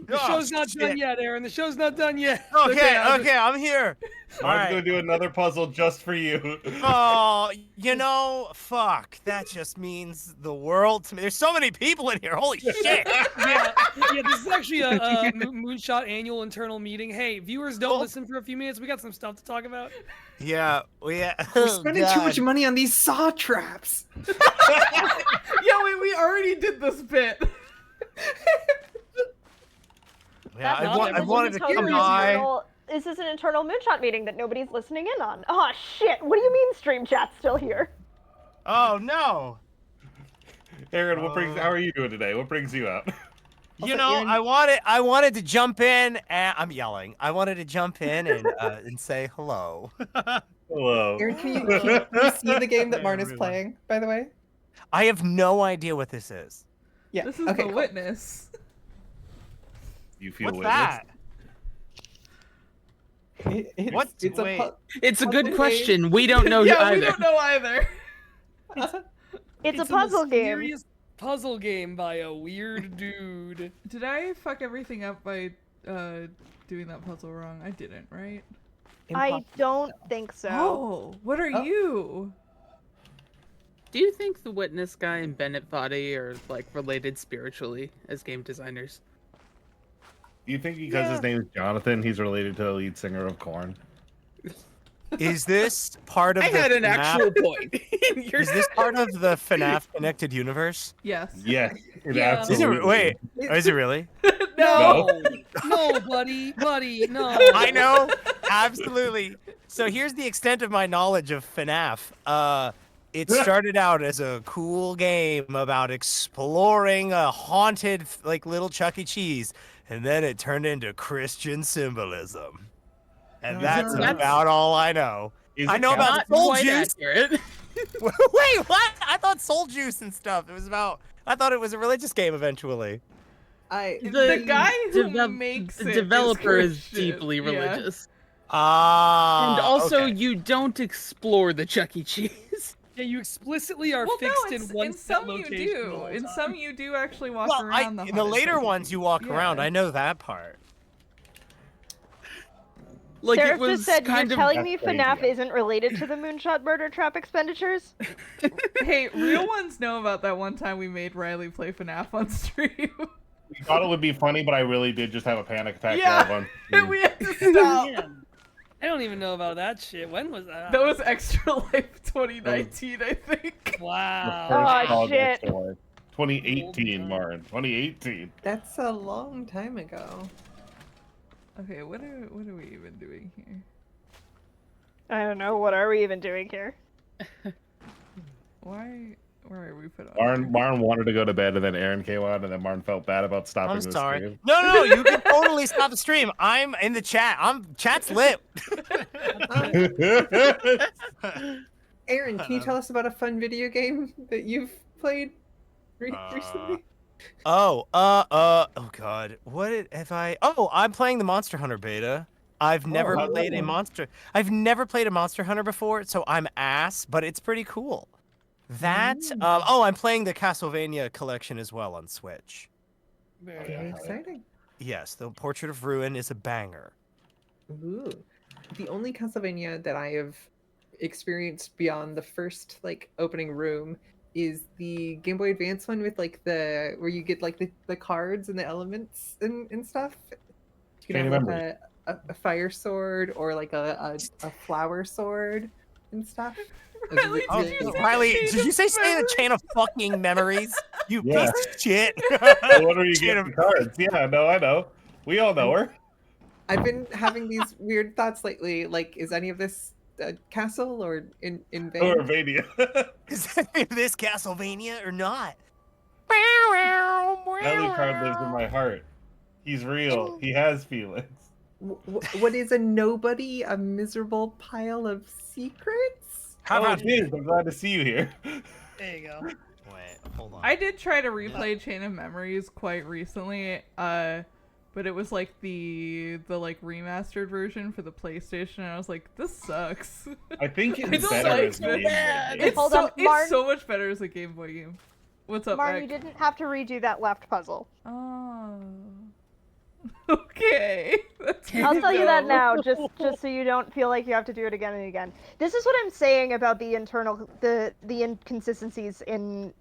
The show's not done yet, Aaron. The show's not done yet. Okay, I'm here. I'm gonna do another puzzle just for you. Oh, fuck. That just means the world to me. There's so many people in here. Holy shit. yeah, this is actually a Moonshot annual internal meeting. Hey, viewers, don't listen for a few minutes. We got some stuff to talk about. Yeah, we're spending too much money on these saw traps. Yeah, we already did this bit. Yeah, I wanted to come by. This is an internal Moonshot meeting that nobody's listening in on. Oh shit! What do you mean stream chat's still here? Oh no. Aaron, how are you doing today? What brings you out? I wanted to jump in and I'm yelling. I wanted to jump in and say hello. Hello. Aaron, can you see the game that Marn is playing, by the way? I have no idea what this is. Yeah. This is the Witness. You feel What's witness? that? It's a good question. We don't know yeah, either. we don't know either. It's a puzzle game. Mysterious puzzle game by a weird dude. Did I fuck everything up by doing that puzzle wrong? I didn't, right? I don't think so. Oh, what are you? Do you think the Witness guy and Bennett Foddy are like related spiritually as game designers? Do you think because his name is Jonathan, he's related to the lead singer of Korn? Is this part of I the had an FNAF? actual point. Is this part of the FNAF connected universe? Yes. Yes. Yeah. Is it, wait, is it really? No, buddy, no. I know, absolutely. So here's the extent of my knowledge of FNAF. It started out as a cool game about exploring a haunted, like, little Chuck E. Cheese, and then it turned into Christian symbolism. And that's about all I know. I know about soul juice. Wait, what? I thought soul juice and stuff. I thought it was a religious game eventually. The guy who makes the it developer is Christian. deeply religious. And also, you don't explore the Chuck E. Cheese. Yeah, you explicitly are Well, fixed no, in one in set some you location. do. the whole In time. some you do actually walk Well, around the in the later haunted ones you walk around. I know that part. Like Seraph it was just said, kind "You're of telling me FNAF isn't related to the Moonshot murder trap expenditures?" Hey, real ones know about that one time we made Riley play FNAF on stream. We thought it would be funny, but I really did just have a panic attack. Yeah, live we had to stop. Man, I don't even know about that shit. When was that? That was Extra Life 2019, I think. Wow. Oh shit. 2018, Marn. 2018. That's a long time ago. Okay, what are we even doing here? I don't know. What are we even doing here? Where are we put on? Marn wanted to go to bed, and then Aaron came on, and then Marn felt bad about stopping I'm the sorry. stream. No, you can totally stop the stream. I'm in the chat. Chat's lit. Aaron, can you tell us about a fun video game that you've played recently? Oh god. I'm playing the Monster Hunter beta. I've never played a Monster Hunter before, so I'm ass, but it's pretty cool. I'm playing the Castlevania collection as well on Switch. Very exciting. Yes, the Portrait of Ruin is a banger. Ooh. The only Castlevania that I have experienced beyond the first opening room is the Game Boy Advance one with where you get the cards and the elements and stuff. You can have a fire sword or a flower sword and stuff. Riley, did you say a chain of fucking memories? You piece of shit. What are you getting cards? Yeah, no, I know. We all know her. I've been having these weird thoughts lately. Is any of this Castle or in vain? Or Vania. Is any of this Castlevania or not? Alucard lives in my heart. He's real. He has feelings. What is a nobody? A miserable pile of secrets? How about this? I'm glad to see you here. There you go. Wait, hold on. I did try to replay Chain of Memories quite recently, but it was the remastered version for the PlayStation, and I was like, this sucks. I think it's don't better like as a Game Boy game. It's so much better as a Game Boy game. What's up, Marn, Beck? you didn't have to redo that left puzzle. Oh. Okay. That's good I'll to tell you that know. now, just so you don't feel like you have to do it again and again. This is what I'm saying about the inconsistencies in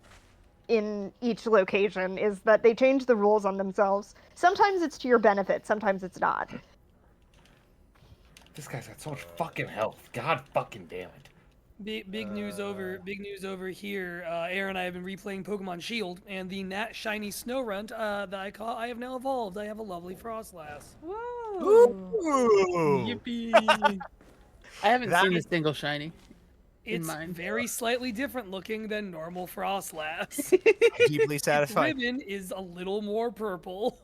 each location, is that they change the rules on themselves. Sometimes it's to your benefit, sometimes it's not. This guy's got so much fucking health. God fucking damn it. Big news over here. Aaron and I have been replaying Pokemon Shield, and the Nat Shiny Snorunt that I caught, I have now evolved. I have a lovely Frostlass. Whoa. Ooh. Yippee! I haven't That seen a is- single shiny. It's mine. very slightly different looking than normal Frostlass. Deeply Its satisfied. ribbon is a little more purple.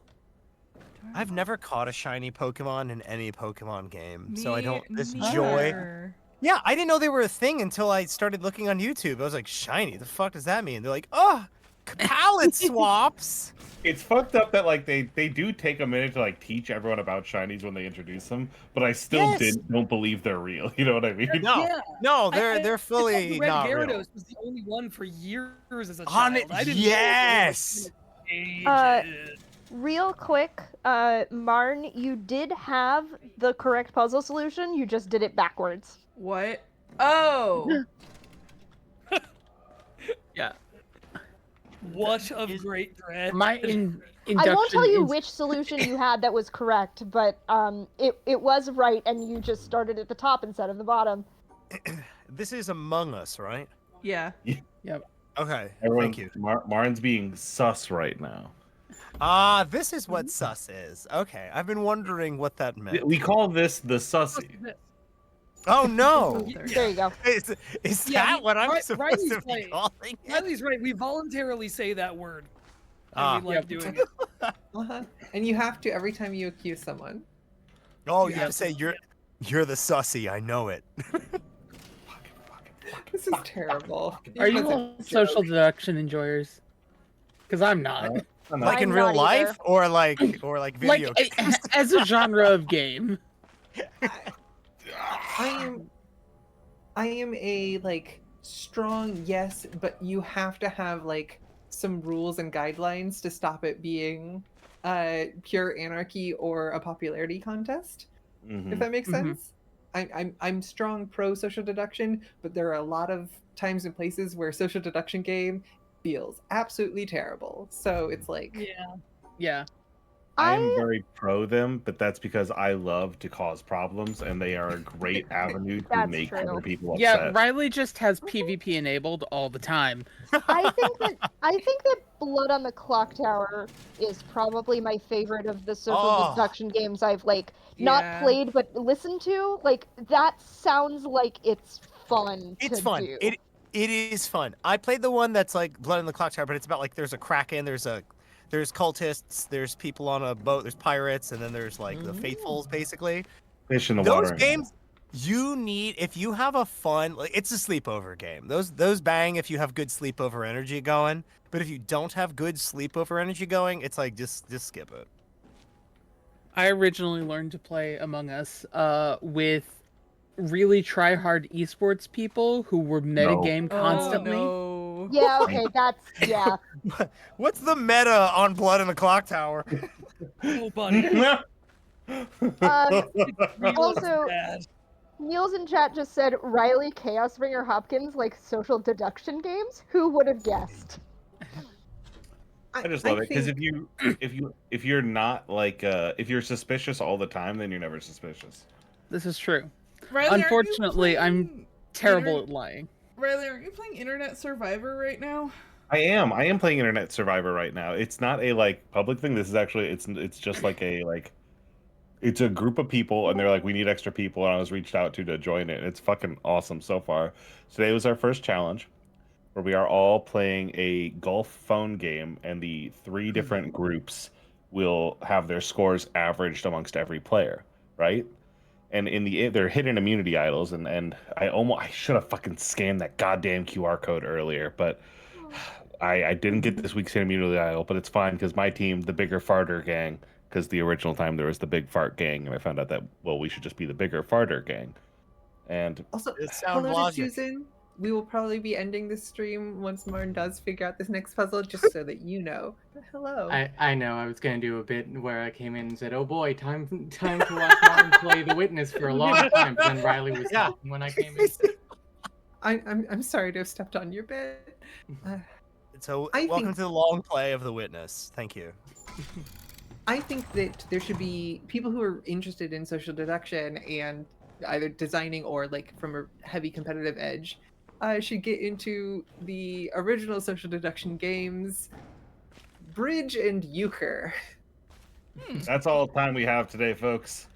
I've never caught a shiny Pokemon in any Pokemon game, so I Me don't. This neither. joy. Yeah, I didn't know they were a thing until I started looking on YouTube. I was like, shiny? The fuck does that mean? They're like, oh, palette swaps. It's fucked up that like they do take a minute to like teach everyone about shinies when they introduce them, but I still don't believe they're real. You know what I mean? No, Yeah. no, I they're fully the Red not real. Gyarados was the only one for years as a On child. it, I didn't yes. Real quick, Marn, you did have the correct puzzle solution, you just did it backwards. What? Oh. Yeah. What of great dread? My I won't tell you which solution you had that was correct, but it was right, and you just started at the top instead of the bottom. This is Among Us, right? Yeah. Yep. Okay, Everyone, thank you. Marn's being sus right now. Ah, this is what sus is. Okay, I've been wondering what that meant. We call this the sussy. Oh no! There you go. Is that what I'm supposed to be calling it? Riley's right. We voluntarily say that word. And Ah. we like doing it. Uh-huh. And you have to every time you accuse someone. Oh, you have to say you're the sussy. I know it. This is terrible. Are you all social deduction enjoyers? Because I'm not. Like in I'm real not life, either. or like video. Like as a genre of game. I am a like strong yes, but you have to have like some rules and guidelines to stop it being pure anarchy or a popularity contest. If that makes sense. I'm strong pro social deduction, but there are a lot of times and places where social deduction game feels absolutely terrible. So it's like Yeah. I am very pro them, but that's because I love to cause problems, and they are a great avenue to That's make true. other people upset. Yeah, Riley just has PvP enabled all the time. I think that Blood on the Clock Tower is probably my favorite of the social deduction games I've like not Yeah. played but listened to. Like that sounds like it's fun. It's to fun. do. It is fun. I played the one that's like Blood on the Clock Tower, but it's about like there's a kraken, there's cultists, there's people on a boat, there's pirates, and then there's like the faithfuls, basically. Fish in the Those water. games, you need, if you have a fun, like it's a sleepover game. Those bang if you have good sleepover energy going. But if you don't have good sleepover energy going, it's like just skip it. I originally learned to play Among Us with really try-hard esports people who were metagame constantly. Oh, no. Yeah, okay, that's What's the meta on Blood in the Clock Tower? Oh, buddy. Also, Niels in chat just said Riley Chaosbringer Hopkins like social deduction games. Who would have guessed? I just love it because if you're not like if you're suspicious all the time, then you're never suspicious. This is true. Riley, aren't you Unfortunately, I'm playing terrible at lying. Riley, aren't you playing Internet Survivor right now? I am playing Internet Survivor right now. It's not a like public thing. This is actually it's just like a like it's a group of people and they're like, we need extra people, and I was reached out to join it. It's fucking awesome so far. Today was our first challenge where we are all playing a golf phone game, and the 3 different groups will have their scores averaged amongst every player, right? And they're hidden immunity idols, and I should have fucking scanned that goddamn QR code earlier, but I didn't get this week's hidden immunity idol, but it's fine because my team, the Bigger Farter Gang, because the original time there was the Big Fart Gang, and I found out that, well, we should just be the Bigger Farter Gang. And Also, It sounds hello to logic. Susan. we will probably be ending this stream once Marn does figure out this next puzzle, just so that you know. But hello. I know. I was gonna do a bit where I came in and said, "Oh boy, time to watch Martin play The Witness for a long time." But then Riley was talking when I came in. I'm sorry to have stepped on your bit. So I welcome think- to the long play of The Witness. Thank you. I think that there should be people who are interested in social deduction and either designing or like from a heavy competitive edge should get into the original social deduction games, Bridge and Euchre. That's all the time we have today, folks.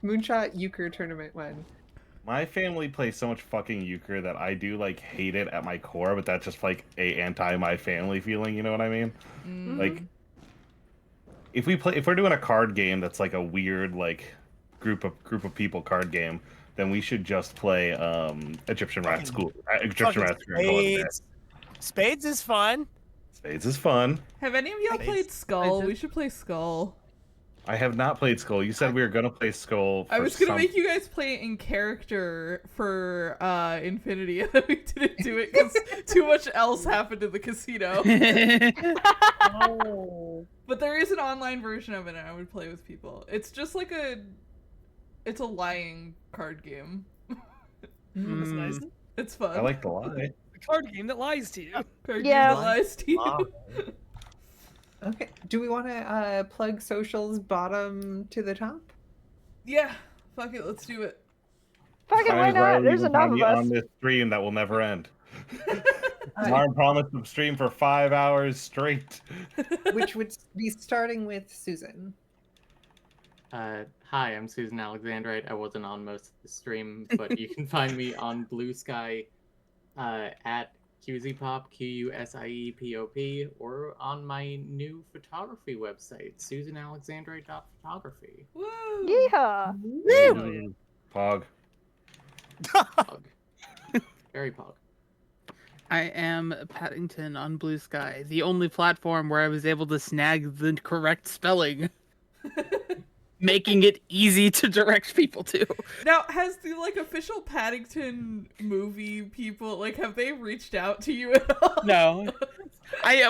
Moonshot Euchre Tournament 1. My family plays so much fucking euchre that I do like hate it at my core, but that's just like a anti my family feeling, you know what I mean? Mm-hmm. Like if we're doing a card game that's like a weird like group of people card game, then we should just play Egyptian Rat School. Egyptian Rat School. Spades. Spades is fun. Spades is fun. Have any of y'all played Skull? We should play Skull. I have not played Skull. You said we were gonna play Skull. I was gonna make you guys play it in character for Infinity, and then we didn't do it because too much else happened in the casino. Oh. But there is an online version of it, and I would play with people. It's just like it's a lying card game. That's nice. It's fun. I like the lie. A card game that lies to you. Card game that lies to you. Okay. Do we want to plug socials bottom to the top? Yeah. Fuck it. Let's do it. Fuck it, why not? There's enough of us. On this stream that will never end. Marn promised to stream for 5 hours straight. Which would be starting with Susan. Hi, I'm Susan Alexandrite. I wasn't on most of the stream, but you can find me on Blue Sky at QZPop, QUSIEPOP, or on my new photography website, susanalexandrite.photography. Woo! Yeah. Woo! Pog. Pog. Very pog. I am Paddington on Blue Sky, the only platform where I was able to snag the correct spelling, making it easy to direct people to. Now, has the official Paddington movie people have they reached out to you at all? No.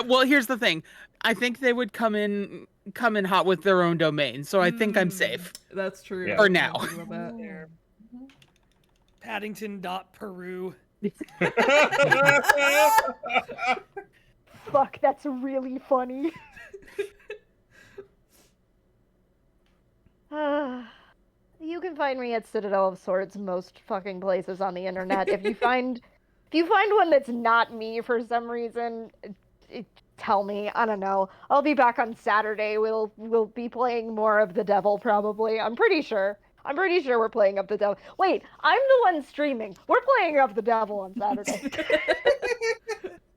Well, here's the thing. I think they would come in hot with their own domain, so I think I'm safe. That's true. For now. Paddington.Peru. Fuck, that's really funny. You can find me at Citadel of Swords most fucking places on the internet. If you find one that's not me for some reason, tell me. I don't know. I'll be back on Saturday. We'll be playing more of the devil probably. I'm pretty sure we're playing Up the Devil. Wait, I'm the one streaming. We're playing Up the Devil on Saturday.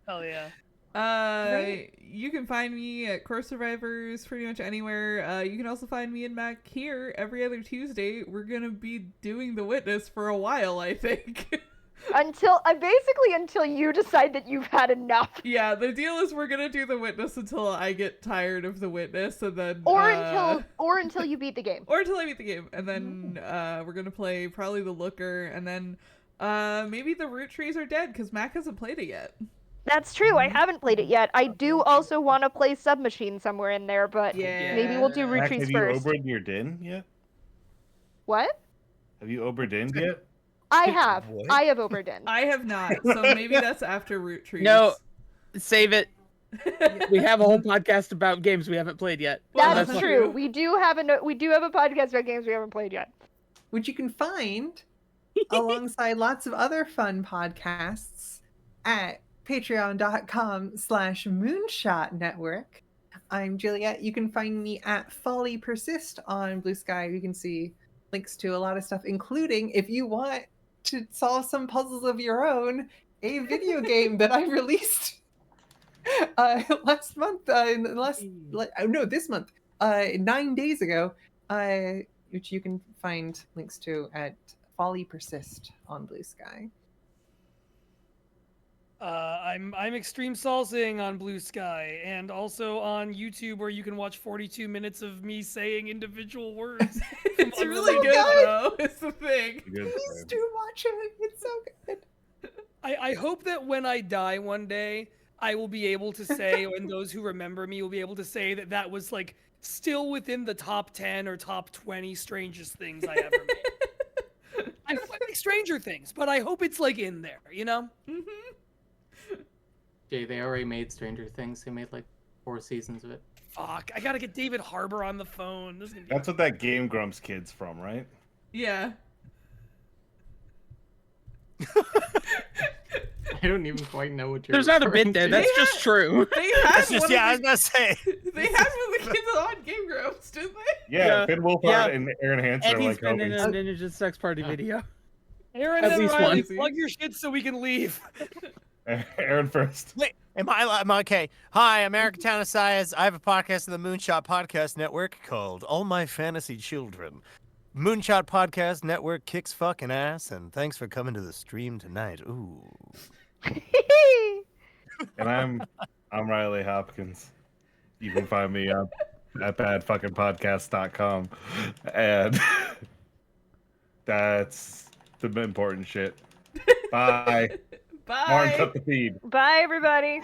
Hell yeah. You can find me at Core Survivors pretty much anywhere. You can also find me and Mac here every other Tuesday. We're gonna be doing The Witness for a while, I think. Until you decide that you've had enough. Yeah, the deal is we're gonna do The Witness until I get tired of The Witness, and then until you beat the game. Or until I beat the game, and then we're gonna play probably The Looker, and then maybe the Root Trees Are Dead because Mac hasn't played it yet. That's true. I haven't played it yet. I do also want to play Submachine somewhere in there, but maybe we'll do Root Mac, Trees have first. you Obered your din yet? What? Have you Obered din yet? I have. I have Oberdin. I have not, so maybe that's after Root Trees. No, save it. We have a whole podcast about games we haven't played yet. That's true. We do have a podcast about games we haven't played yet. Which you can find alongside lots of other fun podcasts at patreon.com/Moonshot Network. I'm Juliet. You can find me at Folly Persist on Blue Sky. You can see links to a lot of stuff, including if you want to solve some puzzles of your own, a video game that I released this month, 9 days ago, which you can find links to at Folly Persist on Blue Sky. I'm Extreme Salsing on Blue Sky, and also on YouTube, where you can watch 42 minutes of me saying individual words. It's really good, though. It's the thing. Please do watch it. It's so good. I hope that when I die one day, I will be able to say, and those who remember me will be able to say that that was like still within the top 10 or top 20 strangest things I ever made. I know I make Stranger Things, but I hope it's like in there, you know? Jay, they already made Stranger Things. They made like 4 seasons of it. Fuck, I gotta get David Harbour on the phone. This is gonna be... That's what that Game Grumps kid's from, right? Yeah. I don't even quite know what you're There's not a referring bit there. to. That's just true. They had It's just, one yeah, I of was gonna say. They had one of the kids on Game Grumps, didn't they? Yeah, Finn Wolfhard and Aaron Hansen And are he's like been in a helping. Ninja Sex Party video. Aaron At and least Riley, one. plug your shit so we can leave. Aaron first. Wait, am I okay? Hi, I'm Eric Tanasias. I have a podcast on the Moonshot Podcast Network called All My Fantasy Children. Moonshot Podcast Network kicks fucking ass, and thanks for coming to the stream tonight. Ooh. And I'm Riley Hopkins. You can find me at badfuckingpodcast.com. And that's the important shit. Bye. Bye. Marn, cut the feed. Bye, everybody.